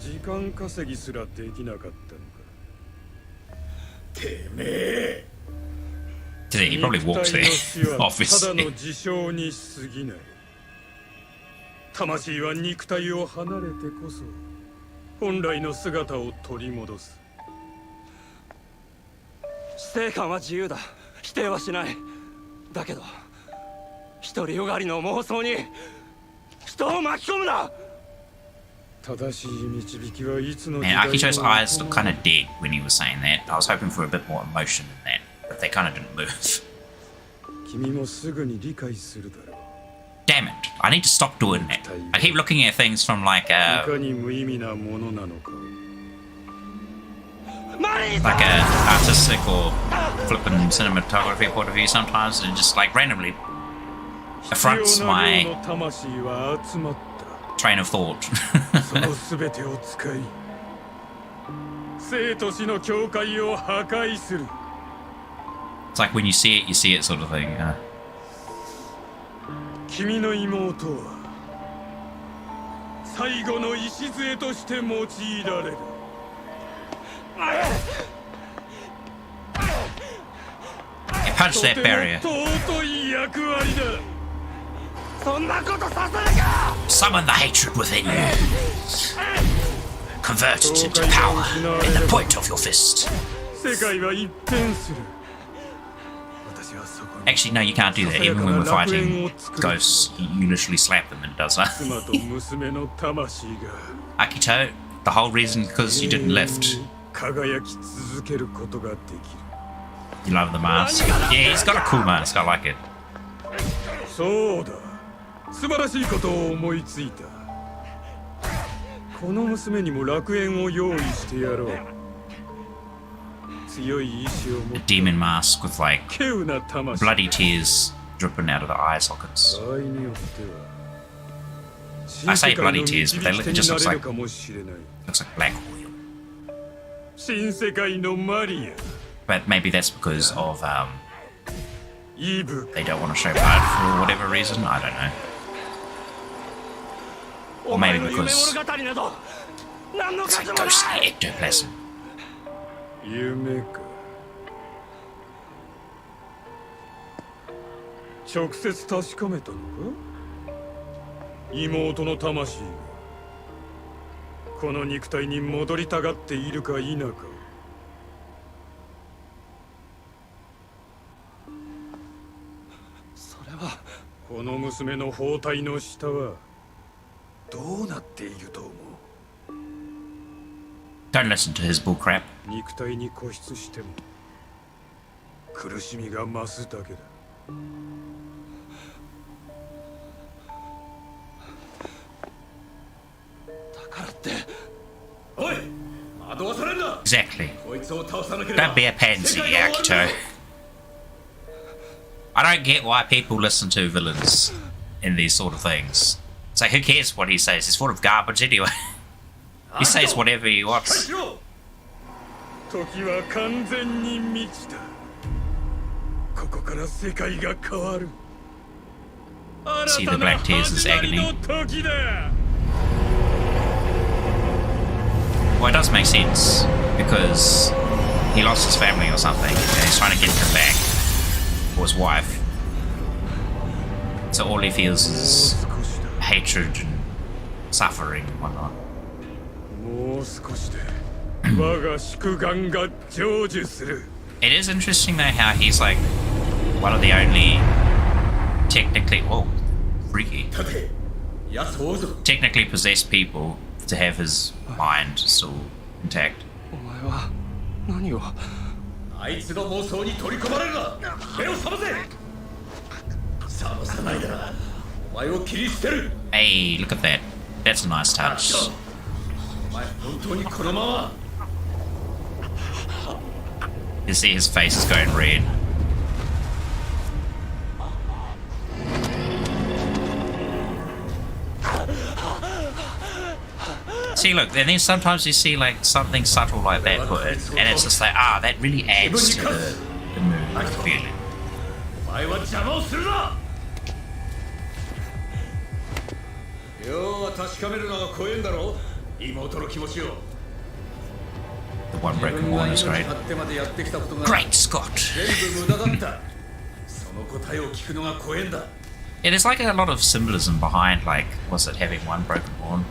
時間稼ぎすらできなかったのか。てめえ。He probably walks there, ただの obviously. 事象に過ぎない。魂は肉体を離れてこそ本来の姿を取り戻す。死生観は自由だ。否定はしない。だけど、独りよがりの妄想に人を巻き込むな。 Man, Akito's eyes looked kind of dead when he was saying that. I was hoping for a bit more emotion in that, but they kind of didn't move. Damn it, I need to stop doing that. I keep looking at things from like a artistic or flipping cinematography point of view sometimes, and it just like randomly affronts my train of thought. It's like when you see it sort of thing. 君の妹は最後の礎として用いられる。You punch that barrier. 尊い役割だ。 Summon the hatred within you. Convert it into power in the point of your fist. Actually, no, you can't do that. Even when we're fighting ghosts, you literally slap them and it does that. Akito, the whole reason because you didn't lift. You love the mask. Yeah, he's got a cool mask. I like it. 素晴らしいことを思いついた。この娘にも楽園を用意してやろう。強い意志を持 A demon mask with like bloody tears dripping out of the eye sockets. I say bloody tears, but it just looks like black oil. 新世界のマリア。 But maybe that's because of they don't want to show blood for whatever reason. I don't know. Or maybe because it's like ghostly ectoplasm. 夢か。直接確かめたのか？妹の魂がこの肉体に戻りたがっているか否か。この娘の包帯の下はどうなっていると思う？ Don't listen to his bullcrap. 肉体に固執しても苦しみが増すだけだ。だからっておい、惑わされるな。 Exactly. こいつを倒さなければ Don't be a pansy, 世界が終わる Akito. I don't get why people listen to villains in these sort of things. It's like, who cares what he says? He's full of garbage anyway. He says whatever he しっかり wants. しろ。時は完全に満ちた。ここから世界が変わる。 See the black tears as 始まり agony. の時だ。 Well, it does make sense because he lost his family or something, and he's trying to get them back for his wife. So all he feels is 少しだ。 hatred and suffering and whatnot. もう少しで我が祝願が成就する。 It is interesting though how he's like one of the only technically, whoa, freaky, 立て、奴を追うぞ。 technically possessed people to have his mind still intact. お前は何を？あいつの妄想に取り込まれるな。目を覚ませ。覚まさないならお前を切り捨てる。 Hey, look at that. That's a nice あっ touch. と、お前本当にこのまま。 You see his face is going red. See, look, and then sometimes you see like something subtle like that put in, and it's just like, that really adds to the mood, the feeling. お前は邪魔をするな。要は確かめるのが怖えんだろ。妹の気持ちを。 The one 自 broken 分が one 命 is 張 great. ってまでやってきたことが Great Scott! 全部無駄だった。その答えを聞くのが怖えんだ。 Yeah, there's like a lot of symbolism behind, like, was it having one broken horn?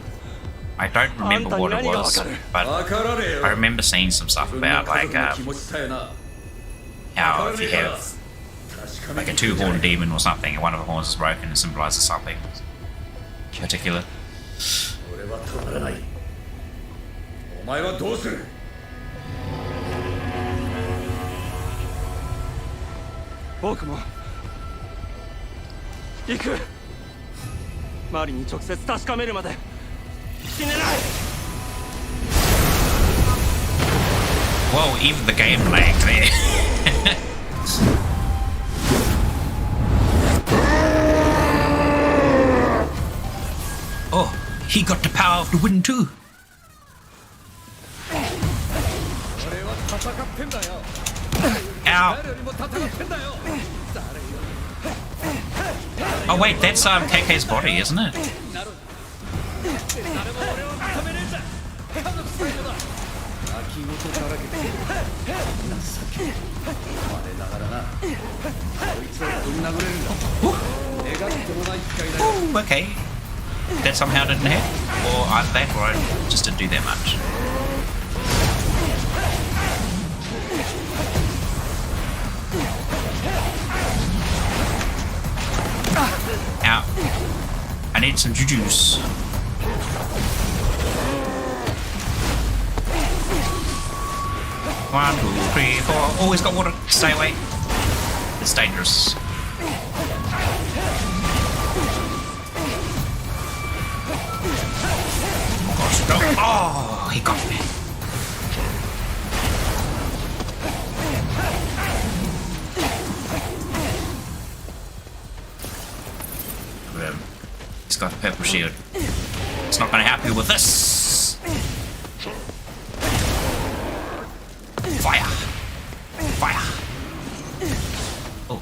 I don't remember what it was, but わからねえよ。 I remember seeing some stuff 自分の about 家 like 族の気持ちさえな。 how if you have 確かめ like a てみたい。 two-horned demon or something, and one of the horns is broken, it symbolizes something particular. 俺は止まらない。お前はどうする？僕も行く。マリに直接確かめるまで死ねない。 Whoa, even the game lagged there. Oh, he got the power of the wind too. 俺は戦ってんだよ。 Ow. 誰よりも戦ってんだよ。 Oh wait, that's KK's body, isn't it? 誰も俺を認めねえんだ。家族最後だ。泣き言だらけで。情け。我ながらな。こいつをぶん殴れるんだ。願ってもない機会だよ。 Ooh, okay. That somehow didn't hit? Or either that or I just didn't do that much. Ow. I need some juice. One, two, three, four. Oh, he's got water. Stay away. It's dangerous. Gosh, no. Oh, he got me. He's got a purple shield. It's not going to help you with this. Fire! Fire! Oh,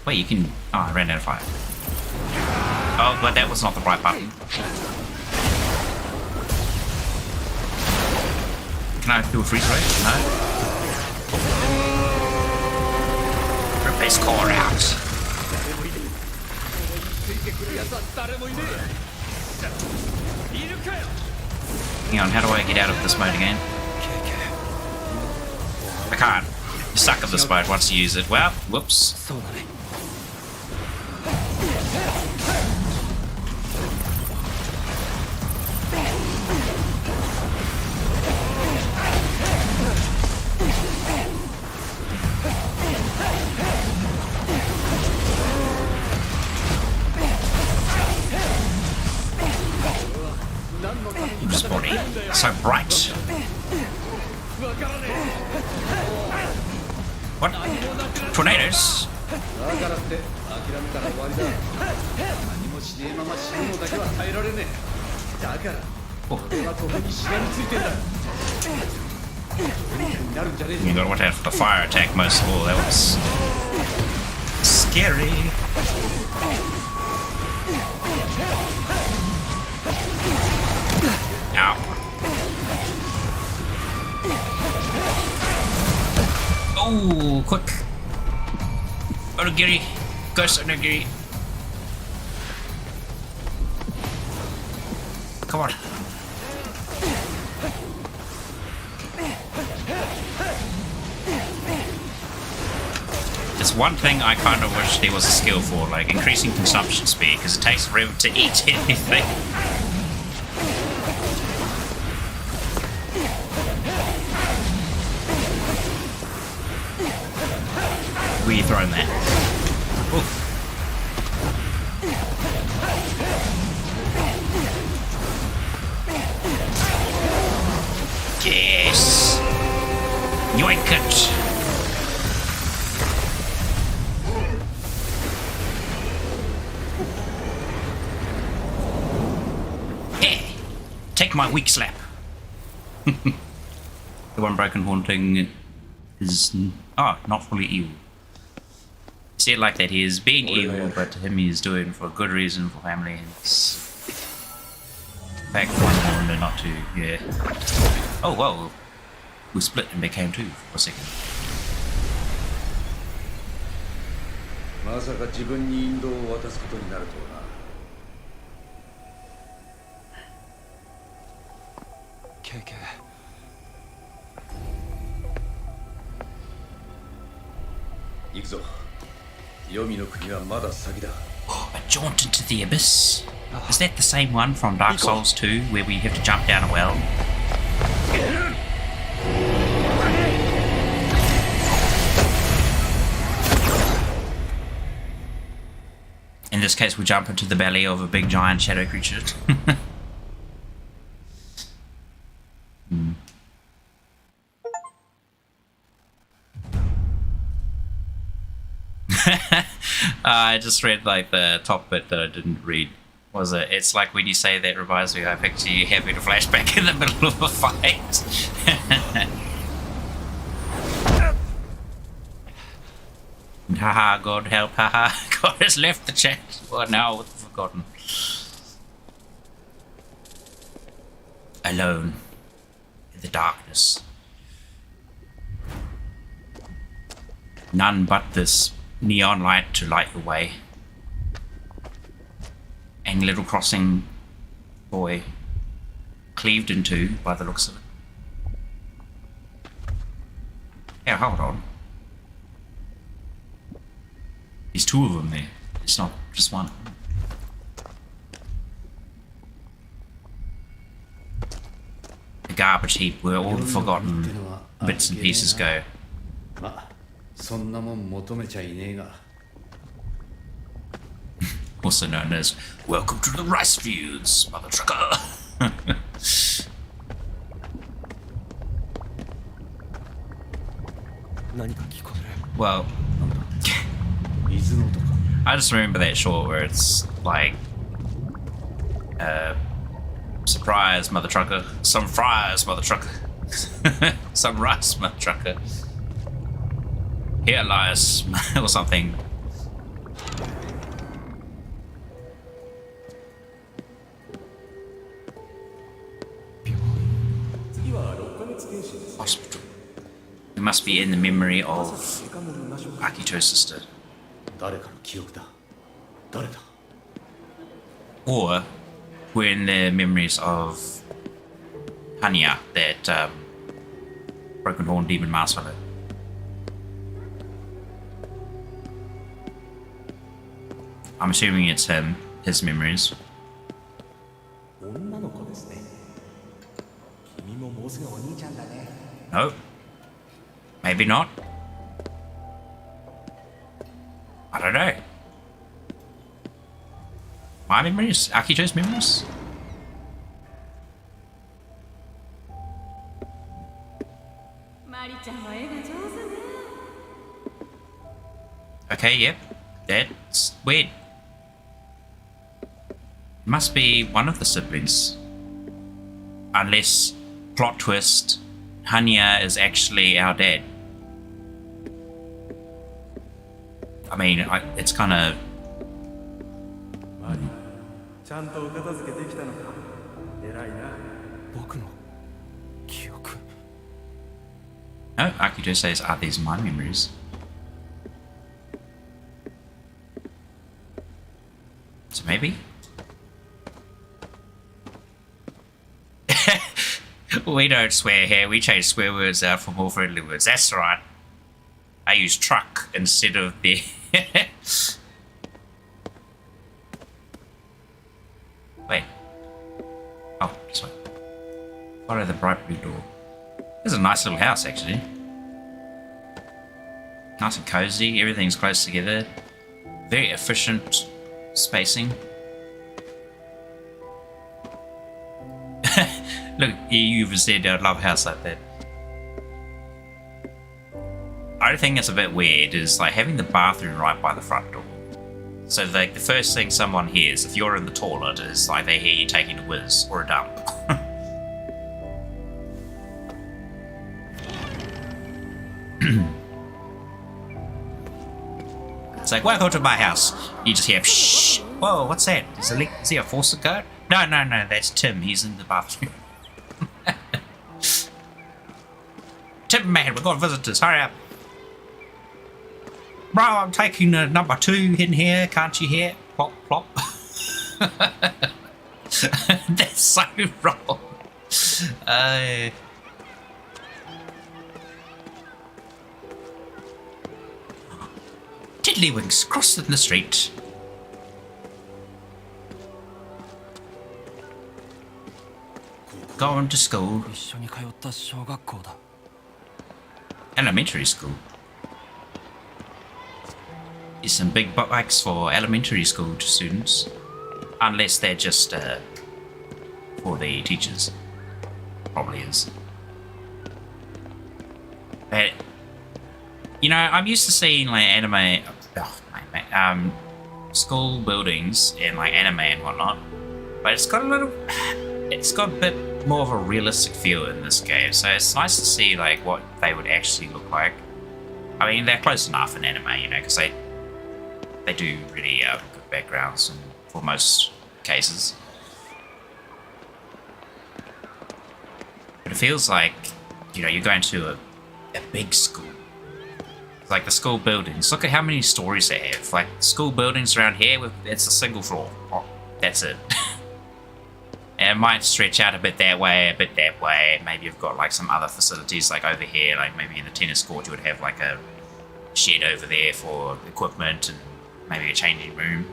wait, you can... Oh, I ran out of fire. Oh, but that was not the right button. Can I do a freeze ray? No? Rip his core out. Hang on, how do I get out of this mode again? I can't. You're stuck in this mode once you use it. Well, whoops. そうだね。scary. So bright. What? Tornadoes? だからって諦めたら終わりだ。何もしねえまま死ぬのだけは耐えられねえ。だから俺はここにしがみついてんだ。どうになるんじゃねえ You gotta watch out for the fire attack most of all. That was scary. Ow. Oh, quick. Onigiri. Ghost Onigiri. Come on. There's one thing I kind of wish there was a skill for, like increasing consumption speed, because it takes forever to eat anything. Where you throwing that? Oof. Yes! Yoink it! Hey! Take my weak slap! The one broken haunting is... oh, not fully evil. See it like that, he is being evil, but to him he is doing for a good reason, for family, and it's... back one more and not two, yeah. Oh, whoa. We split and became two for a second. まさか自分に引導を渡すことになるとはな。ケイケイ。行くぞ。黄泉の国はまだ先だ。 A jaunt into the abyss? Is that the same one from Dark Souls 2, where we have to jump down a well? In this case, we jump into the belly of a big giant shadow creature. I just read like the top bit that I didn't read. Was it? It's like when you say that reminds me, I picture you having a flashback in the middle of a fight. Haha, God help, haha. God has left the chat. Well, now with the forgotten. Alone in the darkness. None but this neon light to light the way. And little crossing boy cleaved in two by the looks of it. Yeah, hold on. There's two of them there. It's not just one. The garbage heap where all the forgotten bits and pieces go. まあ、そんなもん求めちゃいねえが。 Also known as Welcome to the Rice Fields, Mother Trucker. Well, I just remember that short where it's like, surprise, Mother Trucker, some fries, Mother Trucker, some rice, Mother Trucker. Here lies, or something. Hospital. It must be in the memory of Akito's sister. 誰かの記憶だ。誰だ。 Or we're in the memories of Hanya, that broken horn demon master fellow. I'm assuming it's him, his memories. 女の子ですね。君ももうすぐお兄ちゃんだね。 No. Maybe not. I don't know. My memories? Akito's memories? Okay, yep. That's weird. Must be one of the siblings. Unless, plot twist, Hanya is actually our dad. I mean, it's kind of... マリーちゃんとお片付けできたのか偉いな僕の記憶 No, Akito says, are these my memories? So maybe? We don't swear here, we change swear words out for more friendly words. That's right. I use truck instead of the... Wait. Oh, this way. Follow the bright blue door. This is a nice little house, actually. Nice and cozy, everything's close together. Very efficient spacing. Look, you even said I'd love a house like that. The only thing that's a bit weird is like having the bathroom right by the front door. So like the first thing someone hears if you're in the toilet is like they hear you taking a whiz or a dump. It's like, welcome to my house. You just hear, shh. Whoa, what's that? Is he a faucet guard? No, that's Tim. He's in the bathroom. Tim, man, we've got visitors. Hurry up. Bro, I'm taking number 2 in here. Can't you hear? Plop, plop. That's so wrong. Tiddlywinks crossing the street. Going to school. 一緒に通った小学校だ Elementary school. There's some big bikes for elementary school students. Unless they're just for the teachers. Probably is. But, you know, I'm used to seeing like anime... school buildings in like anime and whatnot. But it's got a little... It's got a bit more of a realistic feel in this game, so it's nice to see like what they would actually look like. I mean, they're close enough in anime, you know, because they do really good backgrounds for most cases. But it feels like, you know, you're going to a big school. It's like the school buildings. Look at how many stories they have. Like school buildings around here, it's a single floor. Oh, that's it. And it might stretch out a bit that way, a bit that way. Maybe you've got like some other facilities like over here, like maybe in the tennis court you would have like a shed over there for equipment and maybe a changing room.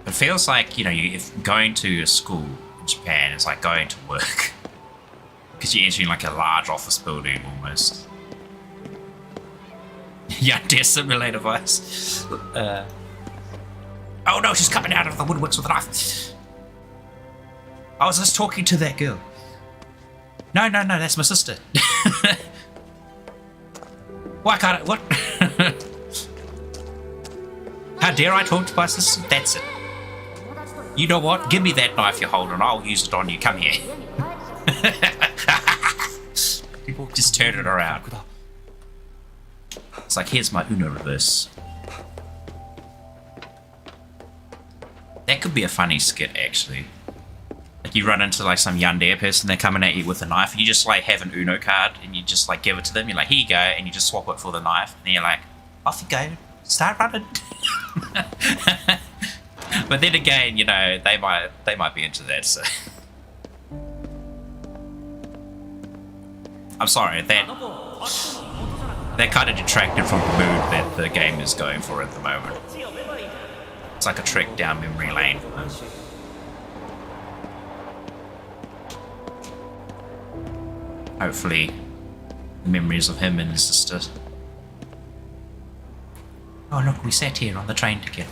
It feels like, you know, if going to a school in Japan is like going to work. Because you're entering like a large office building almost. Yeah, dear simulator device. Oh no, she's coming out of the woodworks with a knife. I was just talking to that girl. No, that's my sister. Why can't I? What? How dare I talk to my sister? That's it. You know what? Give me that knife you're holding. I'll use it on you. Come here. Just turn it around. It's like, here's my Uno reverse. That could be a funny skit, actually. Like, you run into, like, some yandere person, they're coming at you with a knife, and you just, like, have an Uno card, and you just, like, give it to them. You're like, here you go, and you just swap it for the knife. And you're like, off you go. Start running. But then again, you know, they might be into that, so... I'm sorry, that kind of detracted from the mood that the game is going for at the moment. It's like a trek down memory lane. Hopefully, memories of him and his sister. Oh look, we sat here on the train together.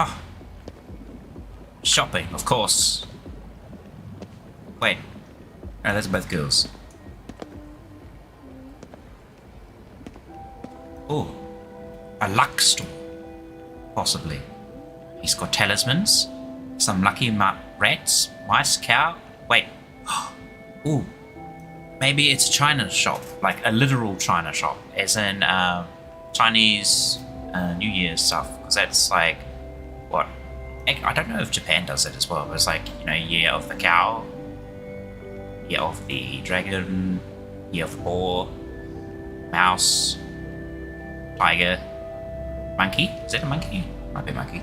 Oh, shopping, of course. Wait. No, those are both girls. Oh. A luck store. Possibly. He's got talismans. Some lucky rats. Mice, cow. Wait. Ooh. Maybe it's a China shop. Like a literal China shop. As in Chinese New Year's stuff. Because that's like... What? I don't know if Japan does it as well. But it's like, you know, Year of the Cow. Year of the Dragon. Year of the Boar. Mouse. Tiger. Monkey? Is that a monkey? Might be a monkey.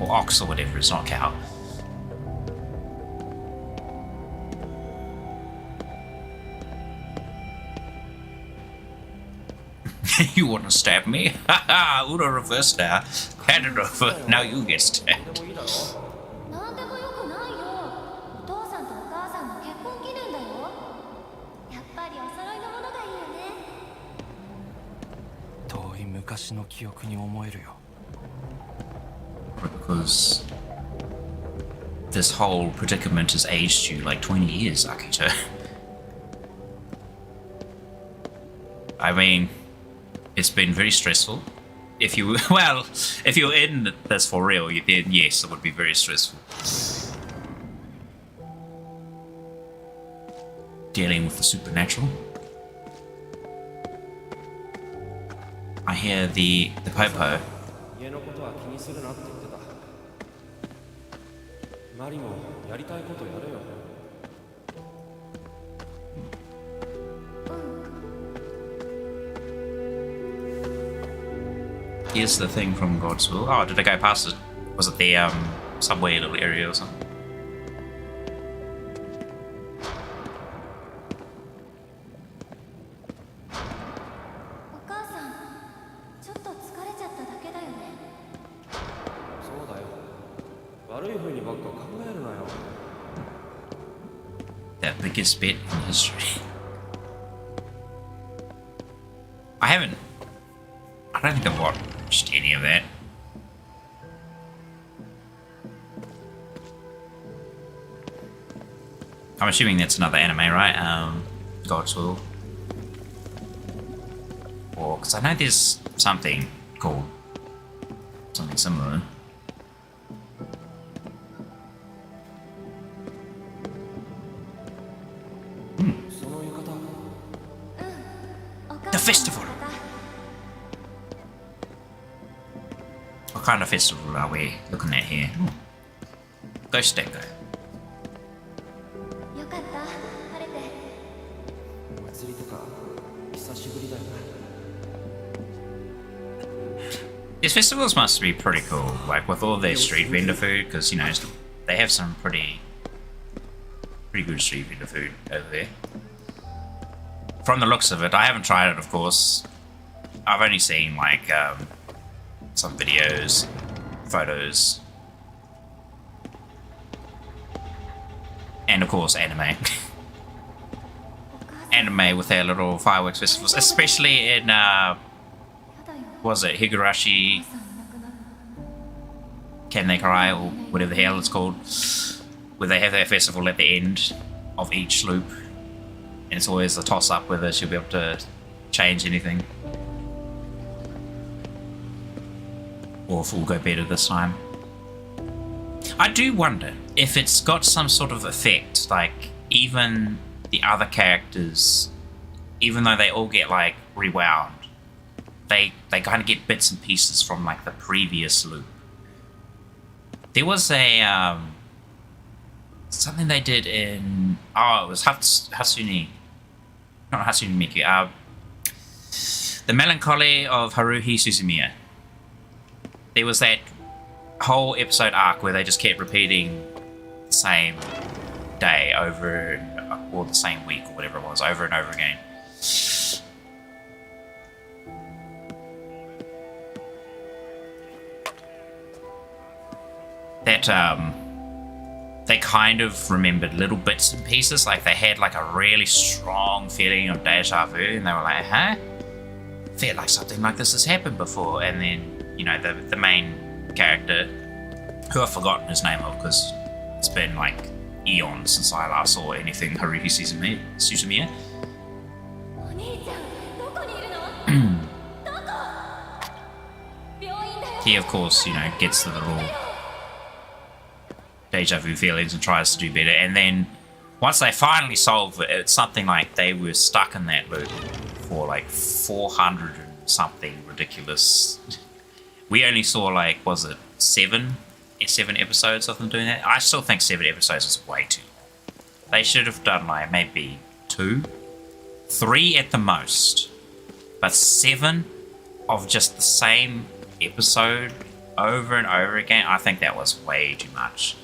Or ox or whatever, it's not a cow. You want to stab me? Haha, Uno reverse now. Hand it over. Now you get stabbed. なんでもよくないよ。お父さんとお母さんの結婚記念だよ。やっぱりお揃いのものがいいよね。遠い昔の記憶に思えるよ。 Because this whole predicament has aged you like 20 years, Akito. I mean, it's been very stressful. If you if you're in this for real, then yes, it would be very stressful. Dealing with the supernatural. I hear the popo. 家のことは気にするなって言ってた。マリもやりたいことやれよ。 Here's the thing from God's Will. Oh, did I go past it? Was it the subway little area or something? お母さん、ちょっと疲れちゃっただけだよね。そうだよ。悪い風にばっか考えるなよ。 That biggest bet in history. I don't think I've watched any of that. I'm assuming that's another anime, right? God's Will. Or, because I know there's something called something similar. The festival! What kind of festival are we looking at here? Ghost Deco. よかった、晴れて。お祭りとか久しぶりだよな。 These festivals must be pretty cool, like with all their street vendor food, because you know they have some pretty good street vendor food over there. From the looks of it, I haven't tried it, of course. I've only seen like some videos, photos, and of course anime. Anime with their little fireworks festivals, especially in was it Higurashi Kanekarai or whatever the hell it's called, where they have their festival at the end of each loop, and it's always a toss up whether she'll be able to change anything or if it will go better this time. I do wonder if it's got some sort of effect, like even the other characters, even though they all get like rewound, they kind of get bits and pieces from like the previous loop. There was a something they did in it was Hatsune, not Hatsune Miku, The Melancholy of Haruhi Suzumiya. There was that whole episode arc where they just kept repeating the same day over, or the same week or whatever it was, over and over again. That they kind of remembered little bits and pieces, like they had like a really strong feeling of deja vu, and they were like, huh? I feel like something like this has happened before. And then, you know, the main character, who I've forgotten his name of because it's been like eons since I last saw anything Haruhi Suzumiya. お兄ちゃんどこにいるの？どこ？病院だよ。 He, of course, gets the little deja vu feelings and tries to do better. And then once they finally solve it, it's something like they were stuck in that loop for like 400 and something ridiculous. We only saw like, was it seven episodes of them doing that? I still think 7 episodes is way too long. They should have done like maybe 2, 3 at the most. But 7 of just the same episode over and over again, I think that was way too much.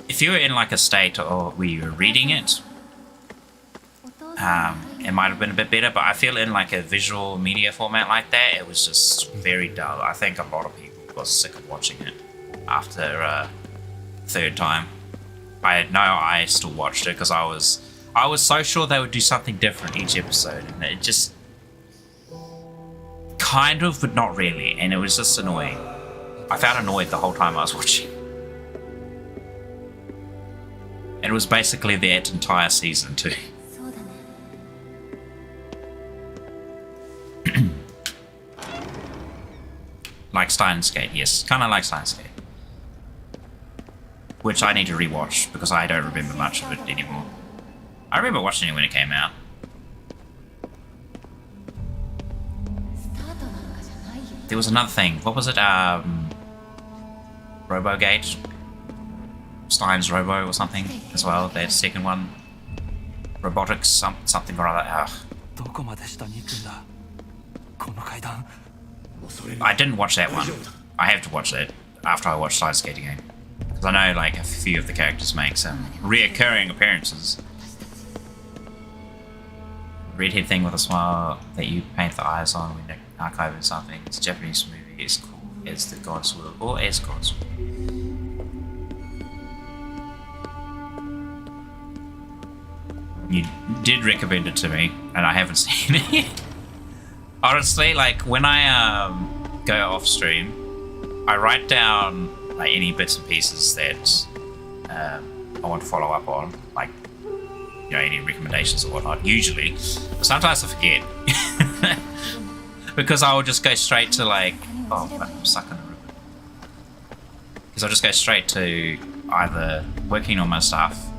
If you were in like a state where you were reading it, it might have been a bit better, but I feel in like a visual media format like that, it was just very dull. I think a lot of people got sick of watching it after third time. I still watched it because I was so sure they would do something different each episode, and it just kind of, but not really, and it was just annoying. I felt annoyed the whole time I was watching. And it was basically that entire season too. そうだね。 Like Steins Gate, yes. Kind of like Steins Gate. Which I need to rewatch because I don't remember much of it anymore. I remember watching it when it came out. スタートなんかじゃないよ。 There was another thing. What was it? Robogate? Steins Robo or something as well. That second one. Robotics something or other. どこまで下に行くんだこの階段 I didn't watch that one. I have to watch that after I watch Steins Gate again. Because I know like a few of the characters make some reoccurring appearances. Redhead thing with a smile that you paint the eyes on when archiving something. It's a Japanese movie. It's called As the Gods Will or As Gods Will. You did recommend it to me, and I haven't seen it yet. Honestly, like when I go off stream, I write down like any bits and pieces that I want to follow up on, like any recommendations or whatnot. Usually, but sometimes I forget because I will just go straight to like, oh, I'm stuck in a room. Because I'll just go straight to either working on my stuff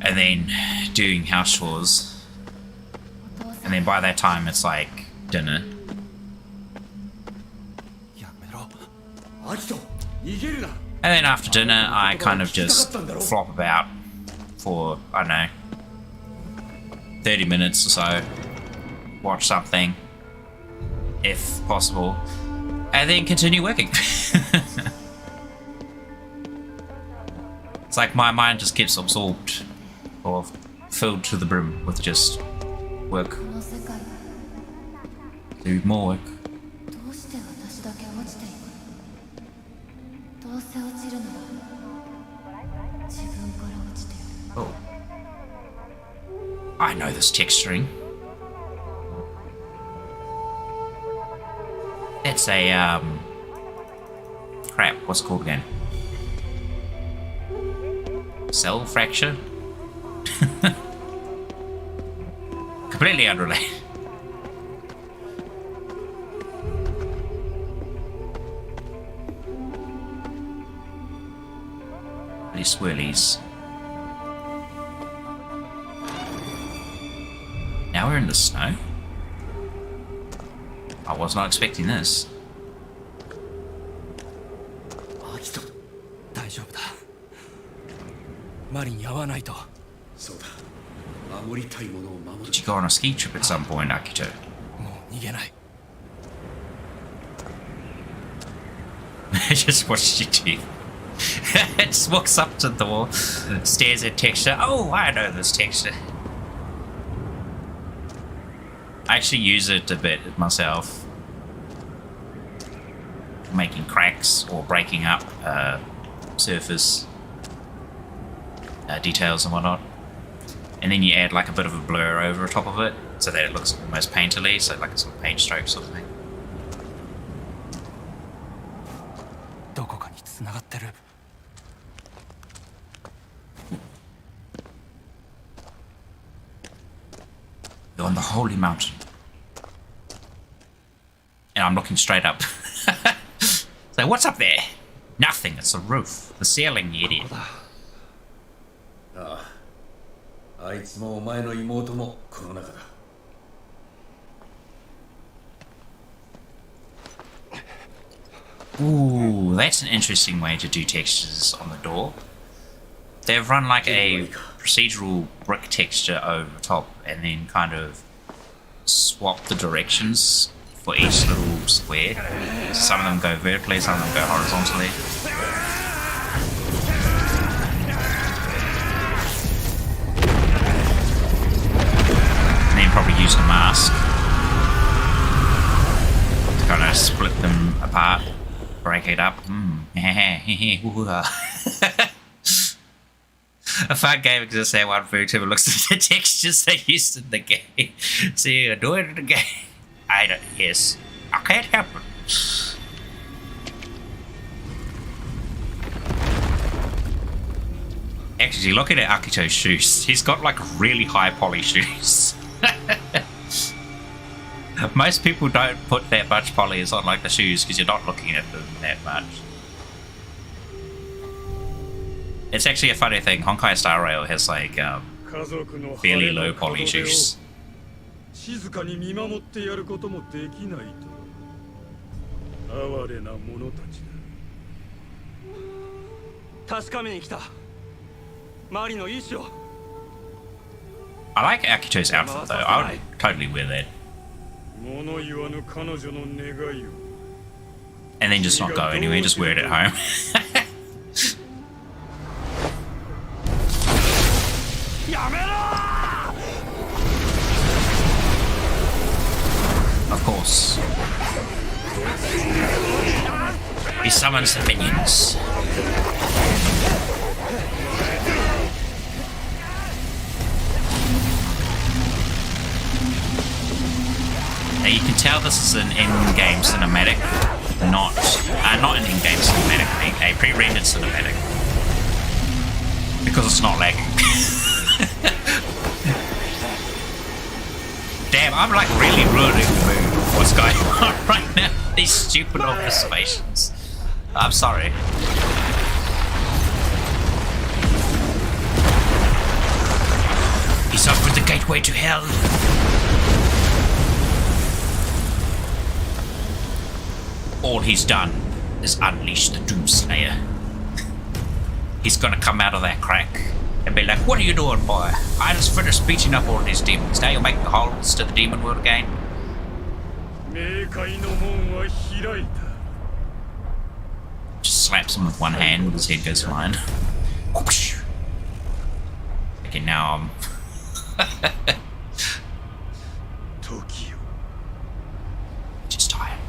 and then doing house chores, and then by that time it's like dinner. やめろアキト逃げるな And then after dinner, I kind of just flop about for, I don't know, 30 minutes or so, watch something, if possible, and then continue working. It's like my mind just gets absorbed or filled to the brim with just work, この世界 do more work. どうして私だけ落ちていくの？どうせ落ちるなら自分から落ちてる。 Oh. I know this texturing. It's a, crap, what's it called again? Cell fracture? Completely unrelated. These swirlies. Now we're in the snow? I was not expecting this. アキト大丈夫だマリに会わないとそうだ守りたいものを守る Did you go on a ski trip at some point, Akito? もう逃げない Just watched your teeth. It just walks up to the wall, stares at texture. Oh, I know this texture. I actually use it a bit myself, making cracks or breaking up surface details and whatnot. And then you add like a bit of a blur over top of it so that it looks almost painterly, so like it's a paint stroke sort of thing. つながってる。 You're on the holy mountain. And I'm looking straight up. So what's up there? Nothing, it's the roof. The ceiling, you idiot. ああ、あいつもお前の妹もこの中だ。 Ooh, that's an interesting way to do textures on the door. They've run like a procedural brick texture over top and then kind of swap the directions for each little square. Some of them go vertically, some of them go horizontally. And then probably use a mask to kind of split them apart. Break it up. A fun game exists there. One very typical looks at the textures they used in the game. So you do it in the game. I don't. Yes, I can't help it. Actually, looking at Akito's shoes, he's got like really high poly shoes. Most people don't put that much polys on like the shoes because you're not looking at them that much. It's actually a funny thing. Honkai Star Rail has like fairly low poly shoes. 静かに見守ってやることもできないと哀れな者たちだ。確かめに来た。マリの意志を。 I like Akito's outfit though. I would totally wear that. 物言わぬ彼女の願いを。 And then just not go anywhere, just wear it at home. Of course. He summons the minions. Now you can tell this is an in-game cinematic, not an in-game cinematic, a pre-rendered cinematic, because it's not lagging. Damn, I'm like really ruining the mood of what's going on right now. These stupid observations. I'm sorry. He's up with the gateway to hell. All he's done is unleash the Doomslayer. He's gonna come out of that crack and be like, "What are you doing, boy? I just finished beating up all these demons. Now you're making holes to the demon world again." Just slaps him with one hand, his head goes flying. Okay, now I'm... just tired.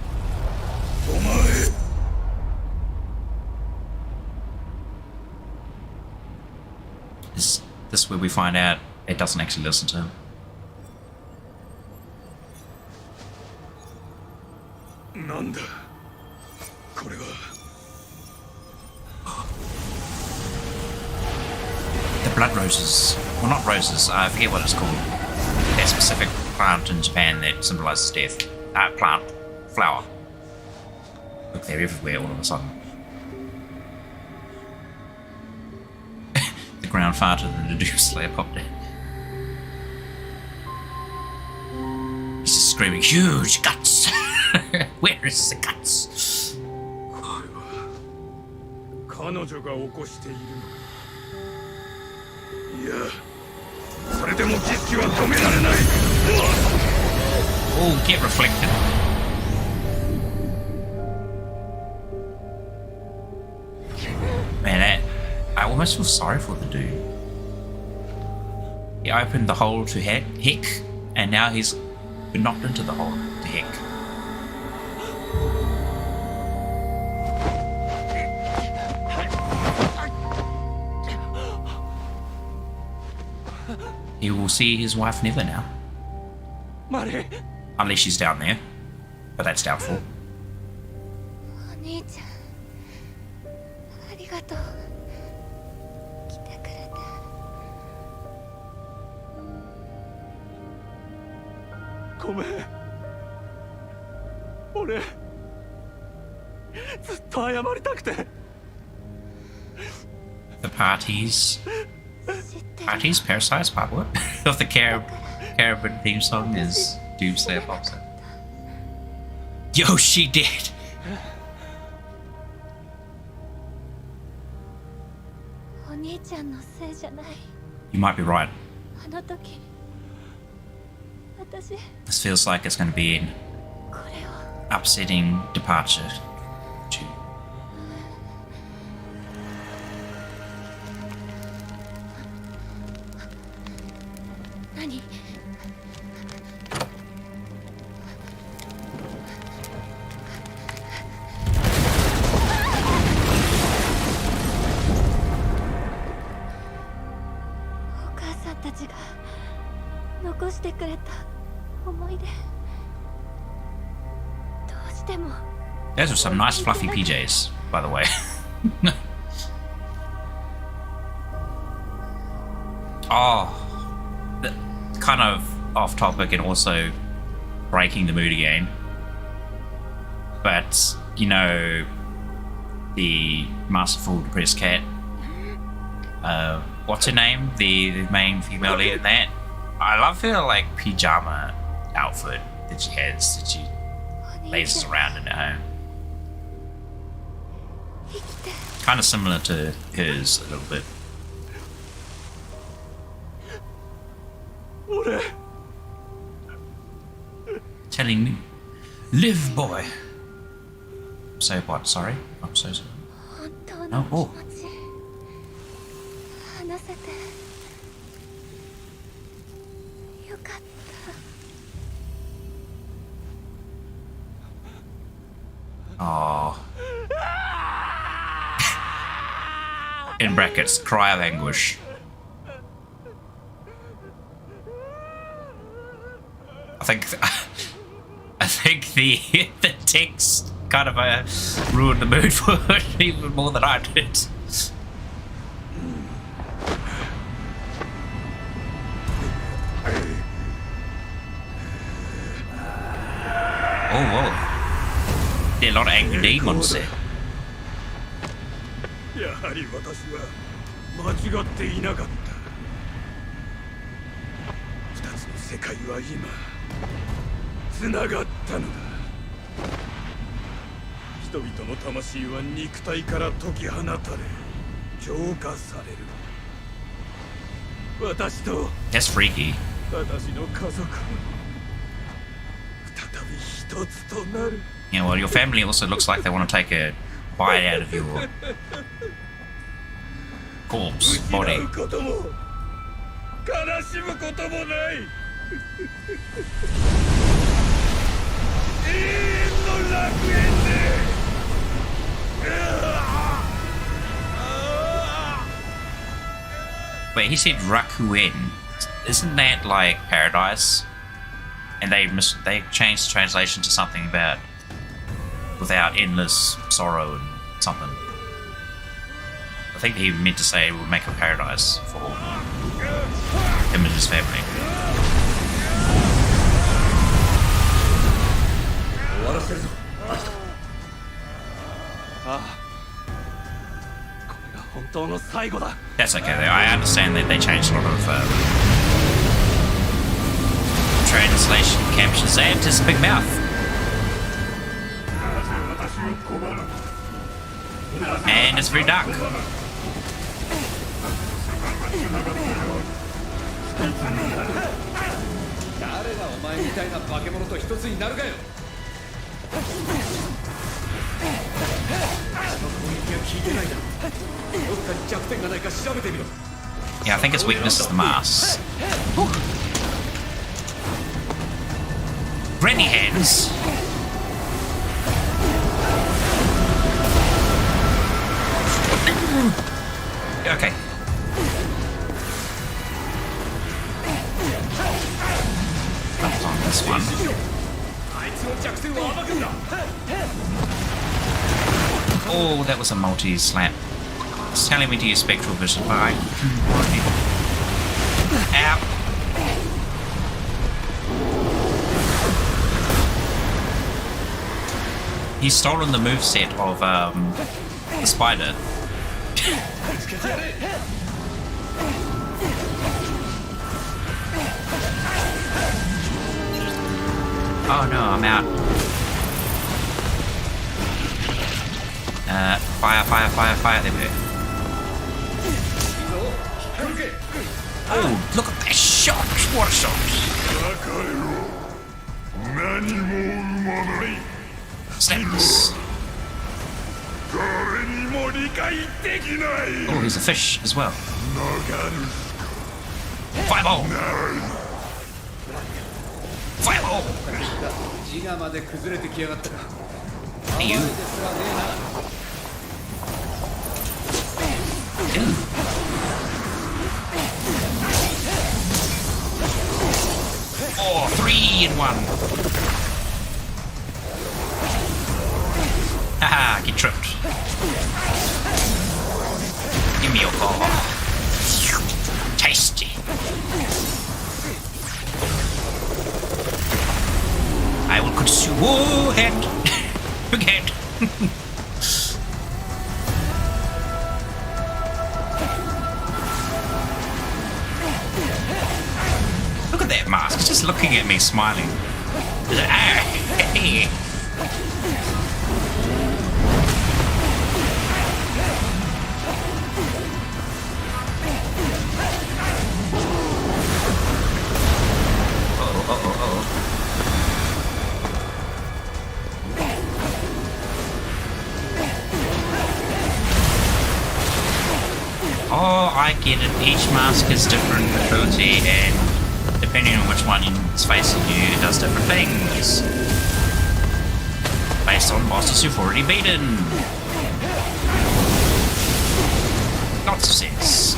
Is this where we find out it doesn't actually listen to him? The blood roses. Well, not roses. I forget what it's called. That specific plant in Japan that symbolizes death. Plant. Flower. Look, they're everywhere all of a sudden. The ground farted and the Doomslayer popped in. He's just screaming, "Huge guts!" Where is the guts? 彼女が起こしているのか。いや、それでも儀式は止められない。Oh, get reflected. Man, I almost feel sorry for the dude. He opened the hole to heck, and now he's been knocked into the hole to heck. He will see his wife never now. Unless she's down there. But that's doubtful. お兄ちゃんがとう来てくれて。ごめん。俺ずっと謝りたくて。 The parties. 知ってる。 Parties? Parasites? Part what? Of the Caribbean theme song is Doomsday Apocalypse. Yo, she did! お兄ちゃんのせいじゃない。 You might be right. あの時私 This feels like it's going to be an これを upsetting departure. To 何？お母さんたちが残してくれた思い出。どうしても Those are some nice fluffy PJs, by the way. Oh, kind of off topic and also breaking the mood again. But, you know, the masterful depressed cat, what's her name? The main female lead in that. I love her, like, pyjama outfit that she has, that she お兄 lazes ちゃん around in at home. 生きて Kind of similar to hers a little bit. 俺 Telling me, live, boy. So what? Sorry, I'm so sorry. 本当の気 Oh, 持ち話せてよかった。 Oh. In brackets, cry of anguish. I think the text kind of ruined the mood for it even more than I did. Oh, whoa. There are a lot of angry demons there. やはり私は間違っていなかった。二つの世界は今つながったのだ。人々の魂は肉体から解き放たれ浄化される。私と That's freaky. 私の家族は再び一つとなる。 Yeah, well, your family also looks like they want to take a bite out of your corpse 失 body. うことも悲しむこともない永遠の楽園で Wait, he said Rakuen. Isn't that like paradise? And they changed the translation to something about without endless sorrow and something. I think he meant to say it would make a paradise for him and his family. 終わらせるぞ。ああ、これが本当の最後だ。 That's okay though. I understand that they changed a lot of translation captions and his big mouth. And it's very dark. 誰がお前みたいな化け物と一つになるかよ。あの攻撃が効いてないだろ。どっかに弱点がないか調べてみろ。 Yeah, I think his weakness is the mask. Granny hands. Okay. That's on this one. あいつの弱点を暴くんだ。 Oh, that was a multi slap. It's telling me to use spectral vision, but I can already. Ow. He's stolen the moveset of the spider. Oh no, I'm out. Fire, there we go. Oh, look at that shot! What a shot! Snaps. Oh, here's a fish as well. Fireball! Fireball! 自我まで崩れてきやがったか。 Hey, you. Oh, 3 in 1. Haha, get tripped. Give me your claw. Tasty. I will consume. Whoa, head. Big head. Look at that mask. It's just looking at me, smiling. Hey. Oh, I get it. Each mask is different ability, and depending on which one is facing you, it does different things. Based on bosses you've already beaten. Lots of sense.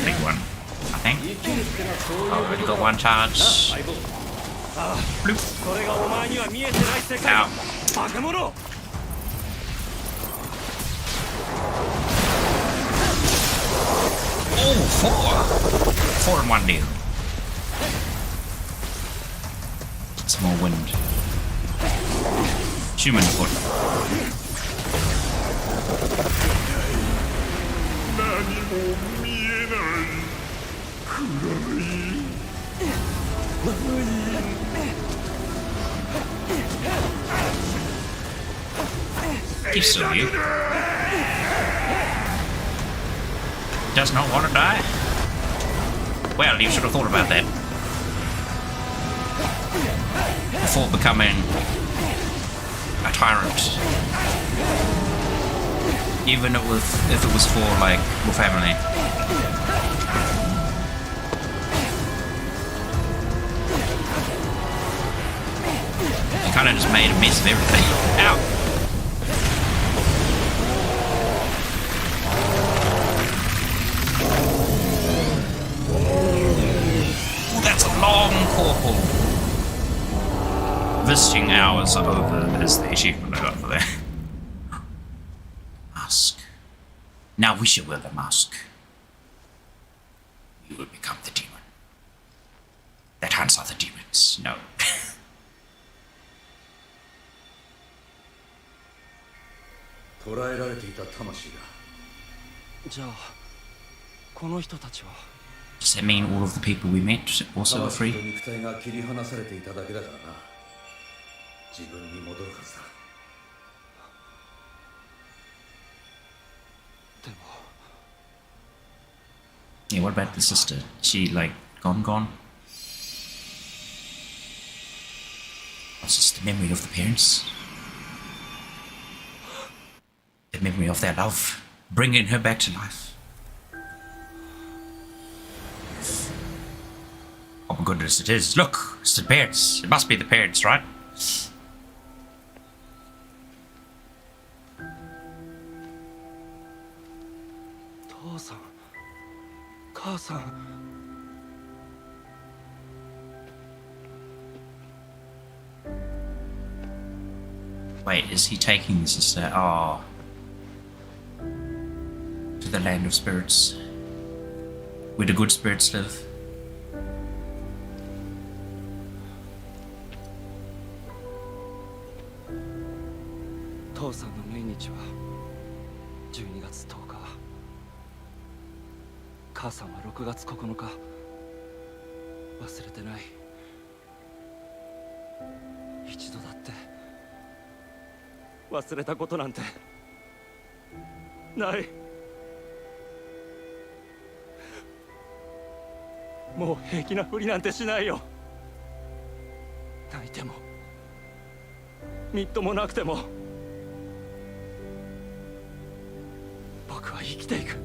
Big one, I think. Already got one charge. Bloop. Ow. Oh, 4 in 1 deal. Some more wind. Human foot. Keep still, you. Does not want to die? Well, you should have thought about that before becoming a tyrant. Even if it was for, like, your family. You kind of just made a mess of everything. Ow! Long corporal. Visiting hours are over is the achievement I got for that. Mask. Now we shall wear the mask. You will become the demon. That hands are the demons. No. 捕らえられていた魂だ。じゃあこの人たちは Does that mean all of the people we met also were 魂と free? 肉体が切り離されていただけだからな。自分に戻るはずだ。でも Yeah, what about the sister? Is she, like, gone? It's just the memory of the parents. The memory of their love. Bringing her back to life. Oh my goodness, it is. Look, it's the parents. It must be the parents, right? 父さん母さん Wait, is he taking the sister? Oh. To the land of spirits. Where the good spirits live. 父さんの命日は12月10日母さんは6月9日忘れてない一度だって忘れたことなんてないもう平気なふりなんてしないよ泣いてもみっともなくても僕は生きていく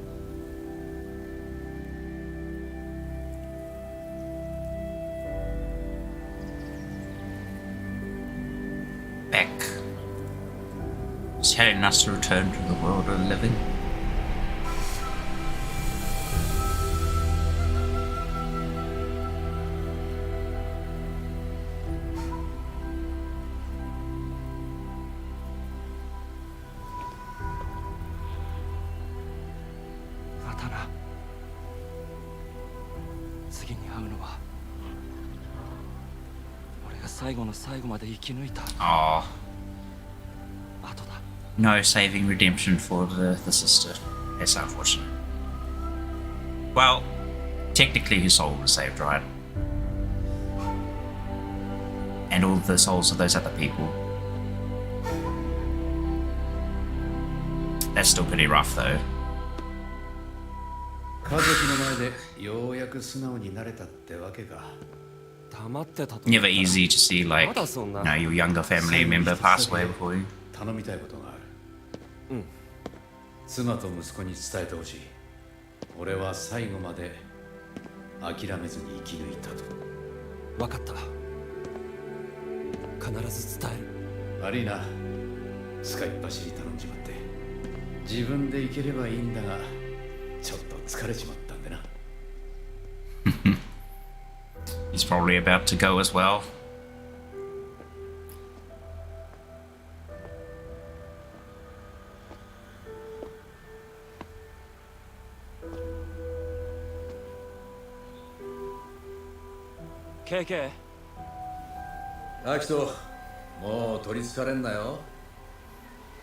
Back. It's telling us to return to the world of the living. Oh. No saving redemption for the sister. That's unfortunate. Well, technically his soul was saved, right? And all the souls of those other people. That's still pretty rough though. 家族の前でようやく素直になれたってわけか。 Never easy to see, like, your younger family member pass away before you. 頼みたいことがある。妻と息子に伝えてほしい。俺は最後まで諦めずに生き抜いたと。分かった。必ず伝える。悪いな。使いっ走り頼んじまって。自分で行ければいいんだが、ちょっと疲れちまったんでな。He's probably about to go as well. KK アキト、もう取りつかれんなよ。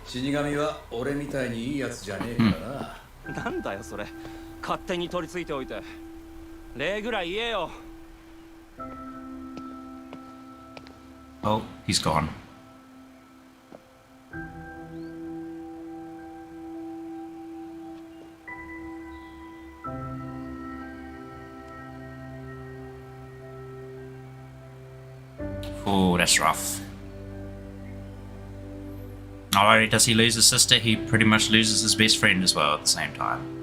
死神は俺みたいにいいやつじゃねえからな。なんだよそれ。勝手に取り付いておいて。礼ぐらい言えよ。 Oh, he's gone. Oh, that's rough. Not only does he lose his sister, he pretty much loses his best friend as well at the same time.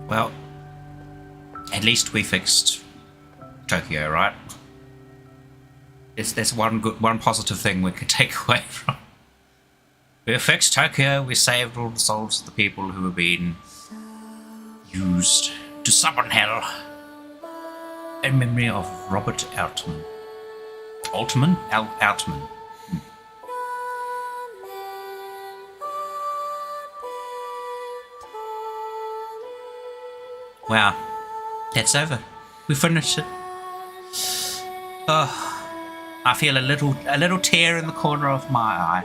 'Well, at least we fixed Tokyo, right? That's one positive thing we could take away from. We fixed Tokyo. We saved all the souls of the people who have been used to summon hell. In memory of Robert Altman. Altman? Altman. Wow, that's over. We finished it. Oh, I feel a little tear in the corner of my eye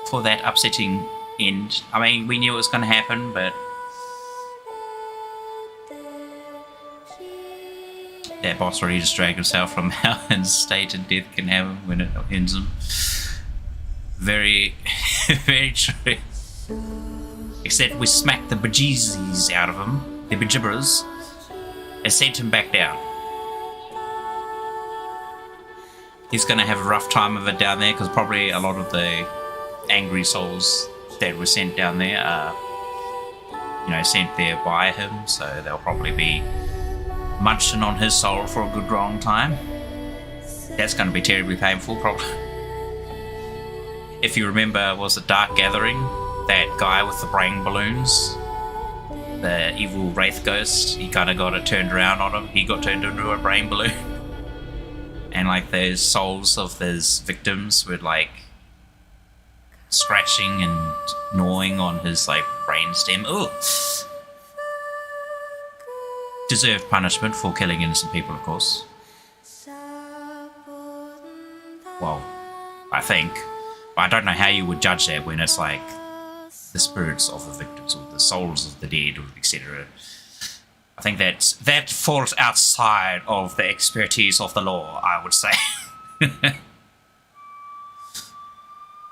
for that upsetting end. I mean, we knew it was going to happen, but that boss already just dragged himself from how instate and death can have him when it ends him. Very, very true. Except we smacked the bejesus out of him. The bejibbers, and sent him back down. He's going to have a rough time of it down there because probably a lot of the angry souls that were sent down there are, sent there by him, so they'll probably be munching on his soul for a good long time. That's going to be terribly painful, probably. If you remember, was it Dark Gathering? That guy with the brain balloons? The evil wraith ghost, he kind of got it turned around on him. He got turned into a brain balloon. And like those souls of those victims were like scratching and gnawing on his like brain stem. Ooh. Deserved punishment for killing innocent people, of course. Well, I think. I don't know how you would judge that when it's like the spirits of the victims or the souls of the dead, etc. I think that falls outside of the expertise of the law, I would say.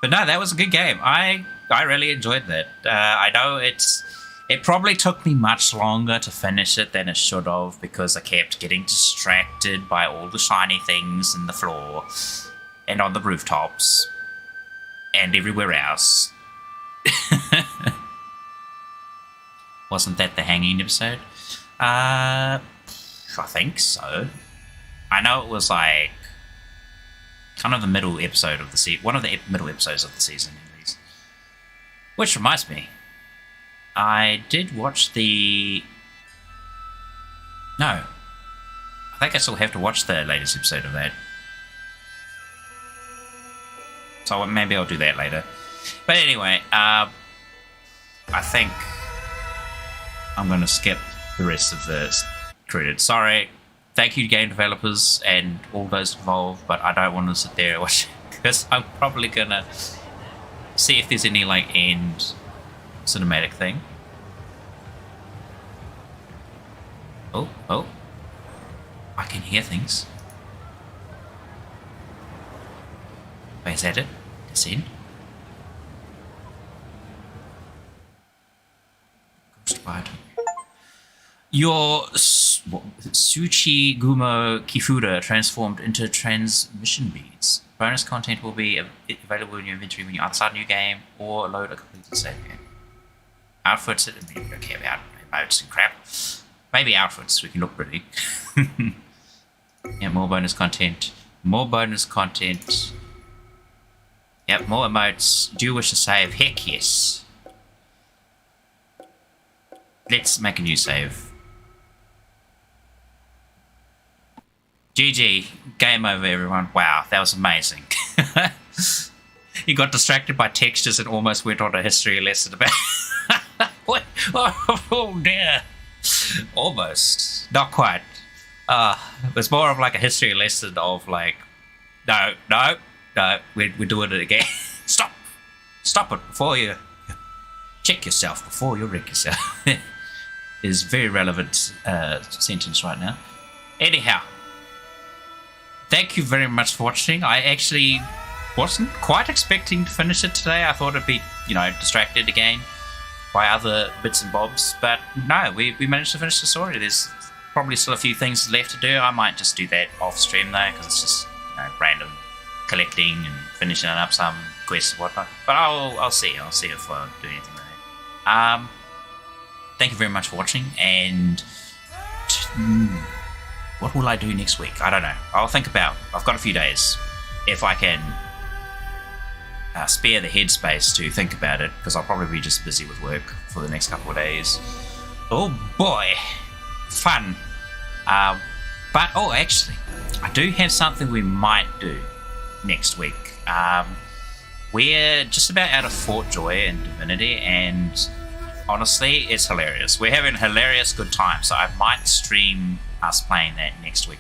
But no, that was a good game. I really enjoyed that. I know it probably took me much longer to finish it than it should have because I kept getting distracted by all the shiny things in the floor and on the rooftops and everywhere else. Wasn't that the hanging episode? I think so. I know it was like kind of the middle episode of the season, one of the middle episodes of the season at least. Which reminds me, I did watch the... No. I think I still have to watch the latest episode of that. So maybe I'll do that later. But anyway, I think I'm going to skip the rest of the credits. Sorry. Thank you, game developers and all those involved, but I don't want to sit there and watch it because I'm probably going to see if there's any like end cinematic thing. Oh. I can hear things. Wait, is that it? That's it? Ghostwire. Your Tsuchi Gumo Kifura transformed into transmission beads. Bonus content will be available in your inventory when you're outside a new game or load a completed save game. Outfits, we don't care about emotes and crap. Maybe outfits, we can look pretty. Yeah, more bonus content. More bonus content. Yep, more emotes. Do you wish to save? Heck yes. Let's make a new save. GG. Game over, everyone. Wow, that was amazing. You got distracted by textures and almost went on a history lesson about... What? Oh dear. Almost. Not quite. It was more of like a history lesson of like... No, we're doing it again. Stop it before you... Check yourself before you wreck yourself. Is very relevant sentence right now. Anyhow, thank you very much for watching. I actually wasn't quite expecting to finish it today. I thought it'd be, distracted again by other bits and bobs, but no, we managed to finish the story. There's probably still a few things left to do. I might just do that off stream though, because it's just random collecting and finishing up some quests and whatnot. But I'll see if I do anything like that. Thank you very much for watching, and what will I do next week? I don't know. I'll think about. I've got a few days. If I can spare the headspace to think about it, because I'll probably be just busy with work for the next couple of days. Oh boy, fun. But actually, I do have something we might do next week. We're just about out of Fort Joy and Divinity, and honestly, it's hilarious. We're having a hilarious good time, so I might stream us playing that next week,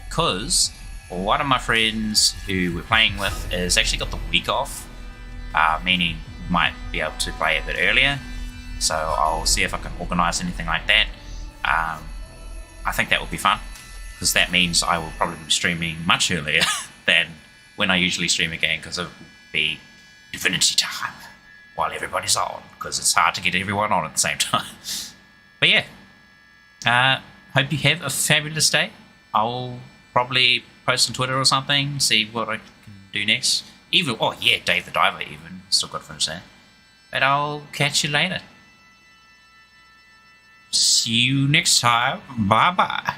because one of my friends who we're playing with has actually got the week off, meaning we might be able to play a bit earlier, so I'll see if I can organise anything like that. I think that will be fun, because that means I will probably be streaming much earlier than when I usually stream again, because it will be Divinity time while everybody's on, because it's hard to get everyone on at the same time. But yeah, hope you have a fabulous day. I'll probably post on Twitter or something, see what I can do next. Even, oh yeah, Dave the Diver even, still got to finish that. But I'll catch you later. See you next time. Bye bye.